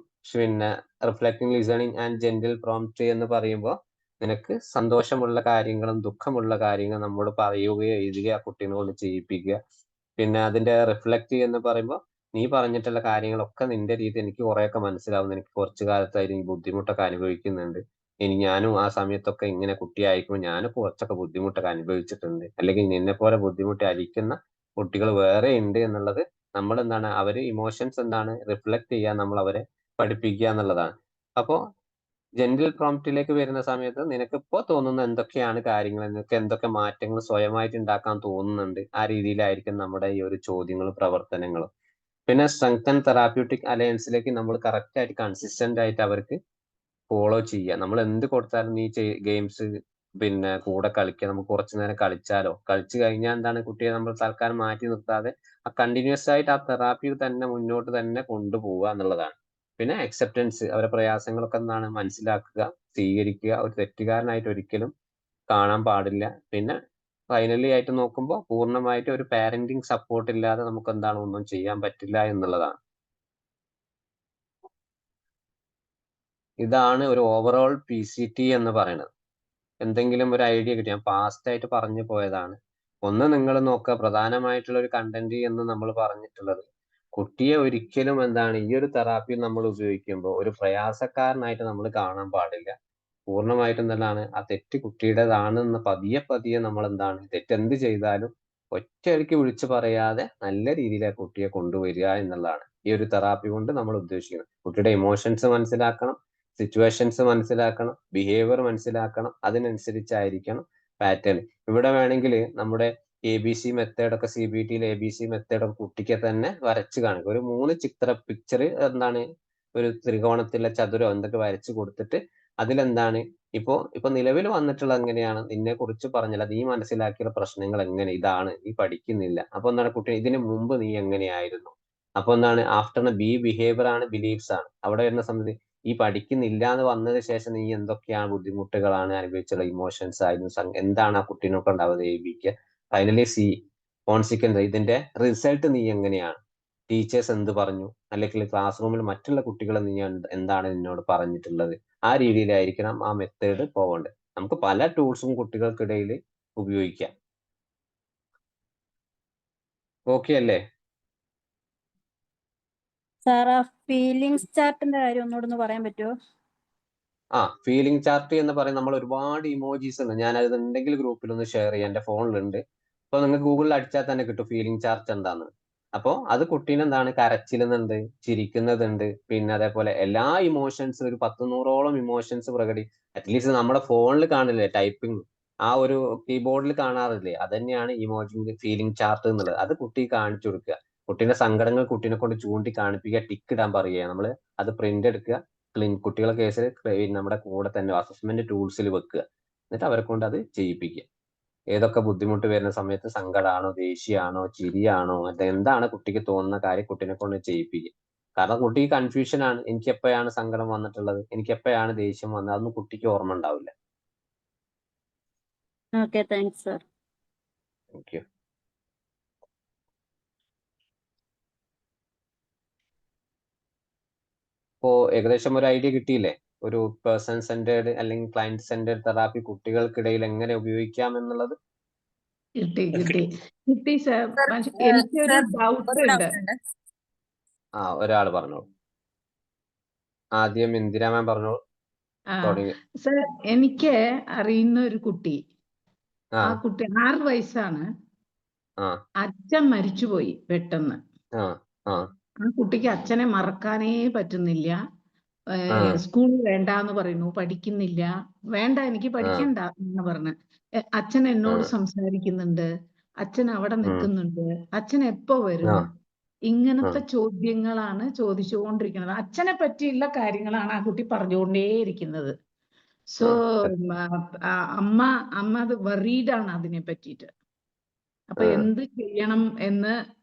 [SPEAKER 2] listening and gentle prompt എന്ന് പറയുമ്പോൾ നിനക്ക് സന്തോഷമുള്ള കാര്യങ്ങളും ദുഃഖമുള്ള കാര്യങ്ങളും നമ്മോട് പറയുകയോ എഴുതുകയോ ആ കുട്ടീനെ കൊണ്ട് ചെയ്യിപ്പിക്കുക. പിന്നെ അതിന്റെ റിഫ്ലക്റ്റ് എന്ന് പറയുമ്പോൾ നീ പറഞ്ഞിട്ടുള്ള കാര്യങ്ങളൊക്കെ നിന്റെ രീതി എനിക്ക് കുറെയൊക്കെ മനസ്സിലാവുന്നു, എനിക്ക് കുറച്ചു കാലത്തായിട്ട് എനിക്ക് ബുദ്ധിമുട്ടൊക്കെ അനുഭവിക്കുന്നുണ്ട്, ഇനി ഞാനും ആ സമയത്തൊക്കെ ഇങ്ങനെ കുട്ടിയായിരിക്കുമ്പോൾ ഞാനും കുറച്ചൊക്കെ ബുദ്ധിമുട്ടൊക്കെ അനുഭവിച്ചിട്ടുണ്ട്, അല്ലെങ്കിൽ നിന്നെ പോലെ ബുദ്ധിമുട്ടി അലിക്കുന്ന കുട്ടികൾ വേറെ ഉണ്ട് എന്നുള്ളത് നമ്മൾ എന്താണ് അവര് ഇമോഷൻസ് എന്താണ് റിഫ്ലക്ട് ചെയ്യാൻ നമ്മൾ അവരെ പഠിപ്പിക്കുക എന്നുള്ളതാണ്. അപ്പോ ജെന്റിൽ പ്രോംപ്റ്റിലേക്ക് വരുന്ന സമയത്ത് നിനക്ക് ഇപ്പോ തോന്നുന്ന എന്തൊക്കെയാണ് കാര്യങ്ങൾ, നിനക്ക് എന്തൊക്കെ മാറ്റങ്ങൾ സ്വയമായിട്ട് ഉണ്ടാക്കാൻ തോന്നുന്നുണ്ട്, ആ രീതിയിലായിരിക്കും നമ്മുടെ ഈ ഒരു ചോദ്യങ്ങളും പ്രവർത്തനങ്ങളും. പിന്നെ സ്ട്രെങ്തൻ തെറാപ്യൂട്ടിക് അലയൻസിലേക്ക് നമ്മൾ കറക്റ്റ് ആയിട്ട് കൺസിസ്റ്റന്റ് ആയിട്ട് അവർക്ക് ഫോളോ ചെയ്യുക. നമ്മൾ എന്ത് കൊടുത്താലും നീ ഗെയിംസ് പിന്നെ കൂടെ കളിക്കുക, നമുക്ക് കുറച്ചു നേരം കളിച്ചാലോ, കളിച്ചു കഴിഞ്ഞാൽ എന്താണ് കുട്ടിയെ നമ്മൾ തൽക്കാലം മാറ്റി നിർത്താതെ ആ കണ്ടിന്യൂസ് ആയിട്ട് ആ തെറാപ്പി തന്നെ മുന്നോട്ട് തന്നെ കൊണ്ടുപോവുക എന്നുള്ളതാണ്. പിന്നെ അക്സെപ്റ്റൻസ്, അവരുടെ പ്രയാസങ്ങളൊക്കെ എന്താണ് മനസ്സിലാക്കുക, സ്വീകരിക്കുക. ഒരു തെറ്റുകാരനായിട്ട് ഒരിക്കലും കാണാൻ പാടില്ല. പിന്നെ ഫൈനലി ആയിട്ട് നോക്കുമ്പോൾ പൂർണ്ണമായിട്ട് ഒരു പാരന്റിങ് സപ്പോർട്ട് ഇല്ലാതെ നമുക്ക് എന്താണ് ഒന്നും ചെയ്യാൻ പറ്റില്ല എന്നുള്ളതാണ്. ഇതാണ് ഒരു ഓവറോൾ PCT എന്ന് പറയുന്നത്. എന്തെങ്കിലും ഒരു ഐഡിയ കിട്ടി, ഞാൻ പാസ്റ്റ് ആയിട്ട് പറഞ്ഞു പോയതാണ്. ഒന്ന് നിങ്ങൾ നോക്കുക, പ്രധാനമായിട്ടുള്ള ഒരു കണ്ടന്റ് എന്ന് നമ്മൾ പറഞ്ഞിട്ടുള്ളത് കുട്ടിയെ ഒരിക്കലും എന്താണ് ഈ ഒരു തെറാപ്പി നമ്മൾ ഉപയോഗിക്കുമ്പോൾ ഒരു പ്രയാസക്കാരനായിട്ട് നമ്മൾ കാണാൻ പാടില്ല. പൂർണ്ണമായിട്ടും എന്താണ് ആ തെറ്റ് കുട്ടിയുടേതാണെന്ന് പതിയെ നമ്മൾ എന്താണ് തെറ്റെന്ത് ചെയ്താലും ഒറ്റയടിക്ക് വിളിച്ചു പറയാതെ നല്ല രീതിയിൽ ആ കുട്ടിയെ കൊണ്ടുവരിക എന്നുള്ളതാണ് ഈ ഒരു തെറാപ്പി കൊണ്ട് നമ്മൾ ഉദ്ദേശിക്കുന്നത്. കുട്ടിയുടെ ഇമോഷൻസ് മനസ്സിലാക്കണം, സിറ്റുവേഷൻസ് മനസ്സിലാക്കണം, ബിഹേവിയർ മനസ്സിലാക്കണം, അതിനനുസരിച്ചായിരിക്കണം പാറ്റേൺ. ഇവിടെ വേണമെങ്കിൽ നമ്മുടെ ABC മെത്തേഡ് ഒക്കെ CBTയിൽ ABC മെത്തേഡ് ഒക്കെ കുട്ടിക്ക് തന്നെ വരച്ച് കാണിക്കും. ഒരു 3 പിക്ചർ എന്താണ് ഒരു ത്രികോണത്തിലെ ചതുരം എന്തൊക്കെ വരച്ച് കൊടുത്തിട്ട് അതിലെന്താണ് ഇപ്പൊ നിലവിൽ വന്നിട്ടുള്ള എങ്ങനെയാണ്, നിന്നെ കുറിച്ച് പറഞ്ഞില്ല, നീ മനസ്സിലാക്കിയ പ്രശ്നങ്ങൾ എങ്ങനെ, ഇതാണ് നീ പഠിക്കുന്നില്ല. അപ്പൊ എന്താണ് കുട്ടി ഇതിന് മുമ്പ് നീ എങ്ങനെയായിരുന്നു, അപ്പൊ എന്താണ് ആഫ്റ്റർ ബിഹേവിയർ ആണ് ബിലീഫ്സ് ആണ്. അവിടെ വരുന്ന സമയത്ത് ഈ പഠിക്കുന്നില്ല എന്ന് വന്നതിന് ശേഷം നീ എന്തൊക്കെയാണ് ബുദ്ധിമുട്ടുകളാണ് അനുഭവിച്ചുള്ള ഇമോഷൻസ് ആയിരുന്നു, എന്താണ് ആ കുട്ടീനൊക്കെ ഉണ്ടാവുന്നത് ABC. ഫൈനലി C കോൺസിക്വൻസ്, ഇതിന്റെ റിസൾട്ട് നീ എങ്ങനെയാണ്, ടീച്ചേഴ്സ് എന്ത് പറഞ്ഞു, അല്ലെങ്കിൽ ക്ലാസ് റൂമിൽ മറ്റുള്ള കുട്ടികൾ നീ എന്താണ് നിന്നോട് പറഞ്ഞിട്ടുള്ളത്, ആ രീതിയിലായിരിക്കണം ആ മെത്തേഡ് പോകേണ്ടത്. നമുക്ക് പല ടൂൾസും കുട്ടികൾക്കിടയിൽ ഉപയോഗിക്കാം. ഓക്കെ അല്ലേ?
[SPEAKER 4] സാർ ആ ഫീലിംഗ്സ് ചാർട്ടിന്റെ കാര്യം ഒന്നുകൂടെ പറയാൻ പറ്റുമോ?
[SPEAKER 2] ഫീലിംഗ് ചാർട്ട് എന്ന് പറയുന്നത് നമ്മൾ ഒരുപാട് ഇമോജീസ് ഉണ്ട്. ഞാൻ അത് ഉണ്ടെങ്കിൽ ഗ്രൂപ്പിൽ ഒന്ന് ഷെയർ ചെയ്യാം, എന്റെ ഫോണിലുണ്ട്. അപ്പൊ നിങ്ങൾക്ക് ഗൂഗിളിൽ അടിച്ചാൽ തന്നെ കിട്ടും ഫീലിംഗ് ചാർട്ട് എന്താന്ന്. അപ്പോ അത് കുട്ടീനെ എന്താണ് കരച്ചിലുന്നുണ്ട്, ചിരിക്കുന്നതുണ്ട്, പിന്നെ അതേപോലെ എല്ലാ ഇമോഷൻസും ഒരു 10-100ഓളം ഇമോഷൻസ് അറ്റ്ലീസ്റ്റ് നമ്മുടെ ഫോണിൽ കാണില്ലേ ടൈപ്പിംഗ്, ആ ഒരു കീബോർഡിൽ കാണാറില്ലേ, അത് തന്നെയാണ് ഇമോജി ഫീലിംഗ് ചാർട്ട് എന്നുള്ളത്. അത് കുട്ടി കാണിച്ചു കൊടുക്കുക. കുട്ടീന്റെ സങ്കടങ്ങൾ കുട്ടീനെ കൊണ്ട് ചൂണ്ടി കാണിപ്പിക്കുക, ടിക്ക് ഇടാൻ പറയുക. നമ്മള് അത് പ്രിന്റ് എടുക്കുക, കുട്ടികളെ കേസിൽ നമ്മുടെ കൂടെ തന്നെ അസസ്മെന്റ് ടൂൾസിൽ വെക്കുക, എന്നിട്ട് അവരെ കൊണ്ട് അത് ചെയ്യിപ്പിക്കുക. ഏതൊക്കെ ബുദ്ധിമുട്ട് വരുന്ന സമയത്ത് സങ്കടമാണോ, ദേഷ്യമാണോ, ചിരിയാണോ, എന്താണ് കുട്ടിക്ക് തോന്നുന്ന കാര്യം കുട്ടീനെ കൊണ്ട് ചെയ്യിപ്പിക്കുക. കാരണം കുട്ടിക്ക് കൺഫ്യൂഷൻ ആണ്, എനിക്ക് എപ്പോഴാണ് സങ്കടം വന്നിട്ടുള്ളത്, എനിക്ക് എപ്പോഴാണ് ദേഷ്യം വന്നത്, അതൊന്നും കുട്ടിക്ക് ഓർമ്മ ഉണ്ടാവില്ല.
[SPEAKER 4] Okay, thanks sir.
[SPEAKER 2] Thank you. ഇപ്പോ ഏകദേശം ഒരു ഐഡിയ കിട്ടിയില്ലേ, ഒരു പേഴ്സൺ സെന്റേർഡ് അല്ലെങ്കിൽ ക്ലയന്റ് സെന്റേർഡ് തെറാപ്പി കുട്ടികൾക്കിടയിൽ എങ്ങനെ ഉപയോഗിക്കാം എന്നുള്ളത്?
[SPEAKER 5] കിട്ടി സർ. എനിക്കൊരു ഡൗട്ട് ഉണ്ട്.
[SPEAKER 2] ഒരാൾ പറഞ്ഞോളൂ. ആദ്യം ഇന്ദിര മാം പറഞ്ഞോളൂ. തുടങ്ങി.
[SPEAKER 5] സർ, എനിക്ക് അറിയുന്ന ഒരു കുട്ടി,
[SPEAKER 2] ആ
[SPEAKER 5] ആ കുട്ടി 6 വയസ്സാണ്.
[SPEAKER 2] ആ
[SPEAKER 5] അച്ഛൻ മരിച്ചുപോയി പെട്ടെന്ന്.
[SPEAKER 2] ആ ആ
[SPEAKER 5] ആ കുട്ടിക്ക് അച്ഛനെ മറക്കാനേ പറ്റുന്നില്ല.
[SPEAKER 2] ആ
[SPEAKER 5] സ്കൂൾ വേണ്ടാന്ന് പറയുന്നു, പഠിക്കുന്നില്ല. വേണ്ട, എനിക്ക് പഠിക്കണ്ട എന്ന് പറഞ്ഞ്. അച്ഛൻ എന്നോട് സംസാരിക്കുന്നുണ്ട്, അച്ഛൻ അവിടെ നിൽക്കുന്നുണ്ട്, അച്ഛൻ എപ്പോ വരും? ഇങ്ങനത്തെ ചോദ്യങ്ങളാണ് ചോദിച്ചുകൊണ്ടിരിക്കുന്നത്. അച്ഛനെ പറ്റിയുള്ള കാര്യങ്ങളാണ് ആ കുട്ടി പറഞ്ഞുകൊണ്ടേയിരിക്കുന്നത്. സോ അമ്മ അത് വറീഡാണ് അതിനെ പറ്റിയിട്ട്. അപ്പൊ എന്ത് ചെയ്യണം എന്ന്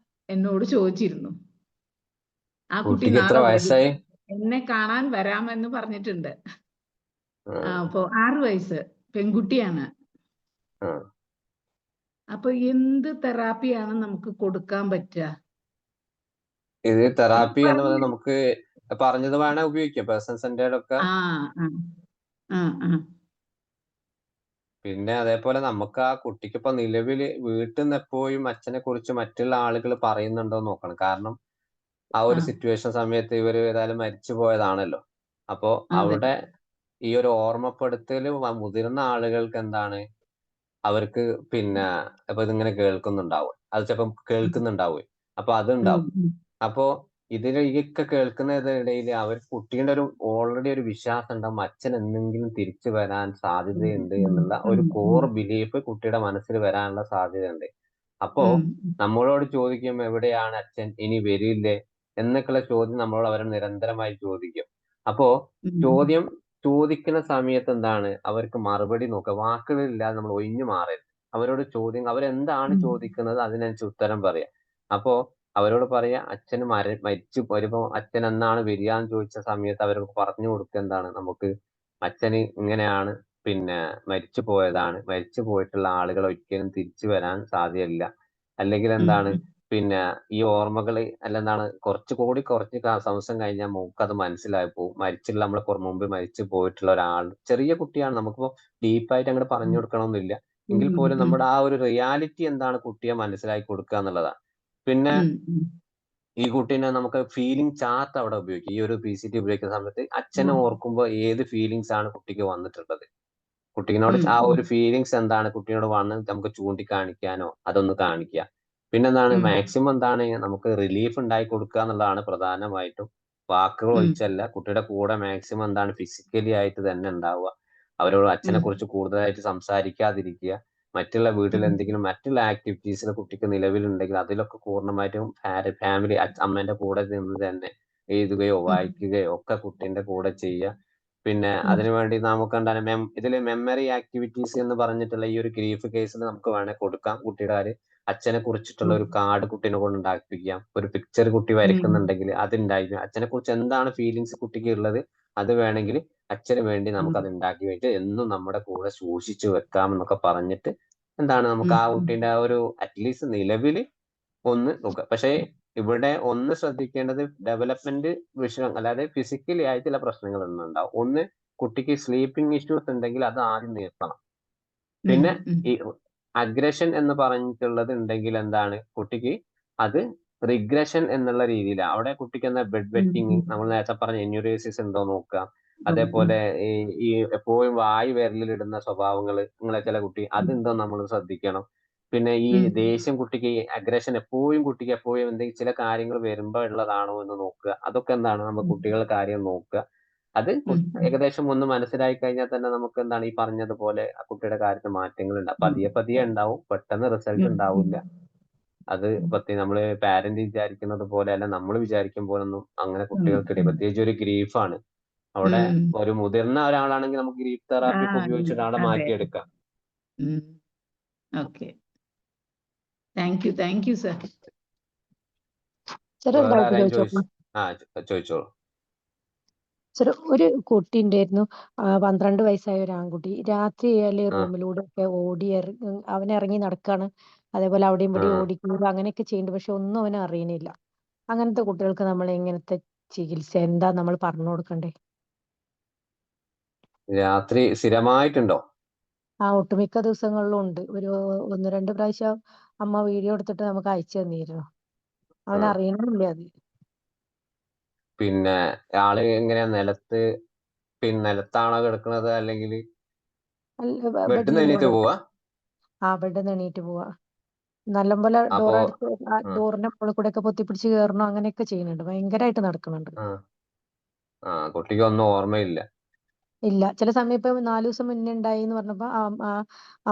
[SPEAKER 5] എന്നോട് ചോദിച്ചിരുന്നു. ആ കുട്ടി
[SPEAKER 2] കുട്ടിക്ക് എത്ര
[SPEAKER 5] നാളെ വരും,
[SPEAKER 2] വയസ്സായി?
[SPEAKER 5] എന്നെ കാണാൻ വരാമെന്ന് പറഞ്ഞിട്ടുണ്ട്.
[SPEAKER 2] ആ,
[SPEAKER 5] അപ്പൊ 6 വയസ്സ്, പെൺകുട്ടിയാണ്.
[SPEAKER 2] ആ.
[SPEAKER 5] അപ്പൊ എന്ത് തെറാപ്പിയാണ് നമുക്ക് കൊടുക്കാൻ പറ്റുക?
[SPEAKER 2] ഇത് തെറാപ്പി എന്ന് പറയുന്നത് നമുക്ക് പറഞ്ഞത് വേണേ ഉപയോഗിക്കാം, പേഴ്സൺ സെന്റേർഡ് ഒക്കെ.
[SPEAKER 5] ആ ആ ആ ആ
[SPEAKER 2] പിന്നെ അതേപോലെ നമുക്ക് ആ കുട്ടിക്ക് ഇപ്പൊ നിലവിൽ വീട്ടിൽ നിന്ന് എപ്പോഴും അച്ഛനെ കുറിച്ച് മറ്റുള്ള ആളുകൾ പറയുന്നുണ്ടോ എന്ന് നോക്കണം. കാരണം ആ ഒരു സിറ്റുവേഷൻ സമയത്ത് ഇവര് ഏതായാലും മരിച്ചു പോയതാണല്ലോ. അപ്പോ
[SPEAKER 5] അതെ.
[SPEAKER 2] അവിടെ ഈ ഒരു ഓർമ്മപ്പെടുത്തല് മുതിർന്ന ആളുകൾക്ക് എന്താണ്, അവർക്ക് പിന്നെ ഇപ്പൊ ഇതിങ്ങനെ കേൾക്കുന്നുണ്ടാവും, അത് ചിലപ്പം കേൾക്കുന്നുണ്ടാവും, അപ്പൊ അതുണ്ടാവും. അപ്പോ ഇതിലൊക്കെ കേൾക്കുന്നതിനിടയിൽ അവർ കുട്ടീന്റെ ഒരു ഓൾറെഡി ഒരു വിശ്വാസം ഉണ്ടാവും, അച്ഛൻ എന്തെങ്കിലും തിരിച്ചു വരാൻ സാധ്യതയുണ്ട് എന്നുള്ള ഒരു കോർ ബിലീഫ് കുട്ടിയുടെ മനസ്സിൽ വരാനുള്ള സാധ്യതയുണ്ട്. അപ്പോ നമ്മളോട് ചോദിക്കും, എവിടെയാണ് അച്ഛൻ, ഇനി വരില്ലേ എന്നൊക്കെയുള്ള ചോദ്യം നമ്മളോട് അവർ നിരന്തരമായി ചോദിക്കും. അപ്പോ ചോദ്യം ചോദിക്കുന്ന സമയത്ത് എന്താണ്, അവർക്ക് മറുപടി നോക്കുക, വാക്കുകളില്ലാതെ നമ്മൾ ഒഴിഞ്ഞു മാറരുത്. അവരോട് ചോദ്യം, അവരെന്താണ് ചോദിക്കുന്നത് അതിനനുസരിച്ച് ഉത്തരം പറയാം. അപ്പോ അവരോട് പറയാ, അച്ഛന് മരിച്ചു വരുമ്പോ അച്ഛൻ എന്നാണ് വരിക എന്ന് ചോദിച്ച സമയത്ത് അവർക്ക് പറഞ്ഞു കൊടുക്കുക എന്താണ്, നമുക്ക് അച്ഛന് ഇങ്ങനെയാണ്, പിന്നെ മരിച്ചു പോയതാണ്, മരിച്ചു പോയിട്ടുള്ള ആളുകൾ ഒരിക്കലും തിരിച്ചു വരാൻ സാധ്യതയില്ല. അല്ലെങ്കിൽ എന്താണ്, പിന്നെ ഈ ഓർമ്മകള് അല്ലെന്താണ് കുറച്ച് ദിവസം കഴിഞ്ഞാൽ നമുക്ക് അത് മനസ്സിലായി പോകും. മരിച്ചുള്ള നമ്മളെ മുമ്പ് മരിച്ചു പോയിട്ടുള്ള ഒരാൾ ചെറിയ കുട്ടിയാണ്, നമുക്കിപ്പോ ഡീപ്പായിട്ട് അങ്ങോട്ട് പറഞ്ഞു കൊടുക്കണമെന്നില്ല. എങ്കിൽ പോലും നമ്മുടെ ആ ഒരു റിയാലിറ്റി എന്താണ് കുട്ടിയെ മനസ്സിലാക്കി കൊടുക്കുക എന്നുള്ളതാണ്. പിന്നെ ഈ കുട്ടീനെ നമുക്ക് ഫീലിംഗ് ചാർട്ട് അവിടെ ഉപയോഗിക്കും. ഈ ഒരു PCT ഉപയോഗിക്കുന്ന സമയത്ത് അച്ഛനെ ഓർക്കുമ്പോൾ ഏത് ഫീലിങ്സ് ആണ് കുട്ടിക്ക് വന്നിട്ടുള്ളത്, കുട്ടീനോട് ആ ഒരു ഫീലിങ്സ് എന്താണ് കുട്ടീനോട് വന്ന് നമുക്ക് ചൂണ്ടിക്കാണിക്കാനോ അതൊന്ന് കാണിക്കുക. പിന്നെന്താണ്, മാക്സിമം എന്താണ് നമുക്ക് റിലീഫ് ഉണ്ടായി കൊടുക്കുക എന്നുള്ളതാണ് പ്രധാനമായിട്ടും. വാക്കുകൾ ഒഴിച്ചല്ല, കുട്ടിയുടെ കൂടെ മാക്സിമം എന്താണ് ഫിസിക്കലി ആയിട്ട് തന്നെ ഉണ്ടാവുക. അവരോട് അച്ഛനെ കുറിച്ച് കൂടുതലായിട്ട് സംസാരിക്കാതിരിക്കുക. മറ്റുള്ള വീട്ടിൽ എന്തെങ്കിലും മറ്റുള്ള ആക്ടിവിറ്റീസിന് കുട്ടിക്ക് നിലവിലുണ്ടെങ്കിൽ അതിലൊക്കെ പൂർണ്ണമായിട്ടും ഫാമിലി അമ്മേന്റെ കൂടെ നിന്ന് തന്നെ എഴുതുകയോ വായിക്കുകയോ ഒക്കെ കുട്ടീന്റെ കൂടെ ചെയ്യുക. പിന്നെ അതിനുവേണ്ടി നമുക്ക് എന്താണ് ഇതില് മെമ്മറി ആക്ടിവിറ്റീസ് എന്ന് പറഞ്ഞിട്ടുള്ള ഈ ഒരു ഗ്രീഫ് കേസിൽ നമുക്ക് വേണേൽ കൊടുക്കാം. കുട്ടിയുടെ അച്ഛനെ കുറിച്ചിട്ടുള്ള ഒരു കാർഡ് കുട്ടീനെ കൊണ്ട് ഉണ്ടാക്കിപ്പിക്കാം. ഒരു പിക്ചർ കുട്ടി വരയ്ക്കുന്നുണ്ടെങ്കിൽ അത് ഉണ്ടായിരിക്കും. അച്ഛനെ കുറിച്ച് എന്താണ് ഫീലിങ്സ് കുട്ടിക്ക് ഉള്ളത് അത് വേണമെങ്കിൽ അച്ഛന് വേണ്ടി നമുക്ക് അത് ഉണ്ടാക്കി വെച്ച് എന്നും നമ്മുടെ കൂടെ സൂക്ഷിച്ചു വെക്കാം എന്നൊക്കെ പറഞ്ഞിട്ട് എന്താണ് നമുക്ക് ആ കുട്ടീന്റെ ആ ഒരു അറ്റ്ലീസ്റ്റ് നിലവിൽ ഒന്ന് നോക്കുക. പക്ഷേ ഇവിടെ ഒന്ന് ശ്രദ്ധിക്കേണ്ടത് ഡെവലപ്മെന്റ് വിഷയം, അല്ലാതെ ഫിസിക്കലി ആയിട്ട് ചില പ്രശ്നങ്ങൾ ഉണ്ടാവും. ഒന്ന്, കുട്ടിക്ക് സ്ലീപ്പിംഗ് ഇഷ്യൂസ് ഉണ്ടെങ്കിൽ അത് ആദ്യം നിർത്തണം. പിന്നെ ഈ അഗ്രഷൻ എന്ന് പറഞ്ഞിട്ടുള്ളത് ഉണ്ടെങ്കിൽ എന്താണ്, കുട്ടിക്ക് അത് റിഗ്രഷൻ എന്നുള്ള രീതിയിലാണ്. അവിടെ കുട്ടിക്ക് എന്താ ബെഡ് വെറ്റിങ്, നമ്മൾ നേരത്തെ പറഞ്ഞ എന്യൂറേസിസ് ഉണ്ടോ നോക്കുക. അതേപോലെ ഈ എപ്പോഴും വായു വിരലിലിടുന്ന സ്വഭാവങ്ങൾ നിങ്ങളെ ചില കുട്ടി അതുണ്ടോ നമ്മൾ ശ്രദ്ധിക്കണം. പിന്നെ ഈ ദേഷ്യം കുട്ടിക്ക്, അഗ്രഷൻ എപ്പോഴും കുട്ടിക്ക് എപ്പോഴും എന്തെങ്കിലും ചില കാര്യങ്ങൾ വരുമ്പോ ഉള്ളതാണോ എന്ന് നോക്കുക. അതൊക്കെ എന്താണ് നമ്മൾ കുട്ടികളുടെ കാര്യം നോക്കുക. അത് ഏകദേശം ഒന്ന് മനസ്സിലായി കഴിഞ്ഞാൽ തന്നെ നമുക്ക് എന്താണ് ഈ പറഞ്ഞതുപോലെ ആ കുട്ടിയുടെ കാര്യത്തിൽ മാറ്റങ്ങൾ ഉണ്ടാവും. പതിയെ ഉണ്ടാവും, പെട്ടെന്ന് റിസൾട്ട് ഉണ്ടാവില്ല. അത് നമ്മള് പാരന്റ് വിചാരിക്കുന്നത് പോലെ അല്ല, നമ്മൾ വിചാരിക്കും പോലെ ഒന്നും അങ്ങനെ കുട്ടികൾക്കിടയിൽ, പ്രത്യേകിച്ച് ഒരു ഗ്രീഫാണ്. അവിടെ ഒരു മുതിർന്ന ഒരാളാണെങ്കിൽ നമുക്ക് ഗ്രീഫ് തെറാപ്പി ഒക്കെ ഉപയോഗിച്ചിട്ട് ആളെ മാറ്റിയെടുക്കാം.
[SPEAKER 5] Okay, thank you sir.
[SPEAKER 2] വേറെ ആരെയും ചോദിച്ചോളൂ.
[SPEAKER 7] സാർ, ഒരു കുട്ടി ഉണ്ടായിരുന്നു, 12 വയസ്സായ ഒരു ആൺകുട്ടി. രാത്രി റൂമിലൂടെ ഒക്കെ അവൻ ഇറങ്ങി നടക്കാണ്. അതേപോലെ അവിടെയും ഇവിടെ ഓടിക്കൂടുക അങ്ങനെയൊക്കെ ചെയ്യുന്നുണ്ട്. പക്ഷെ ഒന്നും അവന് അറിയണില്ല. അങ്ങനത്തെ കുട്ടികൾക്ക് നമ്മൾ എങ്ങനത്തെ ചികിത്സ എന്താ നമ്മൾ പറഞ്ഞു കൊടുക്കണ്ടേ?
[SPEAKER 2] രാത്രി സ്ഥിരമായിട്ടുണ്ടോ?
[SPEAKER 7] ഒട്ടുമിക്ക ദിവസങ്ങളിലും ഉണ്ട്. ഒരു 1-2 പ്രാവശ്യം അമ്മ വീഡിയോ എടുത്തിട്ട് നമുക്ക് അയച്ചു തന്നിരുന്നു. അവൻ അറിയണില്ല അത്.
[SPEAKER 2] പിന്നെ ആള് എങ്ങനെയാ, നിലത്ത് പിന്നെ നിലത്താണോ കിടക്കുന്നത്, അല്ലെങ്കിൽ ബെഡിൽ
[SPEAKER 7] ബെഡിൽ
[SPEAKER 2] നിന്ന് എണീറ്റ്
[SPEAKER 7] തന്നെ
[SPEAKER 2] പോവാ?
[SPEAKER 7] ബെഡിൽ നിന്ന് എണീറ്റ് പോവാ. നല്ലപോലെ
[SPEAKER 2] അപ്പോ
[SPEAKER 7] ഡോറടുത്ത് ഡോറിന്റെ മുകളിൽ കൂടെ ഒക്കെ പൊത്തിപ്പിടിച്ച് കയറണം, അങ്ങനെയൊക്കെ ചെയ്യുന്നുണ്ട്. ഭയങ്കരമായിട്ട് നടക്കുന്നുണ്ട്.
[SPEAKER 2] കുട്ടിക്ക് ഒന്നും ഓർമ്മയില്ല.
[SPEAKER 7] ഇല്ല, ചില സമയം ഇപ്പൊ 4 ദിവസം മുന്നേ ഉണ്ടായി എന്ന് പറഞ്ഞപ്പോ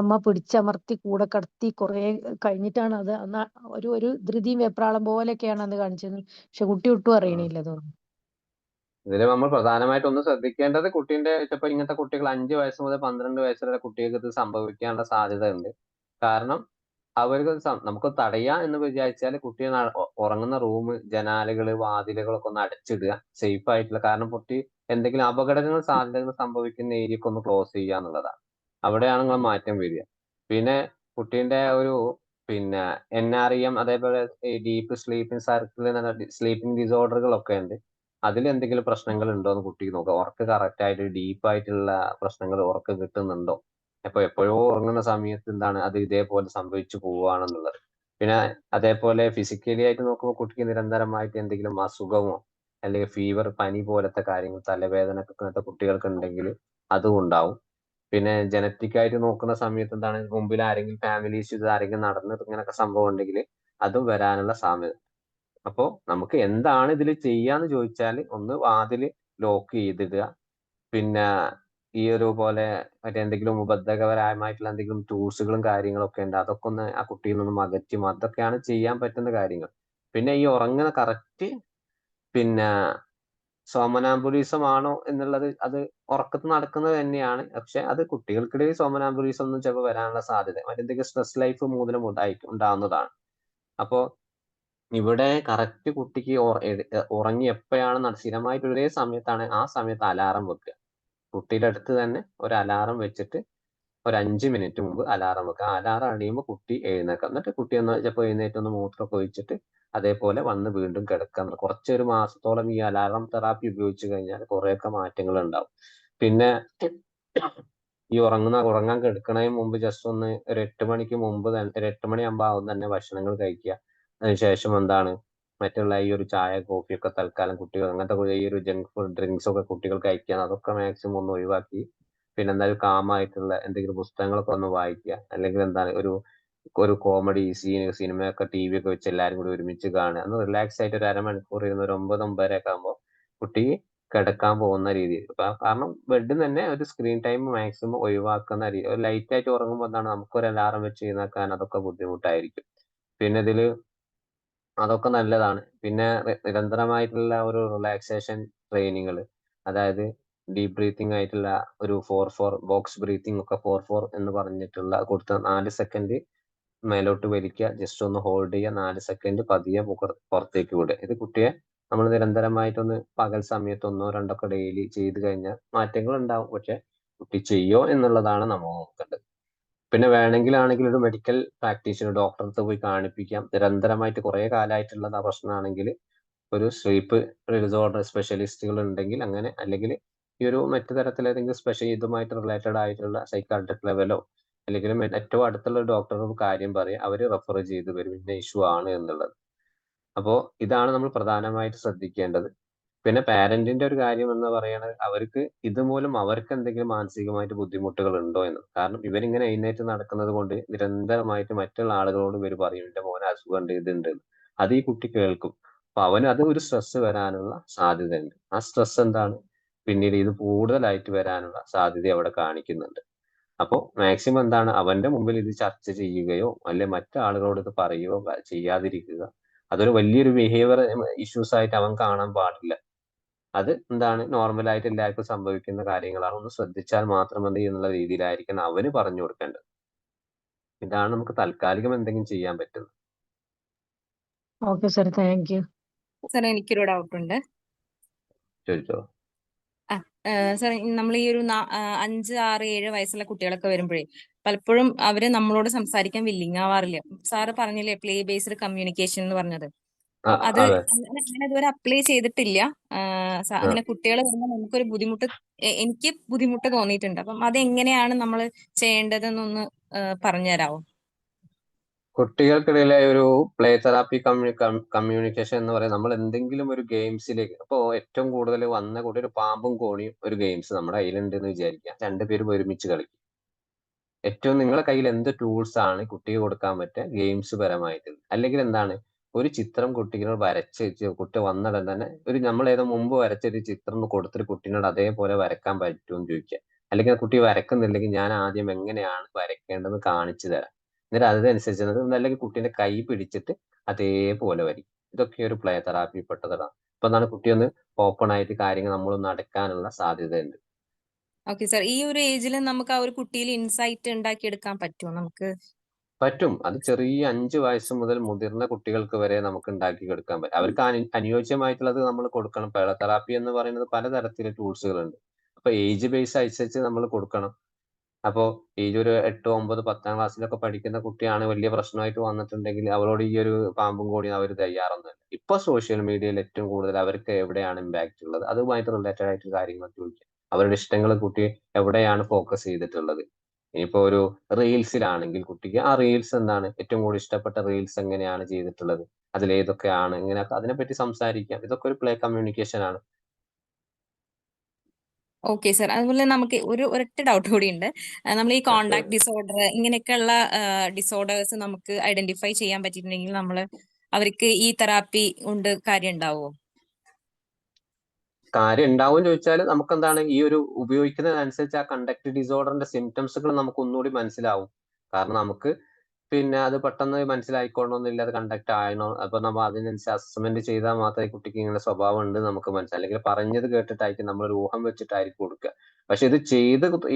[SPEAKER 7] അമ്മ പിടിച്ചമർത്തി കൂടെ കടത്തി കുറെ കഴിഞ്ഞിട്ടാണ് അത് അന്ന് ഒരു ധൃതിയും വെപ്രാളം പോലെയൊക്കെയാണ് അന്ന് കാണിച്ചത്. പക്ഷെ കുട്ടി ഒട്ടും അറിയണില്ല തോന്നുന്നു.
[SPEAKER 2] ഇതിൽ നമ്മൾ പ്രധാനമായിട്ട് ഒന്ന് ശ്രദ്ധിക്കേണ്ടത് കുട്ടീന്റെ ഇപ്പൊ ഇങ്ങനത്തെ കുട്ടികൾ 5 വയസ്സ് മുതൽ 12 വയസ്സ് വരെ കുട്ടികൾക്ക് ഇത് സംഭവിക്കാനുള്ള സാധ്യത ഉണ്ട്. കാരണം അവർക്ക് നമുക്ക് തടയാം എന്ന് വിചാരിച്ചാൽ കുട്ടിയെ ഉറങ്ങുന്ന റൂം, ജനാലകള്, വാതിലുകളൊക്കെ ഒന്ന് അടച്ചിടുക, സേഫ് ആയിട്ടുള്ള. കാരണം കുട്ടി എന്തെങ്കിലും അപകടങ്ങൾ സാധ്യതകൾ സംഭവിക്കുന്ന ഏരിയക്ക് ഒന്ന് ക്ലോസ് ചെയ്യുക എന്നുള്ളതാണ്. അവിടെയാണ് നിങ്ങൾ മാറ്റം വരിക. പിന്നെ കുട്ടീന്റെ ഒരു പിന്നെ NREM, അതേപോലെ ഡീപ്പ് സ്ലീപ്പിംഗ് സർക്കിൾ, സ്ലീപ്പിംഗ് ഡിസോർഡറുകളൊക്കെ ഉണ്ട്. അതിൽ എന്തെങ്കിലും പ്രശ്നങ്ങൾ ഉണ്ടോ എന്ന് കുട്ടിക്ക് നോക്കുക. ഉറക്ക് കറക്റ്റ് ആയിട്ട് ഡീപ്പ് ആയിട്ടുള്ള പ്രശ്നങ്ങൾ ഉറക്ക് കിട്ടുന്നുണ്ടോ. അപ്പൊ എപ്പോഴോ ഉറങ്ങുന്ന സമയത്ത് എന്താണ് അത് ഇതേപോലെ സംഭവിച്ചു പോവുകയാണെന്നുള്ളത്. പിന്നെ അതേപോലെ ഫിസിക്കലി ആയിട്ട് നോക്കുമ്പോൾ കുട്ടിക്ക് നിരന്തരമായിട്ട് എന്തെങ്കിലും അസുഖമോ അല്ലെങ്കിൽ ഫീവർ, പനി പോലത്തെ കാര്യങ്ങൾ, തലവേദന ഒക്കെ കുട്ടികൾക്ക് ഉണ്ടെങ്കിൽ അതും ഉണ്ടാവും. പിന്നെ ജനറ്റിക് ആയിട്ട് നോക്കുന്ന സമയത്ത് എന്താണ് മുമ്പിൽ ആരെങ്കിലും ഫാമിലി ഇഷ്യൂസ് ആരെങ്കിലും നടന്നിട്ട് ഇങ്ങനൊക്കെ സംഭവം ഉണ്ടെങ്കിൽ അതും വരാനുള്ള സാധ്യത. അപ്പോ നമുക്ക് എന്താണ് ഇതിൽ ചെയ്യാന്ന് ചോദിച്ചാൽ, ഒന്ന് വാതില് ലോക്ക് ചെയ്തിടുക. പിന്നെ ഈ ഒരു പോലെ മറ്റെന്തെങ്കിലും ഉപദ്രവകരമായിട്ടുള്ള എന്തെങ്കിലും ടൂൾസുകളും കാര്യങ്ങളൊക്കെ ഉണ്ട്, അതൊക്കെ ഒന്ന് ആ കുട്ടിയിൽ നിന്നും അകറ്റി. അതൊക്കെയാണ് ചെയ്യാൻ പറ്റുന്ന കാര്യങ്ങൾ. പിന്നെ ഈ ഉറങ്ങുന്ന കറക്റ്റ് പിന്നെ സോമനാംബുലിസം ആണോ എന്നുള്ളത് അത് ഉറക്കത്ത് നടക്കുന്നത് തന്നെയാണ്. പക്ഷെ അത് കുട്ടികൾക്കിടയിൽ സോമനാംബുലിസം ഒന്നും ചിലപ്പോൾ വരാനുള്ള സാധ്യത മറ്റെന്തെങ്കിലും സ്ട്രെസ് ലൈഫ് മൂലം ഉണ്ടാവുന്നതാണ്. അപ്പോ ഇവിടെ കറക്റ്റ് കുട്ടിക്ക് ഉറങ്ങി എപ്പോഴാണ് സ്ഥിരമായിട്ട് ഒരേ സമയത്താണ് ആ സമയത്ത് അലാറം വെക്കുക. കുട്ടിയുടെ അടുത്ത് തന്നെ ഒരു അലാറം വെച്ചിട്ട് ഒരു 5 മിനിറ്റ് മുമ്പ് അലാറം വെക്കുക. അലാറം അടിയുമ്പോൾ കുട്ടി എഴുന്നേക്കുക. എന്നിട്ട് കുട്ടി ഒന്ന് ചിലപ്പോൾ എഴുന്നേറ്റ് ഒന്ന് മൂത്രമൊക്കെ ഒഴിച്ചിട്ട് അതേപോലെ വന്ന് വീണ്ടും കിടക്കുക. കുറച്ചൊരു മാസത്തോളം ഈ അലാറം തെറാപ്പി ഉപയോഗിച്ച് കഴിഞ്ഞാൽ കുറേയൊക്കെ മാറ്റങ്ങൾ ഉണ്ടാവും. പിന്നെ ഈ ഉറങ്ങാൻ കിടക്കണതിന് മുമ്പ് ജസ്റ്റ് ഒന്ന് ഒരു 8 മണിക്ക് മുമ്പ് തന്നെ, ഒരു 8 മണിയാകുമ്പോൾ ആവും തന്നെ ഭക്ഷണങ്ങൾ കഴിക്കുക. അതിനുശേഷം എന്താണ് മറ്റുള്ള ഈ ഒരു ചായ, കോഫി ഒക്കെ തൽക്കാലം കുട്ടികൾ അങ്ങനത്തെ ഈ ഒരു ജങ്ക് ഫുഡ് ഡ്രിങ്ക്സ് ഒക്കെ കുട്ടികൾ കഴിക്കാൻ അതൊക്കെ മാക്സിമം ഒന്ന് ഒഴിവാക്കി. പിന്നെ എന്തായാലും കാമായിട്ടുള്ള എന്തെങ്കിലും പുസ്തകങ്ങളൊക്കെ ഒന്ന് വായിക്കുക. അല്ലെങ്കിൽ എന്താണ് ഒരു കോമഡി സിനിമയൊക്കെ TV ഒക്കെ വെച്ച് എല്ലാവരും കൂടി ഒരുമിച്ച് കാണുക. ഒന്ന് റിലാക്സ് ആയിട്ട് ഒരു അരമണിക്കൂർ ഇരുന്ന് ഒരു 9, 9:30 ഒക്കെ ആകുമ്പോൾ കുട്ടി കിടക്കാൻ പോകുന്ന രീതിയിൽ. കാരണം ബെഡിൽ തന്നെ ഒരു സ്ക്രീൻ ടൈം മാക്സിമം ഒഴിവാക്കുന്ന രീതി. ഒരു ലൈറ്റ് ആയിട്ട് ഉറങ്ങുമ്പോൾ എന്താണ് നമുക്കൊരു അലാറം വെച്ച് എഴുന്നേൽക്കാൻ അതൊക്കെ ബുദ്ധിമുട്ടായിരിക്കും. പിന്നെ ഇതില് അതൊക്കെ നല്ലതാണ്. പിന്നെ നിരന്തരമായിട്ടുള്ള ഒരു റിലാക്സേഷൻ ട്രെയിനിങ്ങൾ, അതായത് ഡീപ് ബ്രീത്തിങ് ആയിട്ടുള്ള ഒരു 4-4 ബോക്സ് ബ്രീത്തിങ് ഒക്കെ 4-4 എന്ന് പറഞ്ഞിട്ടുള്ള കൊടുത്ത 4 സെക്കൻഡ് മേലോട്ട് വലിക്കുക, ജസ്റ്റ് ഒന്ന് ഹോൾഡ് ചെയ്യുക, 4 സെക്കൻഡ് പതിയെ പുറത്തേക്ക് വിടുക. ഇത് കുട്ടിയെ നമ്മൾ നിരന്തരമായിട്ടൊന്ന് പകൽ സമയത്ത് 1, 2 ഒക്കെ ഡെയിലി ചെയ്ത് കഴിഞ്ഞാൽ മാറ്റങ്ങൾ ഉണ്ടാവും. പക്ഷെ കുട്ടി ചെയ്യോ എന്നുള്ളതാണ് നമ്മൾ നോക്കേണ്ടത്. പിന്നെ വേണമെങ്കിലാണെങ്കിൽ ഒരു മെഡിക്കൽ പ്രാക്ടീഷണർ, ഡോക്ടറെ അടുത്ത് പോയി കാണിപ്പിക്കാം. നിരന്തരമായിട്ട് കുറെ കാലമായിട്ടുള്ളത് ആ പ്രശ്നമാണെങ്കിൽ ഒരു സ്ലീപ്പ് ഡിസോർഡർ സ്പെഷ്യലിസ്റ്റുകൾ ഉണ്ടെങ്കിൽ അങ്ങനെ, അല്ലെങ്കിൽ ഈ ഒരു മറ്റു തരത്തിലേതെങ്കിലും ഇതുമായിട്ട് റിലേറ്റഡ് ആയിട്ടുള്ള സൈക്കാട്രിക് ലെവലോ അല്ലെങ്കിൽ ഏറ്റവും അടുത്തുള്ള ഡോക്ടറോട് കാര്യം പറയും, അവർ റെഫർ ചെയ്ത് വരും ഇന്ന ഇഷ്യൂ ആണ് എന്നുള്ളത്. അപ്പോ ഇതാണ് നമ്മൾ പ്രധാനമായിട്ട് ശ്രദ്ധിക്കേണ്ടത്. പിന്നെ പാരന്റിന്റെ ഒരു കാര്യം എന്ന് പറയുന്നത് അവർക്ക് ഇതുമൂലം അവർക്ക് എന്തെങ്കിലും മാനസികമായിട്ട് ബുദ്ധിമുട്ടുകൾ ഉണ്ടോ എന്ന്. കാരണം ഇവരിങ്ങനെ എഴുന്നേറ്റ് നടക്കുന്നത് കൊണ്ട് നിരന്തരമായിട്ട് മറ്റുള്ള ആളുകളോട് ഇവർ പറയും എന്റെ മോന് അസുഖമുണ്ട്, ഇതുണ്ട്. അത് ഈ കുട്ടി കേൾക്കും. അപ്പൊ അവന് അത് ഒരു സ്ട്രെസ് വരാനുള്ള സാധ്യതയുണ്ട്. ആ സ്ട്രെസ് എന്താണ് പിന്നീട് ഇത് കൂടുതലായിട്ട് വരാനുള്ള സാധ്യത അവിടെ കാണിക്കുന്നുണ്ട്. അപ്പോൾ മാക്സിമം എന്താണ് അവന്റെ മുമ്പിൽ ഇത് ചർച്ച ചെയ്യുകയോ അല്ലെ മറ്റു ആളുകളോട് ഇത് പറയുകയോ ചെയ്യാതിരിക്കുക. അതൊരു വലിയൊരു ബിഹേവിയർ ഇഷ്യൂസ് ആയിട്ട് അവൻ കാണാൻ പാടില്ല. അത് എന്താണ് നോർമലായിട്ട് എല്ലാവർക്കും സംഭവിക്കുന്ന കാര്യങ്ങളാണ്. ഒന്ന് ശ്രദ്ധിച്ചാൽ മാത്രം മതി എന്നുള്ള രീതിയിലായിരിക്കണം അവന് പറഞ്ഞു കൊടുക്കേണ്ടത്. ഇതാണ് നമുക്ക് തൽക്കാലികം എന്തെങ്കിലും ചെയ്യാൻ പറ്റുന്നത്.
[SPEAKER 7] Okay sir, thank you.
[SPEAKER 8] Sir എനിക്കൊരു ഡൗട്ട് ഉണ്ട്.
[SPEAKER 2] ചോദിച്ചോ.
[SPEAKER 8] സാർ നമ്മൾ ഈ ഒരു 5, 6, 7 വയസ്സുള്ള കുട്ടികളൊക്കെ വരുമ്പോഴേ പലപ്പോഴും അവര് നമ്മളോട് സംസാരിക്കാൻ വില്ലിങ് ആവാറില്ല. സാറ് പറഞ്ഞില്ലേ പ്ലേ ബേസ്ഡ് കമ്മ്യൂണിക്കേഷൻ എന്ന് പറഞ്ഞത്. അത്
[SPEAKER 2] അതെ.
[SPEAKER 8] അങ്ങനെ ഇതുവരെ അപ്ലൈ ചെയ്തിട്ടില്ല. അങ്ങനെ കുട്ടികൾ വരുമ്പോൾ നമുക്കൊരു ബുദ്ധിമുട്ട്, എനിക്ക് ബുദ്ധിമുട്ട് തോന്നിയിട്ടുണ്ട്. അപ്പം അതെങ്ങനെയാണ് നമ്മൾ ചെയ്യേണ്ടതെന്നൊന്ന് പറഞ്ഞു തരാമോ?
[SPEAKER 2] കുട്ടികൾക്കിടയിലെ ഒരു പ്ലേ തെറാപ്പി കമ്മ്യൂണിക്കേഷൻ എന്ന് പറയുന്നത് നമ്മൾ എന്തെങ്കിലും ഒരു ഗെയിംസിലേക്ക് ഇപ്പോ ഏറ്റവും കൂടുതൽ വന്ന കൂടി ഒരു പാമ്പും കോണിയും ഒരു ഗെയിംസ് നമ്മുടെ കയ്യിലുണ്ട് എന്ന് വിചാരിക്കാം. രണ്ടുപേരും ഒരുമിച്ച് കളിക്കും. ഏറ്റവും നിങ്ങളുടെ കയ്യിൽ എന്ത് ടൂൾസ് ആണ് കുട്ടിക്ക് കൊടുക്കാൻ പറ്റുക ഗെയിംസ് പരമായിട്ട്, അല്ലെങ്കിൽ എന്താണ് ഒരു ചിത്രം കുട്ടികളോട് കുട്ടി വന്നിടം തന്നെ ഒരു നമ്മൾ ഏതോ മുമ്പ് വരച്ചൊരു ചിത്രം കൊടുത്തിട്ട് കുട്ടീനോട് അതേപോലെ വരക്കാൻ പറ്റുമെന്ന് ചോദിക്കുക. അല്ലെങ്കിൽ ആ കുട്ടി വരക്കുന്നില്ലെങ്കിൽ ഞാൻ ആദ്യം എങ്ങനെയാണ് വരയ്ക്കേണ്ടതെന്ന് കാണിച്ചു തരാം. എന്നിട്ട് അതനുസരിച്ച് അല്ലെങ്കിൽ കുട്ടീന്റെ കൈ പിടിച്ചിട്ട് അതേപോലെ വരയ്ക്കും. ഇതൊക്കെ ഒരു പ്ലേ തെറാപ്പി പെട്ടതാണ്. അപ്പൊ എന്താണ് കുട്ടി ഒന്ന് ഓപ്പൺ ആയിട്ട് കാര്യങ്ങൾ നമ്മളൊന്ന് അടക്കാനുള്ള സാധ്യതയുണ്ട്.
[SPEAKER 8] ഓക്കെ സാർ, ഈ ഒരു ഏജിൽ നമുക്ക് ആ ഒരു കുട്ടിയിൽ ഇൻസൈറ്റ് ഉണ്ടാക്കിയെടുക്കാൻ പറ്റുമോ നമുക്ക്?
[SPEAKER 2] പറ്റും. അത് ചെറിയ 5 വയസ്സ് മുതൽ മുതിർന്ന കുട്ടികൾക്ക് വരെ നമുക്ക് ഉണ്ടാക്കി കൊടുക്കാൻ പറ്റും. അവർക്ക് അനുയോജ്യമായിട്ടുള്ളത് നമ്മൾ കൊടുക്കണം. തെറാപ്പി എന്ന് പറയുന്നത് പലതരത്തിലെ ടൂൾസുകളുണ്ട്. അപ്പൊ ഏജ് ബേസ് അനുസരിച്ച് നമ്മൾ കൊടുക്കണം. അപ്പോ ഏജ് ഒരു 8, 9, 10ാം ക്ലാസ്സിലൊക്കെ പഠിക്കുന്ന കുട്ടിയാണ് വലിയ പ്രശ്നമായിട്ട് വന്നിട്ടുണ്ടെങ്കിൽ അവരോട് ഈ ഒരു പാമ്പും കൂടി അവർ തയ്യാറൊന്നുമല്ല. ഇപ്പൊ സോഷ്യൽ മീഡിയയിൽ ഏറ്റവും കൂടുതൽ അവർക്ക് എവിടെയാണ് ഇമ്പാക്ട് ഉള്ളത് അതുമായിട്ട് റിലേറ്റഡ് ആയിട്ട് കാര്യങ്ങൾ ചോദിക്കുക. അവരുടെ ഇഷ്ടങ്ങൾ കുട്ടി എവിടെയാണ് ഫോക്കസ് ചെയ്തിട്ടുള്ളത്. ഇനിയിപ്പോ ഒരു റീൽസിലാണെങ്കിൽ കുട്ടിക്ക് ആ റീൽസ് എന്താണ് ഏറ്റവും കൂടുതൽ ഇഷ്ടപ്പെട്ട റീൽസ് എങ്ങനെയാണ് ചെയ്തിട്ടുള്ളത്, അതിലേതൊക്കെയാണ്, ഇങ്ങനെ അതിനെപ്പറ്റി സംസാരിക്കാം. ഇതൊക്കെ ഒരു പ്ലേ കമ്മ്യൂണിക്കേഷൻ ആണ്.
[SPEAKER 8] ഓക്കെ സാർ, അതുപോലെ നമുക്ക് ഒരൊറ്റ ഡൗട്ട് കൂടി ഉണ്ട്. നമ്മൾ ഈ കോണ്ടാക്ട് ഡിസോർഡർ ഇങ്ങനെയൊക്കെയുള്ള ഡിസോർഡേഴ്സ് നമുക്ക് ഐഡന്റിഫൈ ചെയ്യാൻ പറ്റിയിട്ടുണ്ടെങ്കിൽ നമ്മൾ അവർക്ക് ഈ തെറാപ്പി കൊണ്ട് കാര്യം ഉണ്ടാവുമോ?
[SPEAKER 2] കാര്യം ഉണ്ടാവും ചോദിച്ചാൽ നമുക്ക് എന്താണ് ഈ ഒരു ഉപയോഗിക്കുന്നതിനനുസരിച്ച് ആ കണ്ടക്ട് ഡിസോർഡറിന്റെ സിംറ്റംസുകൾ നമുക്ക് ഒന്നുകൂടി മനസ്സിലാവും. കാരണം നമുക്ക് പിന്നെ അത് പെട്ടെന്ന് മനസ്സിലായിക്കൊള്ളണമെന്നില്ല അത് കണ്ടക്ട് ആയണോ. അപ്പൊ നമ്മൾ അതിനനുസരിച്ച് അസസ്മെന്റ് ചെയ്താൽ മാത്രമേ കുട്ടിക്ക് ഇങ്ങനെ സ്വഭാവം ഉണ്ട് നമുക്ക് മനസ്സിലാവും. അല്ലെങ്കിൽ പറഞ്ഞത് കേട്ടിട്ടായിരിക്കും നമ്മൾ ഒരു ഊഹം വെച്ചിട്ടായിരിക്കും കൊടുക്കുക. പക്ഷെ ഇത്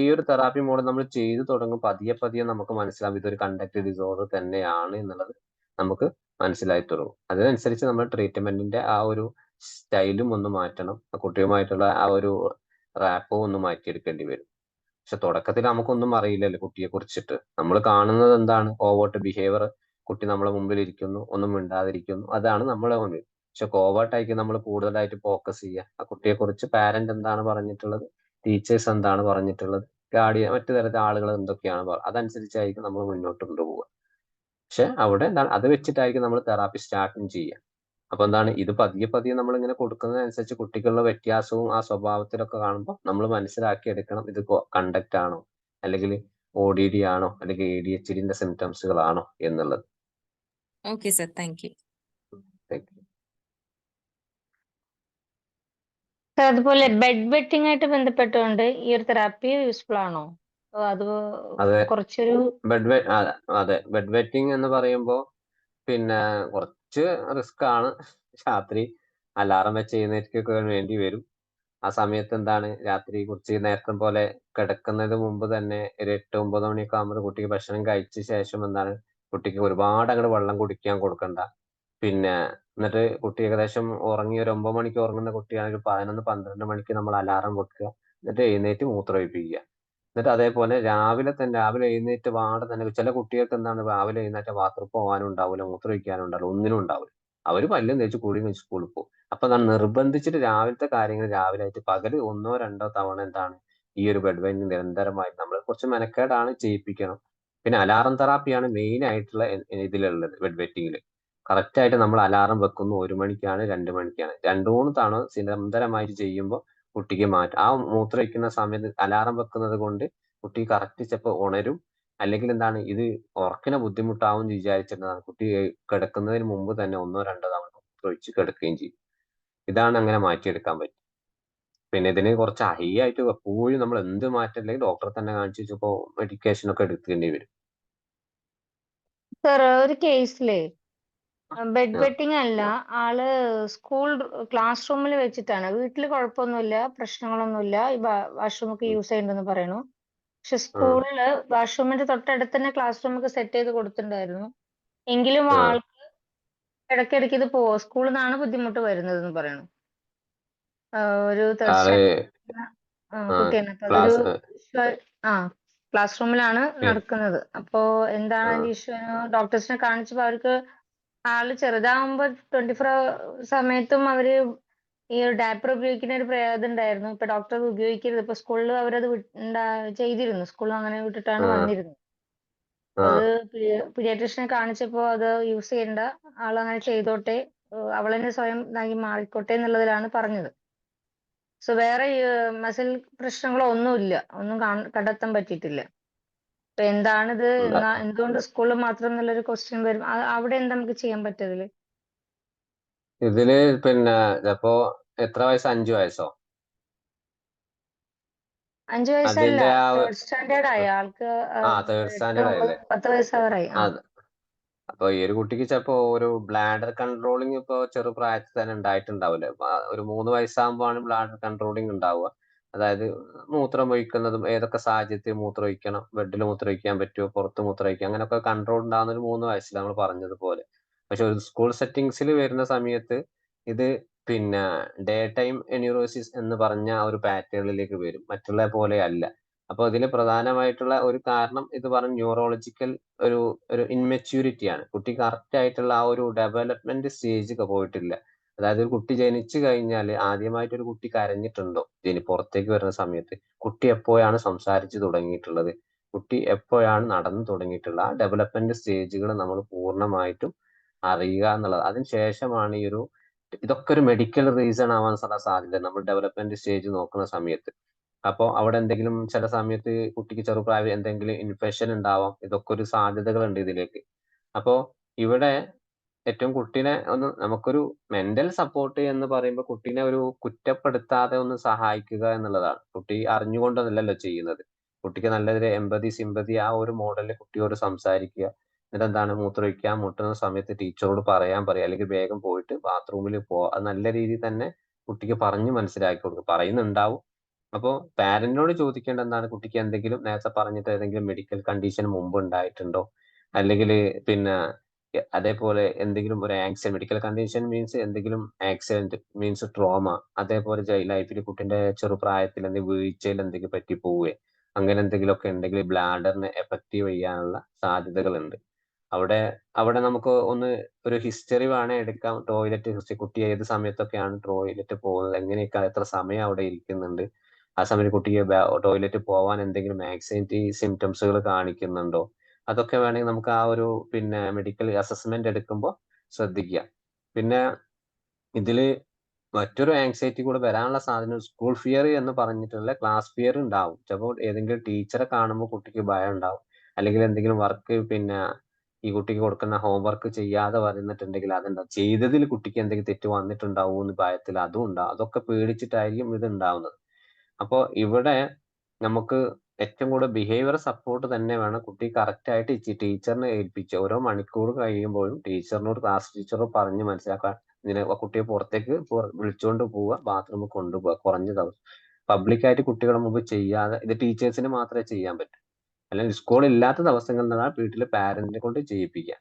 [SPEAKER 2] ഈ ഒരു തെറാപ്പി മോഡ് നമ്മൾ ചെയ്തു തുടങ്ങും പതിയെ പതിയെ നമുക്ക് മനസ്സിലാവും ഇതൊരു കണ്ടക്ട് ഡിസോർഡർ തന്നെയാണ് എന്നുള്ളത് നമുക്ക് മനസ്സിലായി തുടങ്ങും. അതിനനുസരിച്ച് നമ്മൾ ട്രീറ്റ്മെന്റിന്റെ ആ ഒരു സ്റ്റൈലും ഒന്ന് മാറ്റണം. കുട്ടിയുമായിട്ടുള്ള ആ ഒരു റാപ്പും ഒന്ന് മാറ്റിയെടുക്കേണ്ടി വരും. പക്ഷെ തുടക്കത്തിൽ നമുക്കൊന്നും അറിയില്ലല്ലോ കുട്ടിയെ കുറിച്ചിട്ട്. നമ്മൾ കാണുന്നത് എന്താണ് ഓവേർട്ട് ബിഹേവിയർ. കുട്ടി നമ്മളെ മുമ്പിൽ ഇരിക്കുന്നു, ഒന്നും മിണ്ടാതിരിക്കുന്നു, അതാണ് നമ്മളെ മുന്നിൽ. പക്ഷെ കോവേർട്ടായിരിക്കും നമ്മൾ കൂടുതലായിട്ട് ഫോക്കസ് ചെയ്യുക. ആ കുട്ടിയെ കുറിച്ച് പാരന്റ് എന്താണ് പറഞ്ഞിട്ടുള്ളത്, ടീച്ചേഴ്സ് എന്താണ് പറഞ്ഞിട്ടുള്ളത്, ഗാർഡിയൻ മറ്റു തരത്തിലെ ആളുകൾ എന്തൊക്കെയാണ് അതനുസരിച്ചായിരിക്കും നമ്മൾ മുന്നോട്ട് കൊണ്ടുപോവുക. പക്ഷെ അവിടെ എന്താണ് അത് വെച്ചിട്ടായിരിക്കും നമ്മൾ തെറാപ്പി സ്റ്റാർട്ടും ചെയ്യുക. അപ്പൊ എന്താണ് ഇത് പതിയെ പതിയെ നമ്മൾ ഇങ്ങനെ കൊടുക്കുന്നതിനനുസരിച്ച് കുട്ടികളുടെ വ്യത്യാസവും ആ സ്വഭാവത്തിലൊക്കെ കാണുമ്പോൾ നമ്മൾ മനസ്സിലാക്കി എടുക്കണം ഇത് കണ്ടക്ട് ആണോ, അല്ലെങ്കിൽ ODD ആണോ, അല്ലെങ്കിൽ ADHD സിംറ്റംസുകളാണോ എന്നുള്ളത്.
[SPEAKER 8] Okay sir, thank you.
[SPEAKER 9] അതുപോലെ ബെഡ് വെറ്റിംഗ് ആയിട്ട് ബന്ധപ്പെട്ടുകൊണ്ട് ഈ ഒരു തെറാപ്പി യൂസ്ഫുൾ ആണോ? അത്
[SPEAKER 2] അതെ,
[SPEAKER 9] കുറച്ചൊരു
[SPEAKER 2] അതെ ബെഡ് വെറ്റിംഗ് എന്ന് പറയുമ്പോൾ പിന്നെ കുറച്ച് റിസ്ക് ആണ്. രാത്രി അലാറം വെച്ച് എഴുന്നേൽക്കൊക്കെ വേണ്ടി വരും. ആ സമയത്ത് എന്താണ് രാത്രി കുറച്ച് നേരത്തെ പോലെ കിടക്കുന്നതിന് മുമ്പ് തന്നെ ഒരു 8, 9 മണിയൊക്കെ ആകുമ്പോൾ കുട്ടിക്ക് ഭക്ഷണം കഴിച്ച ശേഷം എന്താണ് കുട്ടിക്ക് ഒരുപാട് അങ്ങോട്ട് വെള്ളം കുടിക്കാൻ കൊടുക്കണ്ട. പിന്നെ എന്നിട്ട് കുട്ടി ഏകദേശം ഉറങ്ങി ഒരു 9 മണിക്ക് ഉറങ്ങുന്ന കുട്ടിയാണെങ്കിൽ 11, 12 മണിക്ക് നമ്മൾ അലാറം വെക്കുക. എന്നിട്ട് എഴുന്നേറ്റ് മൂത്രമൊഴിപ്പിക്കുക. എന്നിട്ട് അതേപോലെ രാവിലെ എഴുന്നേറ്റ് തന്നെ ചില കുട്ടികൾക്ക് എന്താണ് രാവിലെ എഴുന്നേറ്റ് ബാത്റൂം പോകാനും ഉണ്ടാവില്ല, മൂത്രമൊഴിക്കാനും ഉണ്ടാവില്ല, ഒന്നിനും ഉണ്ടാവില്ല. അവര് പല്ലും തേച്ച് കൂടി വെച്ച് സ്കൂളിൽ പോകും. അപ്പൊ ഞാൻ നിർബന്ധിച്ചിട്ട് രാവിലത്തെ കാര്യങ്ങൾ രാവിലെ ആയിട്ട് പകല് 1, 2 തവണ എന്താണ് ഈ ഒരു ബെഡ് വെറ്റിംഗ് നിരന്തരമായി നമ്മൾ കുറച്ച് മെനക്കേടാണ് ചെയ്യിപ്പിക്കണം. പിന്നെ അലാറം തെറാപ്പിയാണ് മെയിൻ ആയിട്ടുള്ള ഇതിലുള്ളത്. ബെഡ് വെറ്റിംഗിൽ കറക്റ്റ് ആയിട്ട് നമ്മൾ അലാറം വെക്കുന്നു 1 മണിക്കാണ്, 2 മണിക്കാണ്. 2, 3 തവണ നിരന്തരമായിട്ട് ചെയ്യുമ്പോൾ കുട്ടിക്ക് മാറ്റം. ആ മൂത്രമൊഴിക്കുന്ന സമയത്ത് അലാറം വെക്കുന്നത് കൊണ്ട് കുട്ടി കറക്റ്റ് ചിലപ്പോൾ ഉണരും. അല്ലെങ്കിൽ എന്താണ് ഇത് ഉറക്കിന് ബുദ്ധിമുട്ടാവും എന്ന് വിചാരിച്ചിട്ടാണ് കുട്ടി കിടക്കുന്നതിന് മുമ്പ് തന്നെ 1, 2 തവണ മൂത്രമൊഴിച്ച് കിടക്കുകയും ചെയ്യും. ഇതാണ് അങ്ങനെ മാറ്റിയെടുക്കാൻ പറ്റും. പിന്നെ ഇതിന് കുറച്ച് ഹൈ ആയിട്ട് എപ്പോഴും നമ്മൾ എന്ത് മാറ്റമില്ലെങ്കിൽ ഡോക്ടറെ തന്നെ കാണിച്ച് ചിലപ്പോ മെഡിക്കേഷൻ ഒക്കെ എടുക്കേണ്ടി വരും.
[SPEAKER 9] സർ ഒരു കേസിലേ ബെഡ്
[SPEAKER 2] ആ.
[SPEAKER 9] വെറ്റിംഗ് അല്ല, ആള് സ്കൂൾ ക്ലാസ് റൂമിൽ വെച്ചിട്ടാണ്. വീട്ടിൽ കുഴപ്പമൊന്നുമില്ല, പ്രശ്നങ്ങളൊന്നുമില്ല, ഈ വാഷ്റൂം ഒക്കെ യൂസ് ചെയ്യണ്ടെന്ന് പറയണു. പക്ഷെ സ്കൂളില് വാഷ്റൂമിന്റെ തൊട്ടടുത്ത് തന്നെ ക്ലാസ് റൂം ഒക്കെ സെറ്റ് ചെയ്ത് കൊടുത്തിട്ടുണ്ടായിരുന്നു. എങ്കിലും
[SPEAKER 2] ആ.
[SPEAKER 9] ആൾക്ക് ഇടയ്ക്കിടയ്ക്ക് ഇത് സ്കൂളിൽ നിന്നാണ് ബുദ്ധിമുട്ട് വരുന്നത് എന്ന് പറയണു. ഒരു തേർഡ്
[SPEAKER 2] ആള്
[SPEAKER 9] സ്റ്റാൻഡേർഡ്
[SPEAKER 2] ആ
[SPEAKER 9] കുട്ടിയാണ്. അപ്പൊ
[SPEAKER 2] ക്ലാസ്
[SPEAKER 9] അതൊരു ക്ലാസ് റൂമിലാണ് നടക്കുന്നത്. അപ്പോ എന്താണ്
[SPEAKER 2] ആ.
[SPEAKER 9] അതിന്റെ ഇഷ്യൂ? ഡോക്ടേഴ്സിനെ കാണിച്ചപ്പോ അവർക്ക് ആള് ചെറുതാവുമ്പോ 24 സമയത്തും അവര് ഈ ഡയപ്പർ ഉപയോഗിക്കുന്ന ഒരു ഇതുണ്ടായിരുന്നു. ഇപ്പൊ ഡോക്ടർ ഉപയോഗിക്കരുത്. ഇപ്പൊ സ്കൂളിൽ അവരത് ചെയ്തിരുന്നു. സ്കൂളിൽ അങ്ങനെ വിട്ടിട്ടാണ്
[SPEAKER 2] ആ.
[SPEAKER 9] വന്നിരുന്നത്.
[SPEAKER 2] ആ
[SPEAKER 9] അത് പീഡിയാട്രീഷ്യനെ കാണിച്ചപ്പോ അത് യൂസ് ചെയ്യണ്ട, ആളങ്ങനെ ചെയ്തോട്ടെ, അവളെന്നെ സ്വയം ഇതാക്കി മാറിക്കോട്ടെ എന്നുള്ളതിലാണ് പറഞ്ഞത്. സോ വേറെ മസിൽ പ്രശ്നങ്ങളോ ഒന്നുമില്ല, ഒന്നും കണ്ടെത്താൻ പറ്റിയിട്ടില്ല. അപ്പൊ എന്താണിത്, എന്തുകൊണ്ട് സ്കൂളിൽ മാത്രം എന്നുള്ളൊരു ക്വസ്റ്റ്യൻ വരും. അവിടെ എന്താ നമുക്ക് ചെയ്യാൻ പറ്റതില്?
[SPEAKER 2] ഇതില് പിന്നെ അപ്പോ എത്ര വയസ്സ്? 5 വയസ്സോ?
[SPEAKER 9] 5 വയസ്സല്ല,
[SPEAKER 2] അതിന്റെ ആ
[SPEAKER 9] 3rd സ്റ്റാൻഡേർഡ് ആയി ആൾക്ക്.
[SPEAKER 2] Third
[SPEAKER 9] 8,
[SPEAKER 2] standard
[SPEAKER 9] 9,
[SPEAKER 2] ആയല്ലേ?
[SPEAKER 9] 10 വയസ്സാവാറായി.
[SPEAKER 2] അത് അപ്പൊ ഈ ഒരു കുട്ടിക്ക് ചിലപ്പോ ഒരു ബ്ലാഡർ കൺട്രോളിങ് ഇപ്പൊ ചെറുപ്രായത്തിൽ തന്നെ ഉണ്ടായിട്ടുണ്ടാവില്ലേ? ഒരു 3 വയസ്സാകുമ്പോഴാണ് ബ്ലാഡർ കൺട്രോളിങ് ഉണ്ടാവുക. അതായത് മൂത്രം ഒഴിക്കുന്നതും ഏതൊക്കെ സാഹചര്യത്തിൽ മൂത്രം ഒഴിക്കണം, ബെഡിൽ മൂത്രം ഒഴിക്കാൻ പറ്റുമോ, പുറത്ത് മൂത്രം ഒഴിക്കാം, അങ്ങനെയൊക്കെ കൺട്രോൾ ഉണ്ടാകുന്ന ഒരു 3 വയസ്സിൽ നമ്മൾ പറഞ്ഞതുപോലെ. പക്ഷെ ഒരു സ്കൂൾ സെറ്റിങ്സിൽ വരുന്ന സമയത്ത് ഇത് പിന്നെ ഡേ ടൈം എന്യൂറോസിസ് എന്ന് പറഞ്ഞ ആ ഒരു പാറ്റേണിലേക്ക് വരും, മറ്റുള്ള പോലെ അല്ല. അപ്പൊ ഇതിൽ പ്രധാനമായിട്ടുള്ള ഒരു കാരണം ഇത് പറഞ്ഞ ന്യൂറോളജിക്കൽ ഒരു ഒരു ഇൻമെച്യൂരിറ്റി ആണ്. കുട്ടി കറക്റ്റ് ആയിട്ടുള്ള ആ ഒരു ഡെവലപ്മെന്റ് സ്റ്റേജ് പോയിട്ടില്ല. അതായത് ഒരു കുട്ടി ജനിച്ചു കഴിഞ്ഞാൽ ആദ്യമായിട്ട് ഒരു കുട്ടി കരഞ്ഞിട്ടുണ്ടോ പുറത്തേക്ക് വരുന്ന സമയത്ത്? കുട്ടി എപ്പോഴാണ് സംസാരിച്ചു തുടങ്ങിയിട്ടുള്ളത്? കുട്ടി എപ്പോഴാണ് നടന്നു തുടങ്ങിയിട്ടുള്ളത്? ആ ഡെവലപ്മെന്റ് സ്റ്റേജുകൾ നമ്മൾ പൂർണ്ണമായിട്ടും അറിയുക എന്നുള്ളത്. അതിനുശേഷമാണ് ഈ ഒരു ഇതൊക്കെ ഒരു മെഡിക്കൽ റീസൺ ആവാൻ സാധ്യത നമ്മൾ ഡെവലപ്മെന്റ് സ്റ്റേജ് നോക്കുന്ന സമയത്ത്. അപ്പോൾ അവിടെ എന്തെങ്കിലും ചില സമയത്ത് കുട്ടിക്ക് ചെറുപ്രായം എന്തെങ്കിലും ഇൻഫെക്ഷൻ ഉണ്ടാവാം. ഇതൊക്കെ ഒരു സാധ്യതകളുണ്ട് ഇതിലേക്ക്. അപ്പോ ഇവിടെ ഏറ്റവും കുട്ടീനെ ഒന്ന് നമുക്കൊരു മെന്റൽ സപ്പോർട്ട് എന്ന് പറയുമ്പോൾ കുട്ടീനെ ഒരു കുറ്റപ്പെടുത്താതെ ഒന്ന് സഹായിക്കുക എന്നുള്ളതാണ്. കുട്ടി അറിഞ്ഞുകൊണ്ടൊന്നല്ലല്ലോ ചെയ്യുന്നത്. കുട്ടിക്ക് നല്ലൊരു എമ്പതി സിമ്പതി ആ ഒരു മോഡലിൽ കുട്ടിയോട് സംസാരിക്കുക. എന്നിട്ട് എന്താണ്, മൂത്രമൊഴിക്കാൻ മുട്ടുന്ന സമയത്ത് ടീച്ചറോട് പറയുക, അല്ലെങ്കിൽ വേഗം പോയിട്ട് ബാത്റൂമിൽ പോവുക. അത് നല്ല രീതിയിൽ തന്നെ കുട്ടിക്ക് പറഞ്ഞ് മനസ്സിലാക്കി കൊടുക്കുക. പറയുന്നുണ്ടാവും. അപ്പോൾ പാരന്റിനോട് ചോദിക്കേണ്ട എന്താണ്, കുട്ടിക്ക് എന്തെങ്കിലും നേരത്തെ പറഞ്ഞിട്ട് ഏതെങ്കിലും മെഡിക്കൽ കണ്ടീഷൻ മുമ്പ് ഉണ്ടായിട്ടുണ്ടോ, അല്ലെങ്കിൽ പിന്നെ അതേപോലെ എന്തെങ്കിലും ഒരു ആക്സിഡന്റ്, മെഡിക്കൽ കണ്ടീഷൻ മീൻസ് എന്തെങ്കിലും ആക്സിഡന്റ് മീൻസ് ട്രോമ, അതേപോലെ ലൈഫിൽ കുട്ടിന്റെ ചെറുപ്രായത്തിൽ എന്തെങ്കിലും വീഴ്ചയിൽ എന്തെങ്കിലും പറ്റി പോവുകയോ അങ്ങനെ എന്തെങ്കിലുമൊക്കെ ഉണ്ടെങ്കിൽ ബ്ലാഡറിനെ എഫക്റ്റീവ് ചെയ്യാനുള്ള സാധ്യതകളുണ്ട്. അവിടെ അവിടെ നമുക്ക് ഒന്ന് ഒരു ഹിസ്റ്ററി വേണേ എടുക്കാം. ടോയ്ലറ്റ് ഹിസ്റ്ററി, കുട്ടി ഏത് സമയത്തൊക്കെയാണ് ടോയ്ലറ്റ് പോകുന്നത്, എങ്ങനെയൊക്കെ എത്ര സമയം അവിടെ ഇരിക്കുന്നുണ്ട്, ആ സമയത്ത് കുട്ടിക്ക് ടോയ്ലറ്റ് പോവാൻ എന്തെങ്കിലും ആക്സിഡന്റ് സിംറ്റംസുകൾ കാണിക്കുന്നുണ്ടോ, അതൊക്കെ വേണമെങ്കിൽ നമുക്ക് ആ ഒരു പിന്നെ മെഡിക്കൽ അസസ്മെന്റ് എടുക്കുമ്പോൾ ശ്രദ്ധിക്കുക. പിന്നെ ഇതില് മറ്റൊരു ആങ്സൈറ്റി കൂടെ വരാനുള്ള സാധ്യത സ്കൂൾ ഫിയർ എന്ന് പറഞ്ഞിട്ടുള്ള ക്ലാസ് ഫിയർ ഉണ്ടാവും. ചിലപ്പോൾ ഏതെങ്കിലും ടീച്ചറെ കാണുമ്പോൾ കുട്ടിക്ക് ഭയം ഉണ്ടാവും, അല്ലെങ്കിൽ എന്തെങ്കിലും വർക്ക് പിന്നെ ഈ കുട്ടിക്ക് കൊടുക്കുന്ന ഹോംവർക്ക് ചെയ്യാതെ വരുന്നിട്ടുണ്ടെങ്കിൽ അതുണ്ടാവും, ചെയ്തതിൽ കുട്ടിക്ക് എന്തെങ്കിലും തെറ്റ് വന്നിട്ടുണ്ടാവും എന്ന് ഭയത്തിൽ അതും ഉണ്ടാവും. അതൊക്കെ പേടിച്ചിട്ടായിരിക്കും ഇത് ഉണ്ടാവുന്നത്. അപ്പോ ഇവിടെ നമുക്ക് ഏറ്റവും കൂടുതൽ ബിഹേവിയർ സപ്പോർട്ട് തന്നെ വേണം. കുട്ടി കറക്റ്റ് ആയിട്ട് ടീച്ചറിനെ ഏൽപ്പിച്ച് ഓരോ മണിക്കൂർ കഴിയുമ്പോഴും ടീച്ചറിനോട്, ക്ലാസ് ടീച്ചറോട് പറഞ്ഞ് മനസ്സിലാക്കാൻ, ഇങ്ങനെ കുട്ടിയെ പുറത്തേക്ക് വിളിച്ചുകൊണ്ട് പോവുക, ബാത്റൂമിൽ കൊണ്ടുപോവുക. കുറഞ്ഞ ദിവസം പബ്ലിക്കായിട്ട് കുട്ടികളുടെ മുമ്പ് ചെയ്യാതെ, ഇത് ടീച്ചേഴ്സിന് മാത്രമേ ചെയ്യാൻ പറ്റൂ. അല്ലെങ്കിൽ സ്കൂൾ ഇല്ലാത്ത ദിവസങ്ങളിലാണ് വീട്ടിലെ പാരന്റിനെ കൊണ്ട് ചെയ്യിപ്പിക്കുക.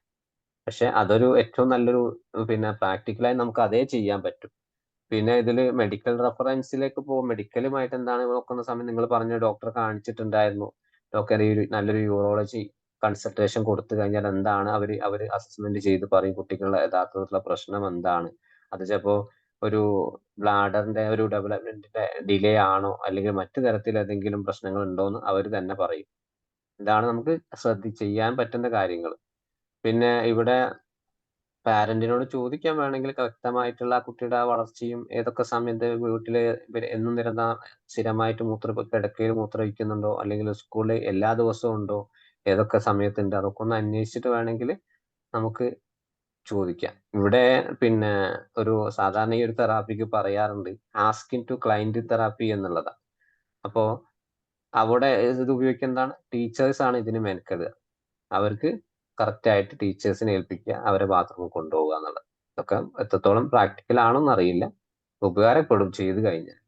[SPEAKER 2] പക്ഷെ അതൊരു ഏറ്റവും നല്ലൊരു പിന്നെ പ്രാക്ടിക്കലായി നമുക്ക് അതേ ചെയ്യാൻ പറ്റും. പിന്നെ ഇതില് മെഡിക്കൽ റെഫറൻസിലേക്ക് പോകും. മെഡിക്കലുമായിട്ട് എന്താണ് നോക്കുന്ന സമയം നിങ്ങൾ പറഞ്ഞ ഡോക്ടറെ കാണിച്ചിട്ടുണ്ടായിരുന്നു, ഡോക്ടർ നല്ലൊരു യൂറോളജി കൺസൾട്ടേഷൻ കൊടുത്തു കഴിഞ്ഞാൽ എന്താണ് അവര് അസസ്മെന്റ് ചെയ്ത് പറയും കുട്ടികളുടെ യഥാർത്ഥത്തിലുള്ള പ്രശ്നം എന്താണ്. അത് ചിലപ്പോ ഒരു ബ്ലാഡറിന്റെ ഒരു ഡെവലപ്മെന്റിന്റെ ഡിലേ ആണോ, അല്ലെങ്കിൽ മറ്റു തരത്തിൽ ഏതെങ്കിലും പ്രശ്നങ്ങൾ ഉണ്ടോ എന്ന് അവർ തന്നെ പറയും. ഇതാണ് നമുക്ക് ചെയ്യാൻ പറ്റുന്ന കാര്യങ്ങൾ. പിന്നെ ഇവിടെ പാരന്റിനോട് ചോദിക്കാൻ വേണമെങ്കിൽ വ്യക്തമായിട്ടുള്ള ആ കുട്ടിയുടെ ആ വളർച്ചയും ഏതൊക്കെ സമയത്ത് വീട്ടില് എന്നും സ്ഥിരമായിട്ട് കിടക്കയിൽ മൂത്രമൊഴിക്കുന്നുണ്ടോ, അല്ലെങ്കിൽ സ്കൂളിൽ എല്ലാ ദിവസവും ഉണ്ടോ, ഏതൊക്കെ സമയത്തുണ്ട്, അതൊക്കെ ഒന്ന് അന്വേഷിച്ചിട്ട് വേണമെങ്കിൽ നമുക്ക് ചോദിക്കാം. ഇവിടെ പിന്നെ ഒരു സാധാരണ ഈ ഒരു തെറാപ്പിക്ക് പറയാറുണ്ട് ആസ്കിങ് ടു ക്ലൈന്റ് തെറാപ്പി എന്നുള്ളതാണ്. അപ്പോ അവിടെ ഇത് ഉപയോഗിക്കുന്നതാണ് ടീച്ചേഴ്സ് ആണ് ഇതിന് മെനക്കെടുക. അവർക്ക് കറക്റ്റ് ആയിട്ട് ടീച്ചേഴ്സിനെ ഏൽപ്പിക്കുക, അവരെ ബാത്റൂമിൽ കൊണ്ടുപോകുക എന്നുള്ളത്. ഇതൊക്കെ എത്രത്തോളം പ്രാക്ടിക്കൽ ആണെന്ന് അറിയില്ല, ഉപകാരപ്പെടും ചെയ്തു കഴിഞ്ഞാൽ.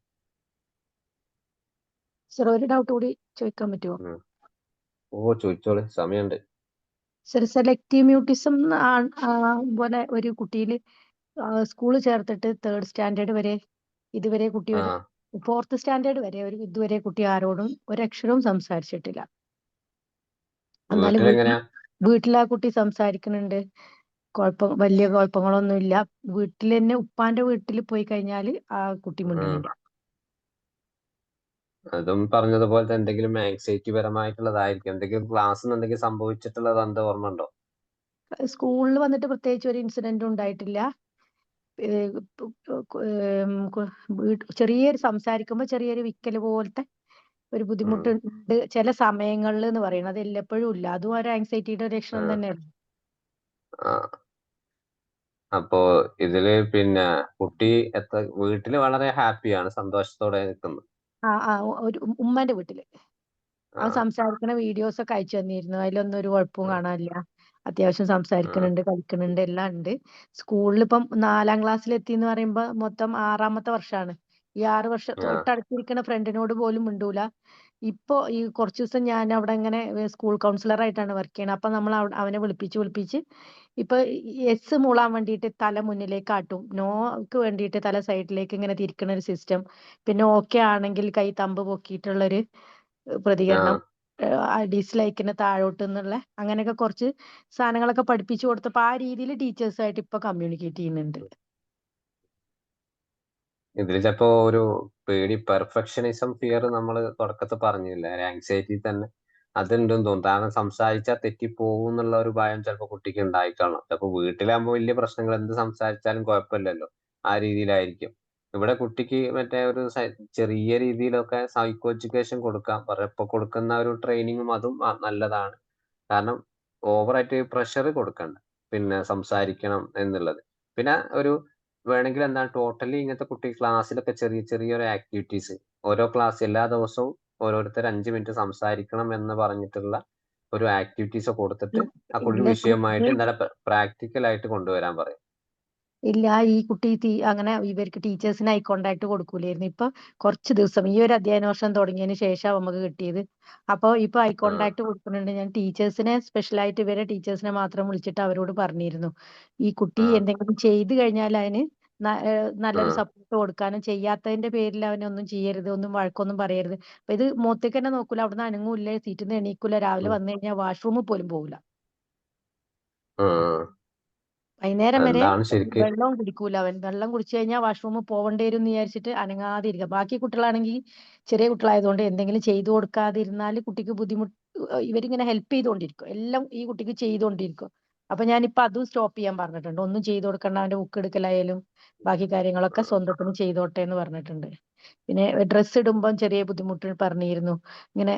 [SPEAKER 7] സർ ഒരു ഡൗട്ട് കൂടി ചോദിക്കാൻ പറ്റുമോ?
[SPEAKER 2] ചോദിച്ചോളൂ, സമയമുണ്ട്.
[SPEAKER 7] സർ സെലക്റ്റീവ് മ്യൂട്ടിസം പോലെ ഒരു കുട്ടിയിൽ സ്കൂൾ ചേർത്തിട്ട് 3rd സ്റ്റാൻഡേർഡ് വരെ ഇതുവരെ കുട്ടി
[SPEAKER 2] ആ
[SPEAKER 7] 4th സ്റ്റാൻഡേർഡ് വരെ ഇതുവരെ കുട്ടി ആരോടും ഒരക്ഷരവും സംസാരിച്ചിട്ടില്ല. എന്നാലും
[SPEAKER 2] വീട്ടിലെങ്ങനെയാ?
[SPEAKER 7] വീട്ടിൽ ആ കുട്ടി സംസാരിക്കുന്നുണ്ട്, വലിയ കുഴപ്പങ്ങളൊന്നുമില്ല. വീട്ടിൽ തന്നെ ഉപ്പാന്റെ വീട്ടിൽ പോയി കഴിഞ്ഞാൽ ആ കുട്ടി മിണ്ടുന്നുണ്ട്.
[SPEAKER 2] അതും പറഞ്ഞതുപോലെ എന്തെങ്കിലും ആങ്സൈറ്റി പരമായിട്ടുള്ളതായിരിക്കും. എന്തെങ്കിലും ക്ലാസ്സിൽ എന്തെങ്കിലും സംഭവിച്ചിട്ടുള്ളത് എന്താ ഓർമ്മ ഉണ്ടോ?
[SPEAKER 7] സ്കൂളിൽ വന്നിട്ട് പ്രത്യേകിച്ച് ഒരു ഇൻസിഡന്റും ഉണ്ടായിട്ടില്ല. ചെറിയൊരു സംസാരിക്കുമ്പോൾ ചെറിയൊരു വിക്കല് പോലത്തെ ഒരു ബുദ്ധിമുട്ടുണ്ട് ചില സമയങ്ങളിൽ എന്ന് പറയുന്നത്. അത് എല്ലായ്പ്പോഴും ഇല്ല. അതും ഒരു ആങ്സൈറ്റിയുടെ ഒരു ലക്ഷണം തന്നെയാണ്.
[SPEAKER 2] അപ്പോ ഇതില് പിന്നെ കുട്ടി വീട്ടില് വളരെ ഹാപ്പിയാണ്, സന്തോഷത്തോടെ നിൽക്കുന്നത്.
[SPEAKER 7] ഒരു ഉമ്മന്റെ വീട്ടില് അവൻ സംസാരിക്കണ വീഡിയോസ് ഒക്കെ അയച്ചു തന്നിരുന്നു. അതിലൊന്നും ഒരു കുഴപ്പവും കാണാനില്ല. അത്യാവശ്യം സംസാരിക്കുന്നുണ്ട്, കളിക്കുന്നുണ്ട്, എല്ലാം ഉണ്ട്. സ്കൂളിൽ ഇപ്പം 4ാം ക്ലാസ്സിലെത്തി എന്ന് പറയുമ്പോ മൊത്തം 6ാമത്തെ വർഷമാണ്. ഈ 6 വർഷം തൊട്ടടുത്തിരിക്കുന്ന ഫ്രണ്ടിനോട് പോലും മിണ്ടൂല. ഇപ്പൊ ഈ കുറച്ച് ദിവസം ഞാൻ അവിടെ ഇങ്ങനെ സ്കൂൾ കൗൺസിലർ ആയിട്ടാണ് വർക്ക് ചെയ്യണത്. അപ്പൊ നമ്മൾ അവനെ വിളിപ്പിച്ച് ഇപ്പൊ എസ് മൂളാൻ വേണ്ടിയിട്ട് തല മുന്നിലേക്ക് ആട്ടും, നോക്ക് വേണ്ടിയിട്ട് തല സൈഡിലേക്ക് ഇങ്ങനെ തിരിക്കണ ഒരു സിസ്റ്റം, പിന്നെ ഓക്കെ ആണെങ്കിൽ കൈ തമ്പ് പൊക്കിയിട്ടുള്ളൊരു പ്രതികരണം, ഡിസ്ലൈക്കിന് താഴോട്ട് എന്നുള്ള അങ്ങനെയൊക്കെ കുറച്ച് സാധനങ്ങളൊക്കെ പഠിപ്പിച്ചു കൊടുത്തപ്പോ ആ രീതിയിൽ ടീച്ചേഴ്സായിട്ട് ഇപ്പൊ കമ്മ്യൂണിക്കേറ്റ് ചെയ്യുന്നുണ്ട്.
[SPEAKER 2] ഇതിൽ ചിലപ്പോ ഒരു പേടി, പെർഫെക്ഷനിസം ഫിയർ നമ്മൾ തുടക്കത്തിൽ പറഞ്ഞില്ല, ആങ്സൈറ്റി തന്നെ അതുണ്ടെന്ന് തോന്നുന്നു. കാരണം സംസാരിച്ചാൽ തെറ്റിപ്പോകും എന്നുള്ള ഒരു ഭയം ചിലപ്പോൾ കുട്ടിക്ക് ഉണ്ടായിക്കാണും. ചിലപ്പോൾ വീട്ടിലാകുമ്പോൾ വലിയ പ്രശ്നങ്ങൾ എന്ത് സംസാരിച്ചാലും കുഴപ്പമില്ലല്ലോ, ആ രീതിയിലായിരിക്കും. ഇവിടെ കുട്ടിക്ക് മറ്റേ ഒരു ചെറിയ രീതിയിലൊക്കെ സൈക്കോ എഡ്യൂക്കേഷൻ കൊടുക്കാം. ഇപ്പൊ കൊടുക്കുന്ന ഒരു ട്രെയിനിങ്ങും അതും നല്ലതാണ്. കാരണം ഓവറായിട്ട് പ്രഷർ കൊടുക്കണ്ട, പിന്നെ സംസാരിക്കണം എന്നുള്ളത്. പിന്നെ വേണമെങ്കിൽ എന്താണ് ടോട്ടലി ഇങ്ങനത്തെ കുട്ടി ക്ലാസ്സിലൊക്കെ ചെറിയൊരു ആക്ടിവിറ്റീസ്, ഓരോ ക്ലാസ് എല്ലാ ദിവസവും ഓരോരുത്തർ 5 മിനിറ്റ് സംസാരിക്കണം എന്ന് പറഞ്ഞിട്ടുള്ള ഒരു ആക്ടിവിറ്റീസ് കൊടുത്തിട്ട് ആ കുട്ടി വിഷയമായിട്ട് എന്തായാലും പ്രാക്ടിക്കൽ ആയിട്ട് കൊണ്ടുവരാൻ പറയും.
[SPEAKER 7] ഇല്ല, ഈ കുട്ടി അങ്ങനെ ഇവർക്ക് ടീച്ചേഴ്സിന് ഐ കോണ്ടാക്ട് കൊടുക്കൂലായിരുന്നു. ഇപ്പൊ കുറച്ച് ദിവസം ഈ ഒരു അധ്യയന വർഷം തുടങ്ങിയതിന് ശേഷം നമുക്ക് കിട്ടിയത്. അപ്പൊ ഇപ്പൊ ഐ കോണ്ടാക്ട് കൊടുക്കുന്നുണ്ട്. ഞാൻ ടീച്ചേഴ്സിനെ സ്പെഷ്യലായിട്ട് ഇവരെ ടീച്ചേഴ്സിനെ മാത്രം വിളിച്ചിട്ട് അവരോട് പറഞ്ഞിരുന്നു, ഈ കുട്ടി എന്തെങ്കിലും ചെയ്തു കഴിഞ്ഞാൽ അതിന് നല്ലൊരു സപ്പോർട്ട് കൊടുക്കാനും, ചെയ്യാത്തതിന്റെ പേരിൽ അവനൊന്നും ചെയ്യരുത്, ഒന്നും വഴക്കൊന്നും പറയരുത്. അപ്പൊ ഇത് മുഖത്തേക്ക് തന്നെ നോക്കൂല, അവിടുന്ന് അനങ്ങൂല്ല, സീറ്റിൽ നിന്ന് എണീക്കൂല, രാവിലെ വന്നു കഴിഞ്ഞാൽ വാഷ്റൂമിൽ പോലും പോകില്ല, വൈകുന്നേരം വരെ വെള്ളവും കുടിക്കൂല. അവൻ വെള്ളം കുടിച്ചു കഴിഞ്ഞാൽ വാഷ്റൂമിൽ പോകേണ്ടി വരും എന്ന് വിചാരിച്ചിട്ട് അനങ്ങാതെ ഇരിക്കുക. ബാക്കി കുട്ടികളാണെങ്കിൽ ചെറിയ കുട്ടികളായതുകൊണ്ട് എന്തെങ്കിലും ചെയ്തു കൊടുക്കാതിരുന്നാൽ കുട്ടിക്ക് ബുദ്ധിമുട്ട്, ഇവരിങ്ങനെ ഹെൽപ്പ് ചെയ്തുകൊണ്ടിരിക്കും, എല്ലാം ഈ കുട്ടിക്ക് ചെയ്തുകൊണ്ടിരിക്കും. അപ്പൊ ഞാനിപ്പോ അതും സ്റ്റോപ്പ് ചെയ്യാൻ പറഞ്ഞിട്ടുണ്ട്. ഒന്നും ചെയ്തു കൊടുക്കണ്ട, അവന്റെ ബുക്ക് എടുക്കലായാലും ബാക്കി കാര്യങ്ങളൊക്കെ സ്വന്തത്തിന് ചെയ്തോട്ടെ എന്ന് പറഞ്ഞിട്ടുണ്ട്. പിന്നെ ഡ്രസ്സ് ഇടുമ്പോൾ ചെറിയ ബുദ്ധിമുട്ട് പറഞ്ഞിരുന്നു. ഇങ്ങനെ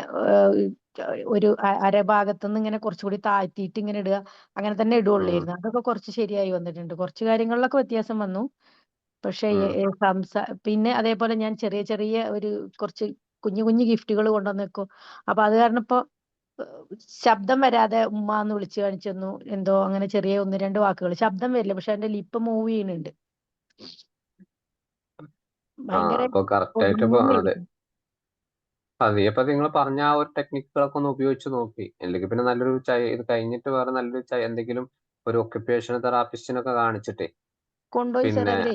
[SPEAKER 7] ഒരു അരഭാഗത്തുനിന്ന് ഇങ്ങനെ കുറച്ചുകൂടി താഴ്ത്തിയിട്ട് ഇങ്ങനെ ഇടുക, അങ്ങനെ തന്നെ ഇടുകയുള്ളായിരുന്നു. അതൊക്കെ കുറച്ച് ശരിയായി വന്നിട്ടുണ്ട്. കുറച്ച് കാര്യങ്ങളിലൊക്കെ വ്യത്യാസം വന്നു. പക്ഷെ പിന്നെ അതേപോലെ ഞാൻ ചെറിയ ഒരു കുറച്ച് കുഞ്ഞു ഗിഫ്റ്റുകൾ കൊണ്ടുവന്ന് വെക്കും. അപ്പൊ അത് കാരണം ഇപ്പൊ ശബ്ദം വരാതെ ഉമ്മ എന്ന് വിളിച്ചു കാണിച്ചു തന്നു, എന്തോ അങ്ങനെ ചെറിയ 1-2 വാക്കുകൾ, ശബ്ദം വരില്ല പക്ഷെ അതിന്റെ ലിപ്പ് മൂവ് ചെയ്യുന്നുണ്ട്. ഭയങ്കര
[SPEAKER 2] അതിപ്പോ നിങ്ങൾ പറഞ്ഞ ആ ഒരു ടെക്നിക്കുകളൊക്കെ ഒന്ന് ഉപയോഗിച്ച് നോക്കി. അല്ലെങ്കിൽ പിന്നെ നല്ലൊരു ഇത് കഴിഞ്ഞിട്ട് വേറെ നല്ലൊരു എന്തെങ്കിലും ഒരു ഒക്യുപേഷണൽ തെറാപ്പിസ്റ്റിനൊക്കെ കാണിച്ചിട്ടേ
[SPEAKER 7] കൊണ്ടുപോയി സാർ അവരെ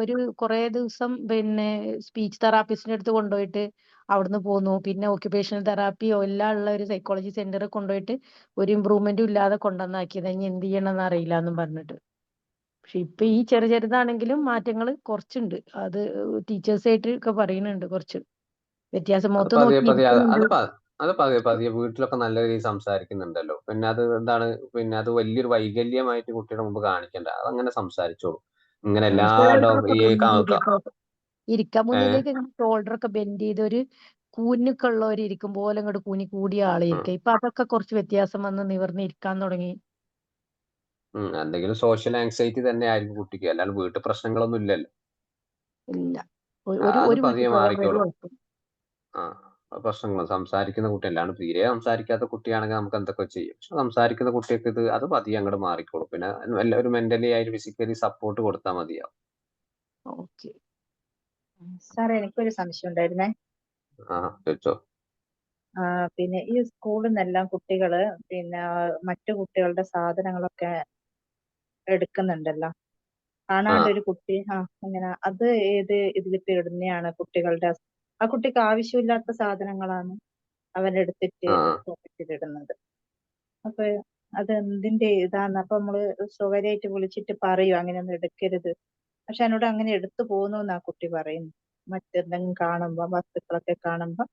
[SPEAKER 7] ഒരു കുറെ ദിവസം പിന്നെ സ്പീച്ച് തെറാപ്പിസ്റ്റിന്റെ അടുത്ത് കൊണ്ടുപോയിട്ട് അവിടുന്ന് പോന്നു. പിന്നെ ഓക്യുപേഷണൽ തെറാപ്പിയോ എല്ലാം ഉള്ള ഒരു സൈക്കോളജി സെന്ററിൽ കൊണ്ടുപോയിട്ട് ഒരു ഇമ്പ്രൂവ്മെന്റും ഇല്ലാതെ കൊണ്ടുവന്നാക്കിയത്. ഇനി എന്ത് ചെയ്യണമെന്ന് അറിയില്ല എന്നും പറഞ്ഞിട്ട്. പക്ഷെ ഇപ്പൊ ഈ ചെറുതാണെങ്കിലും മാറ്റങ്ങൾ കുറച്ചുണ്ട്. അത് ടീച്ചേഴ്സായിട്ട് ഒക്കെ പറയുന്നുണ്ട്, കുറച്ച് വ്യത്യാസം മുഖത്ത് നോക്കി.
[SPEAKER 2] അത് പതിയെ വീട്ടിലൊക്കെ നല്ല രീതിയിൽ സംസാരിക്കുന്നുണ്ടല്ലോ. പിന്നെ അത് എന്താണ്, പിന്നെ അത് വലിയൊരു വൈകല്യമായിട്ട് കുട്ടിയുടെ മുമ്പ് കാണിക്കണ്ട, അതങ്ങനെ സംസാരിച്ചോളൂ. ഇങ്ങനെ എല്ലാ
[SPEAKER 7] ഇരിക്കാൻ മുന്നിലേക്ക് ഷോൾഡർ ഒക്കെ ബെൻഡ് ചെയ്ത് ഒരു കൂനൊക്കെ ഉള്ളവർ ഇരിക്കും പോലെ അങ്ങോട്ട് കൂടിയ ആളായിരിക്കും. ഇപ്പൊ അതൊക്കെ കുറച്ച് വ്യത്യാസം വന്ന് നിവർന്ന് ഇരിക്കാൻ തുടങ്ങി.
[SPEAKER 2] എന്തെങ്കിലും സോഷ്യൽ ആങ്സൈറ്റി തന്നെ ആയിരിക്കും കുട്ടിക്ക്, അല്ലാണ്ട് വീട്ടു പ്രശ്നങ്ങളൊന്നും ഇല്ലല്ലോ.
[SPEAKER 7] ഇല്ല,
[SPEAKER 2] പതിയെ മാറിക്കോളും. പ്രശ്നങ്ങൾ സംസാരിക്കുന്ന കുട്ടി, അല്ലാണ്ട് തീരെ സംസാരിക്കാത്ത കുട്ടിയാണെങ്കിൽ നമുക്ക് എന്തൊക്കെ ചെയ്യും. പക്ഷെ സംസാരിക്കുന്ന കുട്ടിയൊക്കെ അത് പതിയെ അങ്ങോട്ട് മാറിക്കോളും. പിന്നെ ഒരു മെന്റലി ആയിട്ട് ഫിസിക്കലി സപ്പോർട്ട് കൊടുത്താൽ മതിയാവും.
[SPEAKER 10] സാർ, എനിക്കൊരു സംശയം ഉണ്ടായിരുന്നേ.
[SPEAKER 2] ചോദിച്ചോ.
[SPEAKER 10] പിന്നെ ഈ സ്കൂളിൽ നിന്നെല്ലാം കുട്ടികള് പിന്നെ മറ്റു കുട്ടികളുടെ സാധനങ്ങളൊക്കെ എടുക്കുന്നുണ്ടല്ലോ. കാണാണ്ട് ഒരു കുട്ടി അങ്ങനെ, അത് ഏത് ഇതിലിപ്പോ ഇടുന്നതാണ് കുട്ടികളുടെ? ആ കുട്ടിക്ക് ആവശ്യമില്ലാത്ത സാധനങ്ങളാണ് അവനെടുത്തിട്ട് പോക്കറ്റിലിടുന്നത്. അപ്പൊ അത് എന്തിന്റെ ഇതാന്ന് അപ്പൊ നമ്മള് സ്വകാര്യമായിട്ട് വിളിച്ചിട്ട് പറയും അങ്ങനെയൊന്നും എടുക്കരുത്. പക്ഷെ എന്നോട് അങ്ങനെ എടുത്തു പോകുന്നു എന്നാ കുട്ടി പറയുന്നു. മറ്റെന്തെങ്കിലും കാണുമ്പോ വസ്തുക്കളൊക്കെ കാണുമ്പോ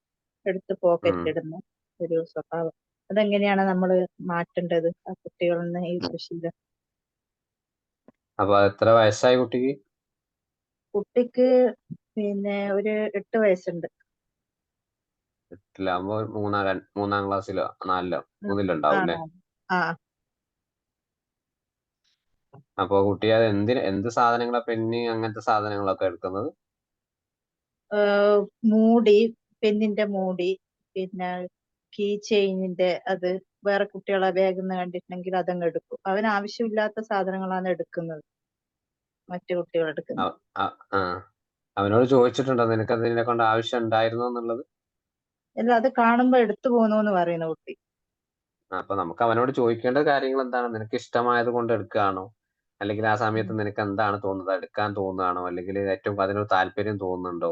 [SPEAKER 10] എടുത്ത് പോക്കറ്റിലിടുന്ന ഒരു സ്വഭാവം. അതെങ്ങനെയാണ് നമ്മൾ മാറ്റേണ്ടത് ആ കുട്ടികളിൽ നിന്ന് ഈ ദുശീലം?
[SPEAKER 2] അപ്പൊ എത്ര വയസ്സായി കുട്ടിക്ക്?
[SPEAKER 10] കുട്ടിക്ക് പിന്നെ ഒരു 8 വയസ്സുണ്ട്.
[SPEAKER 2] 8-ലാകുമ്പോ മൂന്നാം ക്ലാസ്സിലോ 4-ലോ 3-ലുണ്ടാവും അല്ലെ?
[SPEAKER 10] ആ
[SPEAKER 2] അപ്പൊ കുട്ടി അത് എന്ത് സാധനങ്ങളാ, പെന്ന് അങ്ങനത്തെ സാധനങ്ങളൊക്കെ എടുക്കുന്നത്?
[SPEAKER 10] മൂടി, പെന്നിന്റെ മൂടി, പിന്നെ കീ ചെയിനിന്റെ അത് വേറെ കുട്ടികളെ ബാഗിൽ നിന്ന് കണ്ടിട്ടുണ്ടെങ്കിൽ അതങ്ങ് എടുക്കും. അവന് ആവശ്യമില്ലാത്ത സാധനങ്ങളാണ് എടുക്കുന്നത്, മറ്റു കുട്ടികൾ എടുക്കുന്നത്.
[SPEAKER 2] അവനോട് ചോദിച്ചിട്ടുണ്ടോ നിനക്ക് അതിനെ കൊണ്ട് ആവശ്യം ഉണ്ടായിരുന്നോ എന്നുള്ളത്?
[SPEAKER 10] അല്ല, അത് കാണുമ്പോ എടുത്തു പോന്നു എന്ന് പറയുന്ന കുട്ടി.
[SPEAKER 2] അപ്പൊ നമുക്ക് അവനോട് ചോദിക്കേണ്ട കാര്യങ്ങൾ എന്താണ്? നിനക്ക് ഇഷ്ടമായത് കൊണ്ട് എടുക്കുകയാണോ, അല്ലെങ്കിൽ ആ സമയത്ത് നിനക്ക് എന്താണ് തോന്നുന്നത്, എടുക്കാൻ തോന്നുകയാണോ, അല്ലെങ്കിൽ ഏറ്റവും അതിനൊരു താല്പര്യം തോന്നുന്നുണ്ടോ,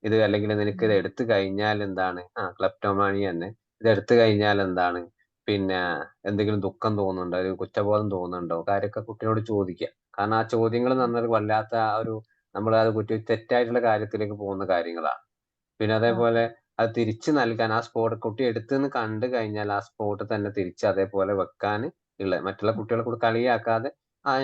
[SPEAKER 2] ഇത് അല്ലെങ്കിൽ നിനക്ക് ഇത് എടുത്തു കഴിഞ്ഞാൽ എന്താണ്, ക്ലെപ്റ്റോമാനി തന്നെ, ഇത് എടുത്തു കഴിഞ്ഞാൽ എന്താണ്, പിന്നെ എന്തെങ്കിലും ദുഃഖം തോന്നുന്നുണ്ടോ, ഒരു കുറ്റബോധം തോന്നുന്നുണ്ടോ, കാര്യമൊക്കെ കുട്ടിയോട് ചോദിക്കുക. കാരണം ആ ചോദ്യങ്ങൾ നന്നൊരു വല്ലാത്ത ഒരു നമ്മൾ അത് തെറ്റായിട്ടുള്ള കാര്യത്തിലേക്ക് പോകുന്ന കാര്യങ്ങളാണ്. പിന്നെ അതേപോലെ അത് തിരിച്ചു നൽകാൻ ആ സ്പോട്ട് കുട്ടി എടുത്തെന്ന് കണ്ടു കഴിഞ്ഞാൽ ആ സ്പോട്ട് തന്നെ തിരിച്ച് അതേപോലെ വെക്കാൻ ഉള്ള, മറ്റുള്ള കുട്ടികളെ കൂടെ കളിയാക്കാതെ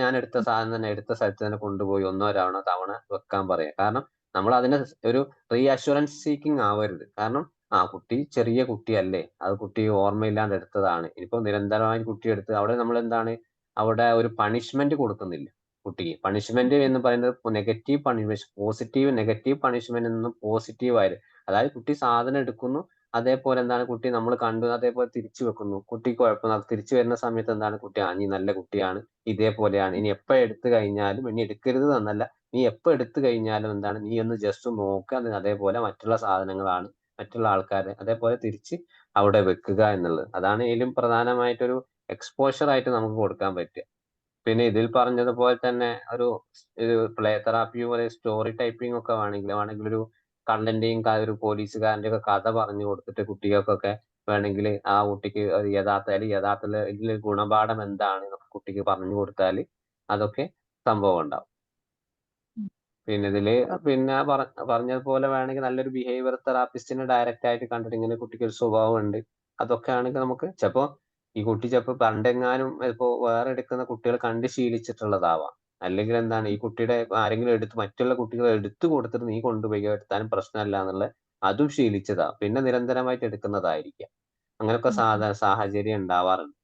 [SPEAKER 2] ഞാൻ എടുത്ത സാധനം തന്നെ എടുത്ത സ്ഥലത്ത് തന്നെ കൊണ്ടുപോയി ഒന്നോ തവണ വെക്കാൻ പറയാം. കാരണം നമ്മൾ അതിന് ഒരു റീഅഷുറൻസ് സീക്കിംഗ് ആവരുത്. കാരണം കുട്ടി ചെറിയ കുട്ടിയല്ലേ, അത് കുട്ടി ഓർമ്മയില്ലാണ്ട് എടുത്തതാണ്. ഇനിയിപ്പോ നിരന്തരമായി കുട്ടി എടുത്ത് അവിടെ നമ്മൾ എന്താണ്, അവിടെ ഒരു പണിഷ്മെന്റ് കൊടുക്കുന്നില്ല കുട്ടിക്ക്. പണിഷ്മെന്റ് എന്ന് പറയുന്നത് negative punishment, positive negative punishment എന്നും പോസിറ്റീവ് ആയിരുന്നു. അതായത് കുട്ടി സാധനം എടുക്കുന്നു, അതേപോലെ എന്താണ് കുട്ടി നമ്മൾ കണ്ടു അതേപോലെ തിരിച്ചു വെക്കുന്നു. കുട്ടി കുഴപ്പം തിരിച്ചു വരുന്ന സമയത്ത് എന്താണ് കുട്ടി നീ നല്ല കുട്ടിയാണ്, ഇതേപോലെയാണ്, ഇനി എപ്പോ എടുത്തു കഴിഞ്ഞാലും, ഇനി എടുക്കരുത് എന്നല്ല, നീ എപ്പോ എടുത്തു കഴിഞ്ഞാലും എന്താണ് നീ ഒന്ന് ജസ്റ്റ് നോക്കുക, അതേപോലെ മറ്റുള്ള സാധനങ്ങളാണ്, മറ്റുള്ള ആൾക്കാരെ അതേപോലെ തിരിച്ച് അവിടെ വെക്കുക എന്നുള്ളത്. അതാണ് ഇതിലും പ്രധാനമായിട്ടൊരു എക്സ്പോഷർ ആയിട്ട് നമുക്ക് കൊടുക്കാൻ പറ്റുക. പിന്നെ ഇതിൽ പറഞ്ഞതുപോലെ തന്നെ ഒരു പ്ലേ തെറാപ്പി പോലെ സ്റ്റോറി ടൈപ്പിംഗ് ഒക്കെ വേണമെങ്കിൽ ഒരു കണ്ടന്റെയും ഒരു പോലീസുകാരന്റെ ഒക്കെ കഥ പറഞ്ഞു കൊടുത്തിട്ട് കുട്ടികൾക്കൊക്കെ വേണമെങ്കിൽ ആ കുട്ടിക്ക് യഥാർത്ഥത്തിൽ ഗുണപാഠം എന്താണ് എന്നൊക്കെ കുട്ടിക്ക് പറഞ്ഞു കൊടുത്താൽ അതൊക്കെ സംഭവം ഉണ്ടാവും. പിന്നെ ഇതില് പറഞ്ഞതുപോലെ വേണമെങ്കിൽ നല്ലൊരു ബിഹേവിയർ തെറാപ്പിസ്റ്റിനെ ഡയറക്റ്റ് ആയിട്ട് കണ്ടിട്ട് ഇങ്ങനെ കുട്ടിക്ക് ഒരു സ്വഭാവം ഉണ്ട്, അതൊക്കെ ആണെങ്കിൽ നമുക്ക് ചിലപ്പോ ഈ കുട്ടി ചിലപ്പോ പണ്ടെങ്ങാനും ഇപ്പോ വേറെ എടുക്കുന്ന കുട്ടികൾ കണ്ട് ശീലിച്ചിട്ടുള്ളതാവാം. അല്ലെങ്കിൽ എന്താണ് ഈ കുട്ടിയുടെ ആരെങ്കിലും മറ്റുള്ള കുട്ടികൾ എടുത്തു കൊടുത്തിട്ട് നീ കൊണ്ടുപോയി എടുത്താലും പ്രശ്നമല്ല എന്നുള്ള അതും ശീലിച്ചതാ, പിന്നെ നിരന്തരമായിട്ട് എടുക്കുന്നതായിരിക്കാം. അങ്ങനെയൊക്കെ സാഹചര്യം ഉണ്ടാവാറുണ്ട്.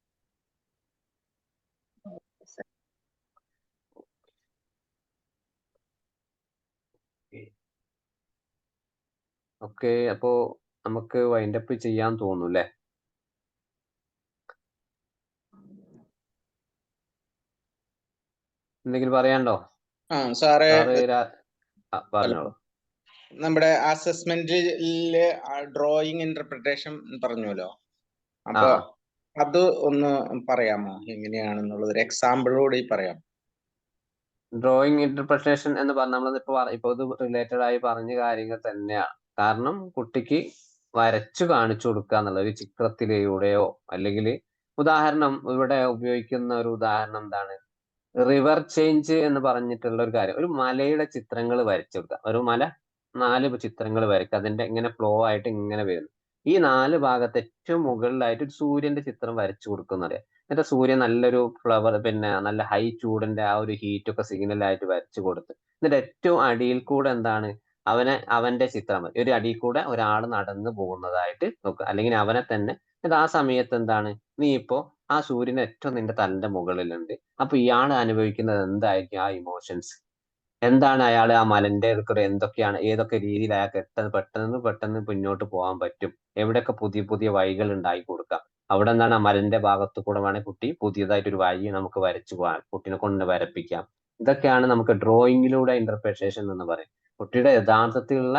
[SPEAKER 2] ഓക്കെ, അപ്പോ നമുക്ക് വൈൻഡപ്പ് ചെയ്യാൻ തോന്നുന്നു അല്ലേ? എന്തെങ്കിലും പറയാനുണ്ടോ?
[SPEAKER 6] സാറേ
[SPEAKER 2] പറഞ്ഞോളൂ.
[SPEAKER 6] നമ്മുടെ അസസ്മെന്റില് ഡ്രോയിങ് ഇന്റർപ്രിട്ടേഷൻ പറഞ്ഞല്ലോ, അപ്പൊ അത് ഒന്ന് പറയാമോ എങ്ങനെയാണെന്നുള്ളത്, ഒരു എക്സാമ്പിളോട് പറയാം.
[SPEAKER 2] ഡ്രോയിങ് ഇന്റർപ്രിട്ടേഷൻ എന്ന് പറഞ്ഞാൽ നമ്മളിപ്പോ ഇത് റിലേറ്റഡ് ആയി പറഞ്ഞ കാര്യങ്ങൾ തന്നെയാണ്. കാരണം കുട്ടിക്ക് വരച്ചു കാണിച്ചു കൊടുക്കുക എന്നുള്ള ഒരു ചിത്രത്തിലൂടെയോ, അല്ലെങ്കിൽ ഉദാഹരണം ഇവിടെ ഉപയോഗിക്കുന്ന ഒരു ഉദാഹരണം എന്താണ്, റിവർ ചേഞ്ച് എന്ന് പറഞ്ഞിട്ടുള്ള ഒരു കാര്യം. ഒരു മലയുടെ ചിത്രങ്ങൾ വരച്ചു കൊടുക്കുക. ഒരു മല 4 ചിത്രങ്ങൾ വരയ്ക്കുക, അതിന്റെ ഇങ്ങനെ ഫ്ലോ ആയിട്ട് ഇങ്ങനെ വരുന്നു. ഈ 4 ഭാഗത്ത് ഏറ്റവും മുകളിലായിട്ട് ഒരു സൂര്യന്റെ ചിത്രം വരച്ചു കൊടുക്കുന്നത്. എന്നിട്ട് സൂര്യൻ നല്ലൊരു ഫ്ലവർ, പിന്നെ നല്ല ഹൈ ചൂടിന്റെ ആ ഒരു ഹീറ്റ് ഒക്കെ സിഗ്നൽ ആയിട്ട് വരച്ചു കൊടുത്ത്, എന്നിട്ട് ഏറ്റവും അടിയിൽ കൂടെ എന്താണ് അവന്റെ ചിത്രം, ഒരു അടിയിൽ കൂടെ ഒരാൾ നടന്നു പോകുന്നതായിട്ട് നോക്കുക, അല്ലെങ്കിൽ അവനെ തന്നെ. എന്നിട്ട് ആ സമയത്ത് എന്താണ്, നീ ഇപ്പോ ആ സൂര്യൻ ഏറ്റവും നിന്റെ തലന്റെ മുകളിലുണ്ട്. അപ്പൊ ഇയാൾ അനുഭവിക്കുന്നത് എന്തായിരിക്കും, ആ ഇമോഷൻസ് എന്താണ്, അയാൾ ആ മലന്റെ എന്തൊക്കെയാണ്, ഏതൊക്കെ രീതിയിൽ അയാൾക്ക് പെട്ടെന്ന് മുന്നോട്ട് പോകാൻ പറ്റും, എവിടെയൊക്കെ പുതിയ പുതിയ വഴികൾ ഉണ്ടാക്കി കൊടുക്കാം, അവിടെ എന്താണ് ആ മലന്റെ ഭാഗത്ത് കൂടെ വേണമെങ്കിൽ കുട്ടി പുതിയതായിട്ട് ഒരു വഴി നമുക്ക് വരച്ചു പോകാൻ കുട്ടീനെ കൊണ്ട് വരപ്പിക്കാം. ഇതൊക്കെയാണ് നമുക്ക് ഡ്രോയിങ്ങിലൂടെ ഇന്റർപ്രിട്ടേഷൻ എന്ന് പറയും. കുട്ടിയുടെ യഥാർത്ഥത്തിലുള്ള,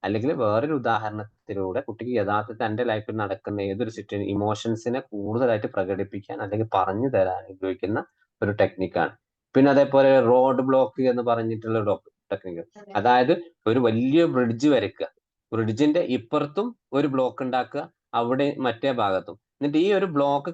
[SPEAKER 2] അല്ലെങ്കിൽ വേറൊരു ഉദാഹരണത്തിലൂടെ കുട്ടിക്ക് യഥാർത്ഥത്തിൽ തന്റെ ലൈഫിൽ നടക്കുന്ന ഏതൊരു സിറ്റുവേഷൻ ഇമോഷൻസിനെ കൂടുതലായിട്ട് പ്രകടിപ്പിക്കാൻ അല്ലെങ്കിൽ പറഞ്ഞു തരാൻ ഉപയോഗിക്കുന്ന ഒരു ടെക്നിക്കാണ്. പിന്നെ അതേപോലെ റോഡ് ബ്ലോക്ക് എന്ന് പറഞ്ഞിട്ടുള്ള ടെക്നിക്ക്, അതായത് ഒരു വലിയ ബ്രിഡ്ജ് വരയ്ക്കുക, ബ്രിഡ്ജിന്റെ ഇപ്പുറത്തും ഒരു ബ്ലോക്ക് ഉണ്ടാക്കുക, അവിടെ മറ്റേ ഭാഗത്തും, എന്നിട്ട് ഈ ഒരു ബ്ലോക്ക്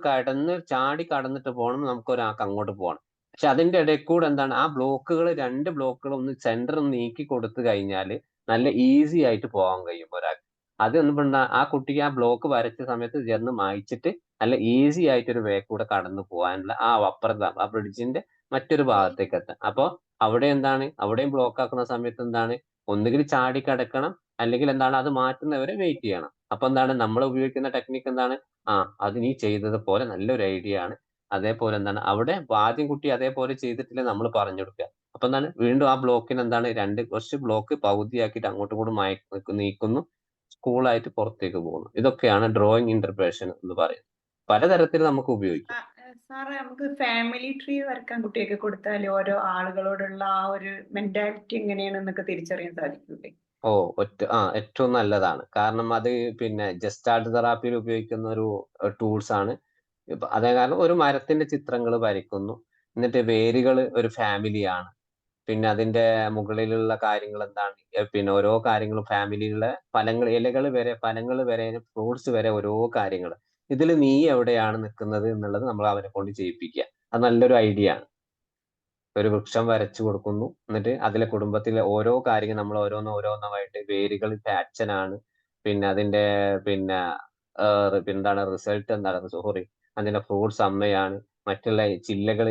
[SPEAKER 2] ചാടി കടന്നിട്ട് പോകണം, നമുക്ക് ഒരാൾക്ക് അങ്ങോട്ട് പോകണം. പക്ഷെ അതിന്റെ ഇടയിൽ കൂടെ എന്താണ്, ആ ബ്ലോക്കുകൾ 2 ബ്ലോക്കുകൾ ഒന്ന് സെന്റർ നീക്കി കൊടുത്തു കഴിഞ്ഞാൽ നല്ല ഈസി ആയിട്ട് പോകാൻ കഴിയും ഒരാൾക്ക്. അത് എന്താ ആ കുട്ടിക്ക് ആ ബ്ലോക്ക് വരച്ച സമയത്ത് ചെന്ന് മായ്ച്ചിട്ട് നല്ല ഈസി ആയിട്ട് ഒരു വേ കൂടെ കടന്നു പോകാനുള്ള അപ്പുറത്ത് ആ ബ്രിഡ്ജിന്റെ മറ്റൊരു ഭാഗത്തേക്ക് എത്താം. അപ്പൊ അവിടെ എന്താണ്, അവിടെയും ബ്ലോക്ക് ആക്കുന്ന സമയത്ത് എന്താണ്, ഒന്നുകിൽ ചാടി കിടക്കണം, അല്ലെങ്കിൽ എന്താണ് അത് മാറ്റുന്നവരെ വെയിറ്റ് ചെയ്യണം. അപ്പൊ എന്താണ് നമ്മൾ ഉപയോഗിക്കുന്ന ടെക്നിക്ക് എന്താണ്, അത് നീ ചെയ്തത് പോലെ നല്ലൊരു ഐഡിയ ആണ്. അതേപോലെ എന്താണ് അവിടെ ആദ്യം കുട്ടി അതേപോലെ ചെയ്തിട്ടില്ല നമ്മൾ പറഞ്ഞു കൊടുക്കുക. അപ്പൊ എന്താണ് വീണ്ടും ആ ബ്ലോക്കിന് എന്താണ് കുറച്ച് ബ്ലോക്ക് പകുതിയാക്കിയിട്ട് അങ്ങോട്ടും കൂടി നീക്കുന്നു, സ്കൂളായിട്ട് പുറത്തേക്ക് പോകുന്നു. ഇതൊക്കെയാണ് ഡ്രോയിങ് ഇന്റർപ്രേഷൻ എന്ന് പറയുന്നത്. പലതരത്തിൽ നമുക്ക് ഉപയോഗിക്കാം.
[SPEAKER 11] സാറേ, നമുക്ക് ഫാമിലി ട്രീ വരക്കാൻ കുട്ടിയൊക്കെ കൊടുത്താൽ ഓരോ ആളുകളോടുള്ള ആ ഒരു മെന്റാലിറ്റി എങ്ങനെയാണെന്നൊക്കെ തിരിച്ചറിയാൻ സാധിക്കൂലേ?
[SPEAKER 2] ഏറ്റവും നല്ലതാണ്. കാരണം അത് പിന്നെ ജസ്റ്റാർട്ട് തെറാപ്പിയിൽ ഉപയോഗിക്കുന്ന ഒരു ടൂൾസ് ആണ്. അതേ കാരണം ഒരു മരത്തിന്റെ ചിത്രങ്ങൾ വരയ്ക്കുന്നു, എന്നിട്ട് വേരുകൾ ഒരു ഫാമിലിയാണ്, പിന്നെ അതിന്റെ മുകളിലുള്ള കാര്യങ്ങൾ എന്താണ്, പിന്നെ ഓരോ കാര്യങ്ങളും ഫാമിലിയിലുള്ള ഫലങ്ങൾ വരെ ഫ്രൂട്ട്സ് വരെ ഓരോ കാര്യങ്ങൾ. ഇതിൽ നീ എവിടെയാണ് നിൽക്കുന്നത് എന്നുള്ളത് നമ്മൾ അവരെ കൊണ്ട് ചെയ്യിപ്പിക്കുക. അത് നല്ലൊരു ഐഡിയ ആണ്. ഒരു വൃക്ഷം വരച്ചു കൊടുക്കുന്നു, എന്നിട്ട് അതിലെ കുടുംബത്തിലെ ഓരോ കാര്യങ്ങൾ നമ്മൾ ഓരോന്നോരോന്നായിട്ട് വേരുകൾ അച്ഛനാണ്, പിന്നെ അതിന്റെ പിന്നെ എന്താണ് റിസൾട്ട് എന്താണ്, സോറി, അതിന്റെ ഫ്രൂട്ട്സ് അമ്മയാണ്, മറ്റുള്ള ചില്ലകൾ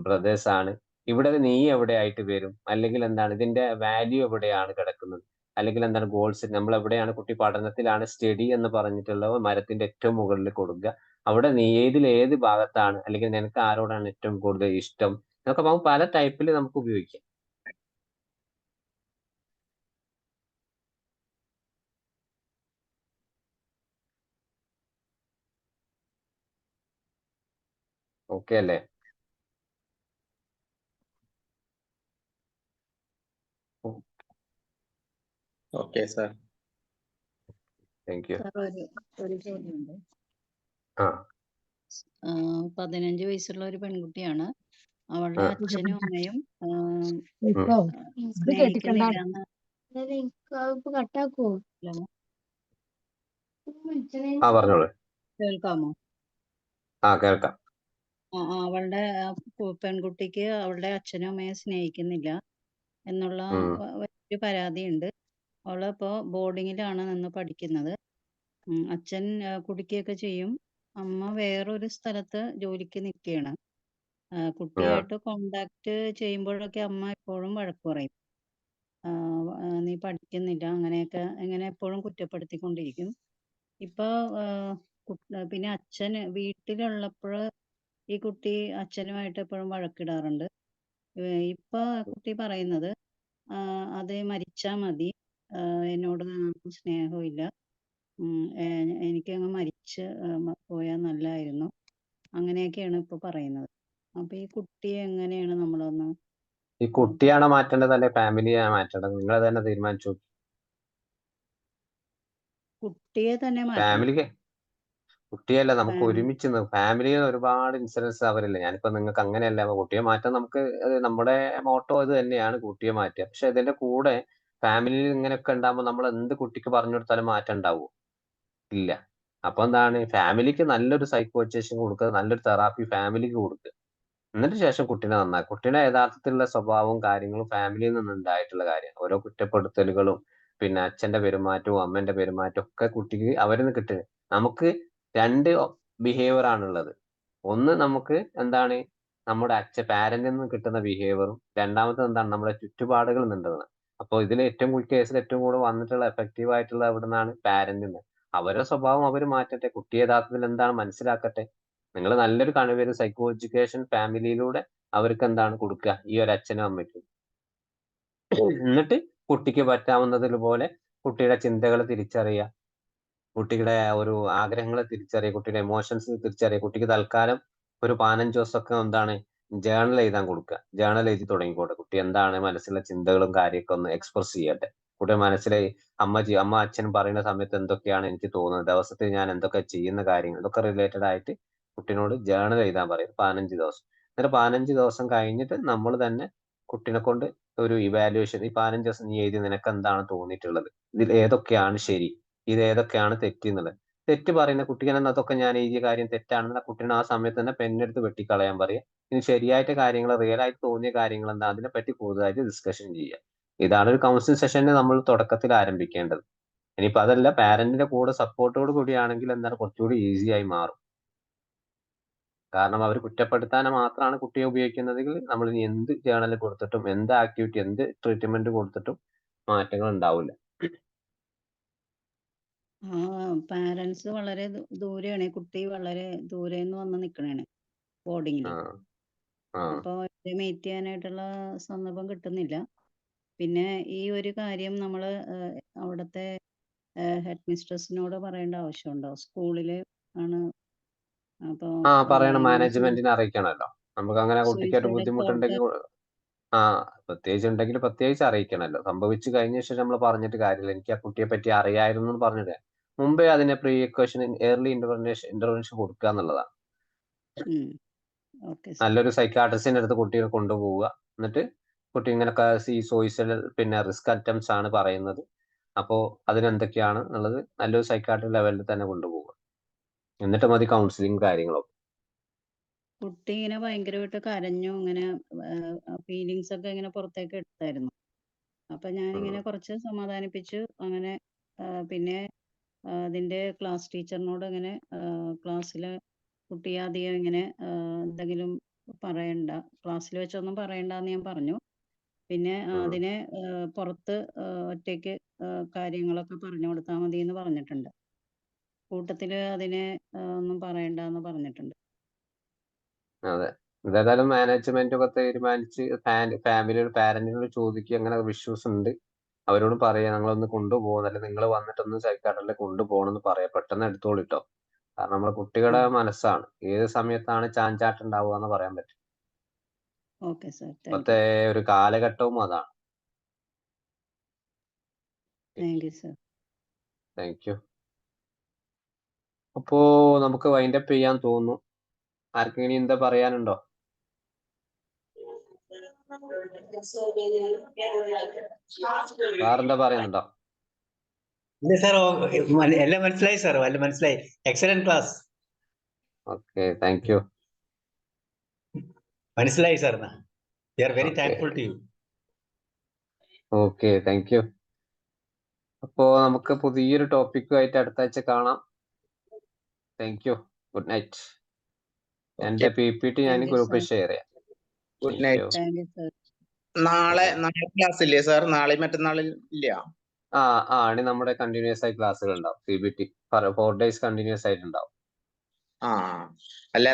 [SPEAKER 2] ബ്രദേഴ്സ് ആണ്. ഇവിടെ നീ എവിടെയായിട്ട് വരും, അല്ലെങ്കിൽ എന്താണ് ഇതിന്റെ വാല്യൂ എവിടെയാണ് കിടക്കുന്നത്, അല്ലെങ്കിൽ എന്താണ് ഗോൾസ്, നമ്മൾ എവിടെയാണ് കുട്ടി പഠനത്തിലാണ് സ്റ്റഡി എന്ന് പറഞ്ഞിട്ടുള്ള മരത്തിന്റെ ഏറ്റവും മുകളിൽ കൊടുക്കുക. അവിടെ നീ ഏത് ഭാഗത്താണ്, അല്ലെങ്കിൽ നിനക്ക് ആരോടാണ് ഏറ്റവും കൂടുതൽ ഇഷ്ടം, ഇതൊക്കെ പല ടൈപ്പിൽ നമുക്ക് ഉപയോഗിക്കാം. ഓക്കെ അല്ലേ?
[SPEAKER 6] Okay sir.
[SPEAKER 2] Thank you.
[SPEAKER 12] Sir, ഒരു ചോദ്യമുണ്ട്.
[SPEAKER 13] 15 വയസ്സുള്ള ഒരു പെൺകുട്ടിയാണ്. അവളുടെ അച്ഛനും അമ്മയും സ്നേഹിക്കുന്നില്ല.
[SPEAKER 2] പറഞ്ഞോളൂ.
[SPEAKER 13] കേൾക്കാമോ?
[SPEAKER 2] കേൾക്കാം.
[SPEAKER 13] അവളുടെ പെൺകുട്ടിക്ക് അവളുടെ അച്ഛനും അമ്മയെ സ്നേഹിക്കുന്നില്ല എന്നുള്ള വലിയൊരു പരാതിയുണ്ട്. അവളിപ്പോ ബോർഡിങ്ങിലാണ് നിന്ന് പഠിക്കുന്നത്. അച്ഛൻ കുടിക്കുകയൊക്കെ ചെയ്യും. അമ്മ വേറൊരു സ്ഥലത്ത് ജോലിക്ക് നിൽക്കുകയാണ്. കുട്ടിയായിട്ട് കോണ്ടാക്ട് ചെയ്യുമ്പോഴൊക്കെ അമ്മ എപ്പോഴും വഴക്ക് പറയും. നീ പഠിക്കുന്നില്ല, അങ്ങനെയൊക്കെ ഇങ്ങനെ എപ്പോഴും കുറ്റപ്പെടുത്തിക്കൊണ്ടിരിക്കും. ഇപ്പൊ പിന്നെ അച്ഛൻ വീട്ടിലുള്ളപ്പോൾ ഈ കുട്ടി അച്ഛനുമായിട്ട് എപ്പോഴും വഴക്കിടാറുണ്ട്. ഇപ്പൊ കുട്ടി പറയുന്നത് അത് മരിച്ചാ മതി, എന്നോട് ആർക്കും സ്നേഹമില്ല, എനിക്കങ്ങ് മരിച്ച് പോയാൽ നല്ലതായിരുന്നു, അങ്ങനെയൊക്കെയാണ് ഇപ്പൊ പറയുന്നത്. അപ്പൊ ഈ കുട്ടിയെ എങ്ങനെയാണ് നമ്മളൊന്ന്,
[SPEAKER 2] ഈ കുട്ടിയാണോ മാറ്റേണ്ടത് അല്ലെ ഫാമിലിയാണ് മാറ്റേണ്ടത്? നിങ്ങൾ തന്നെ തീരുമാനിച്ചു.
[SPEAKER 13] കുട്ടിയെ തന്നെ മാറ്റണം.
[SPEAKER 2] ഫാമിലിക്ക് കുട്ടിയല്ല, നമുക്ക് ഒരുമിച്ച് ഫാമിലിയിൽ ഒരുപാട് ഇൻസിഡൻസ് അവരില്ല. ഞാനിപ്പോ നിങ്ങൾക്ക് അങ്ങനെയല്ല, കുട്ടിയെ മാറ്റാൻ നമുക്ക് നമ്മുടെ മോട്ടോ ഇത് തന്നെയാണ്, കുട്ടിയെ മാറ്റുക. പക്ഷെ ഇതിന്റെ കൂടെ ഫാമിലിയിൽ ഇങ്ങനെയൊക്കെ ഉണ്ടാകുമ്പോൾ നമ്മൾ എന്ത് കുട്ടിക്ക് പറഞ്ഞു കൊടുത്താലും മാറ്റം ഉണ്ടാവുമോ? ഇല്ല. അപ്പൊ എന്താണ്, ഫാമിലിക്ക് നല്ലൊരു സൈക്കോച്ചേഷൻ കൊടുക്കുക, നല്ലൊരു തെറാപ്പി ഫാമിലിക്ക് കൊടുക്കുക. എന്നിട്ട് ശേഷം കുട്ടീനെ നന്നാക്കുക. കുട്ടീനെ യഥാർത്ഥത്തിലുള്ള സ്വഭാവവും കാര്യങ്ങളും ഫാമിലിയിൽ നിന്ന് ഉണ്ടായിട്ടുള്ള കാര്യമാണ്. ഓരോ കുറ്റപ്പെടുത്തലുകളും പിന്നെ അച്ഛന്റെ പെരുമാറ്റവും അമ്മന്റെ പെരുമാറ്റവും ഒക്കെ കുട്ടിക്ക് അവരിൽ നിന്ന് കിട്ടുന്നത്. നമുക്ക് 2 ബിഹേവിയർ ആണുള്ളത്. ഒന്ന് നമുക്ക് എന്താണ് നമ്മുടെ പാരന്റിൽ നിന്ന് കിട്ടുന്ന ബിഹേവിയറും, രണ്ടാമത്തെ എന്താണ് നമ്മുടെ ചുറ്റുപാടുകളിൽ നിന്നുള്ളത്. അപ്പോൾ ഇതിൽ കേസിൽ ഏറ്റവും കൂടുതൽ വന്നിട്ടുള്ള എഫക്റ്റീവ് ആയിട്ടുള്ള എവിടെ നിന്നാണ്? പാരന്റിൽ നിന്ന്. അവരുടെ സ്വഭാവം അവർ മാറ്റട്ടെ, കുട്ടി യഥാർത്ഥത്തിൽ എന്താണ് മനസ്സിലാക്കട്ടെ. നിങ്ങൾ നല്ലൊരു കഴിവ് സൈക്കോ എഡ്യൂക്കേഷൻ ഫാമിലിയിലൂടെ അവർക്ക് എന്താണ് കൊടുക്കുക, ഈ ഒരു അച്ഛനും അമ്മയ്ക്കും. എന്നിട്ട് കുട്ടിക്ക് പറ്റാവുന്നതുപോലെ കുട്ടിയുടെ ചിന്തകൾ തിരിച്ചറിയുക, കുട്ടിയുടെ ഒരു ആഗ്രഹങ്ങളെ തിരിച്ചറിയുക, കുട്ടിയുടെ എമോഷൻസ് തിരിച്ചറിയുക. കുട്ടിക്ക് തൽക്കാലം ഒരു 15 ദിവസമൊക്കെ എന്താണ് ജേണൽ എഴുതാൻ കൊടുക്കുക. ജേണൽ എഴുതി തുടങ്ങിക്കോട്ടെ. കുട്ടി എന്താണ് മനസ്സിലെ ചിന്തകളും കാര്യമൊക്കെ ഒന്ന് എക്സ്പ്രസ് ചെയ്യട്ടെ. കുട്ടിയുടെ മനസ്സിലെ അമ്മ അച്ഛൻ പറയുന്ന സമയത്ത് എന്തൊക്കെയാണ് എനിക്ക് തോന്നുന്നത്, ദിവസത്തിൽ ഞാൻ എന്തൊക്കെ ചെയ്യുന്ന കാര്യങ്ങൾ, ഇതൊക്കെ റിലേറ്റഡ് ആയിട്ട് കുട്ടീനോട് ജേണൽ എഴുതാൻ പറയും 15 ദിവസം. എന്നിട്ട് 15 ദിവസം കഴിഞ്ഞിട്ട് നമ്മൾ തന്നെ കുട്ടീനെ കൊണ്ട് ഒരു ഇവാലുവേഷൻ, ഈ 15 ദിവസം നീ എഴുതി നിനക്ക് എന്താണ് തോന്നിയിട്ടുള്ളത്, ഇതിൽ ഏതൊക്കെയാണ് ശരി, ഇത് ഏതൊക്കെയാണ് തെറ്റ് എന്നുള്ളത്. തെറ്റ് പറയുന്ന കുട്ടിക്ക് അതൊക്കെ ഞാൻ എഴുതിയ കാര്യം തെറ്റാണെന്ന് കുട്ടീനെ ആ സമയത്ത് തന്നെ പെണ്ണെടുത്ത് വെട്ടിക്കളയാൻ പറയുക. ഇനി ശരിയായിട്ട് കാര്യങ്ങൾ, റിയൽ ആയിട്ട് തോന്നിയ കാര്യങ്ങൾ എന്താ, അതിനെപ്പറ്റി കൂടുതലായിട്ട് ഡിസ്കഷൻ ചെയ്യുക. ഇതാണ് ഒരു കൗൺസിലിംഗ് സെഷനെ നമ്മൾ തുടക്കത്തിൽ ആരംഭിക്കേണ്ടത്. ഇനിയിപ്പോ അതല്ല, പാരന്റിന്റെ കൂടെ സപ്പോർട്ടോട് കൂടിയാണെങ്കിൽ എന്താണ് കുറച്ചുകൂടി ഈസി ആയി മാറും. കാരണം അവർ കുറ്റപ്പെടുത്താൻ മാത്രമാണ് കുട്ടിയെ ഉപയോഗിക്കുന്നതെങ്കിൽ നമ്മൾ ഇനി എന്ത് ജേണൽ കൊടുത്തിട്ടും എന്ത് ആക്ടിവിറ്റി എന്ത് ട്രീറ്റ്മെന്റ് കൊടുത്തിട്ടും മാറ്റങ്ങൾ ഉണ്ടാവില്ല.
[SPEAKER 13] പാരന്റ്സ് വളരെ ദൂരെയാണ്, കുട്ടി വളരെ ദൂരെ നിന്ന് വന്ന് നിക്കണേണ് ബോർഡിങ്ങിൽ. അപ്പൊ മീറ്റ് ചെയ്യാനായിട്ടുള്ള സന്ദർഭം കിട്ടുന്നില്ല. പിന്നെ ഈ ഒരു കാര്യം നമ്മള് അവിടുത്തെ ഹെഡ് മിസ്ട്രസിനോട് പറയേണ്ട ആവശ്യമുണ്ടോ? സ്കൂളില് ആണ്. അപ്പൊ
[SPEAKER 2] പറയണം, മാനേജ്മെന്റിനെ അറിയിക്കണമല്ലോ. നമുക്ക് അങ്ങനെ കുട്ടിക്ക് ഒരു ബുദ്ധിമുട്ടുണ്ടെങ്കിൽ പ്രത്യേകിച്ച് അറിയിക്കണമല്ലോ. സംഭവിച്ചു കഴിഞ്ഞ ശേഷം നമ്മൾ പറഞ്ഞിട്ട് കാര്യമില്ല. എനിക്ക് ആ കുട്ടിയെ പറ്റി അറിയായിരുന്നു എന്ന് പറഞ്ഞിട്ട് മുമ്പേ അതിനെ പ്രീക്വഷൻ ഏർലി ഇന്റർവെൻഷൻ കൊടുക്കുക എന്നുള്ളതാണ്. നല്ലൊരു സൈക്കാട്രിസ്റ്റിന്റെ അടുത്ത് കുട്ടിയെ കൊണ്ടുപോവുക. എന്നിട്ട് കുട്ടി ഇങ്ങനെ ഈ സൂയിസൈഡൽ പിന്നെ റിസ്ക് അറ്റംപ്റ്റ്സ് ആണ് പറയുന്നത്, അപ്പോ അതിനെന്തൊക്കെയാണ് എന്നുള്ളത് നല്ലൊരു സൈക്കാട്രി ലെവലിൽ തന്നെ കൊണ്ടുപോവുക. എന്നിട്ട് മതി കൗൺസിലിംഗ് കാര്യങ്ങളൊക്കെ.
[SPEAKER 13] കുട്ടി ഇങ്ങനെ ഭയങ്കരമായിട്ട് കരഞ്ഞു, ഇങ്ങനെ ഫീലിങ്സ് ഒക്കെ ഇങ്ങനെ പുറത്തേക്ക് എടുത്തായിരുന്നു. അപ്പൊ ഞാനിങ്ങനെ കുറച്ച് സമാധാനിപ്പിച്ചു. അങ്ങനെ പിന്നെ അതിന്റെ ക്ലാസ് ടീച്ചറിനോട് ഇങ്ങനെ ക്ലാസ്സിലെ കുട്ടിയെ അധികം ഇങ്ങനെ എന്തെങ്കിലും പറയണ്ട, ക്ലാസ്സിൽ വെച്ചൊന്നും പറയണ്ടെന്ന് ഞാൻ പറഞ്ഞു. പിന്നെ അതിനെ പുറത്ത് ഒറ്റയ്ക്ക് കാര്യങ്ങളൊക്കെ പറഞ്ഞു കൊടുത്താൽ മതി എന്ന് പറഞ്ഞിട്ടുണ്ട്. കൂട്ടത്തില് അതിനെ ഒന്നും പറയണ്ടെന്ന് പറഞ്ഞിട്ടുണ്ട്.
[SPEAKER 2] അതെ, ഇതേതായാലും മാനേജ്മെന്റ് ഒക്കെ തീരുമാനിച്ച് ഫാമിലിയോട് പാരന്റിനോട് ചോദിക്കുക, അങ്ങനെ വിഷ്യൂസ് ഉണ്ട് അവരോട് പറയാ, ഞങ്ങളൊന്ന് കൊണ്ടുപോകും, അല്ലെങ്കിൽ നിങ്ങൾ വന്നിട്ടൊന്ന് സൈക്കാട്രിസ്റ്റിനെ കൊണ്ടുപോകണമെന്ന് പറയാം. പെട്ടെന്ന് എടുത്തോളിട്ടോ. കാരണം നമ്മുടെ കുട്ടികളുടെ മനസ്സാണ്, ഏത് സമയത്താണ് ചാഞ്ചാട്ടം ഉണ്ടാവുക എന്ന് പറയാൻ പറ്റും. ഇപ്പത്തെ ഒരു കാലഘട്ടവും അതാണ്. Thank you. അപ്പോ നമുക്ക് വൈൻഡപ്പ് ചെയ്യാൻ തോന്നുന്നു. ആർക്കെങ്കിലും എന്താ പറയാനുണ്ടോ? സാറെന്താ പറയുന്നുണ്ടോ?
[SPEAKER 3] ഇല്ല സാർ, എല്ലാം മനസ്സിലായി സാർ, എല്ലാം മനസ്സിലായി. Excellent class.
[SPEAKER 2] Okay, thank you.
[SPEAKER 3] മനസ്സിലായി sir. We are very thankful to you.
[SPEAKER 2] Okay, thank you. അപ്പോ നമുക്ക് പുതിയൊരു ടോപ്പിക്കുമായിട്ട് അടുത്ത ആഴ്ച കാണാം. Thank you. Good night. എന്റെ PPT ഞാൻ ഗ്രൂപ്പിൽ ഷെയർ ചെയ്യാം.
[SPEAKER 6] Good night. നാളെ ക്ലാസ് ഇല്ലേ സാർ? നാളെ മറ്റന്നാളിൽ ഇല്ല?
[SPEAKER 2] ആണ് നമ്മുടെ കണ്ടിന്യൂസ് ആയി ക്ലാസ്സുകൾ ഉണ്ടാവും. CBT 4 days കണ്ടിന്യൂസ് ആയിട്ട് ഉണ്ടാവും.
[SPEAKER 6] അല്ല,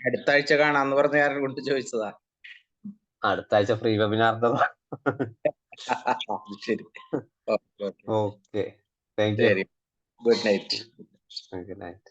[SPEAKER 6] അടുത്ത ആഴ്ച കാണാന്ന് പറഞ്ഞ കാരണം കൊണ്ട് ചോദിച്ചതാ.
[SPEAKER 2] അടുത്ത ആഴ്ച ഫ്രീ വെബിനാർ.
[SPEAKER 6] ശരി,
[SPEAKER 2] okay, thank you.
[SPEAKER 6] Good night.
[SPEAKER 2] Good night.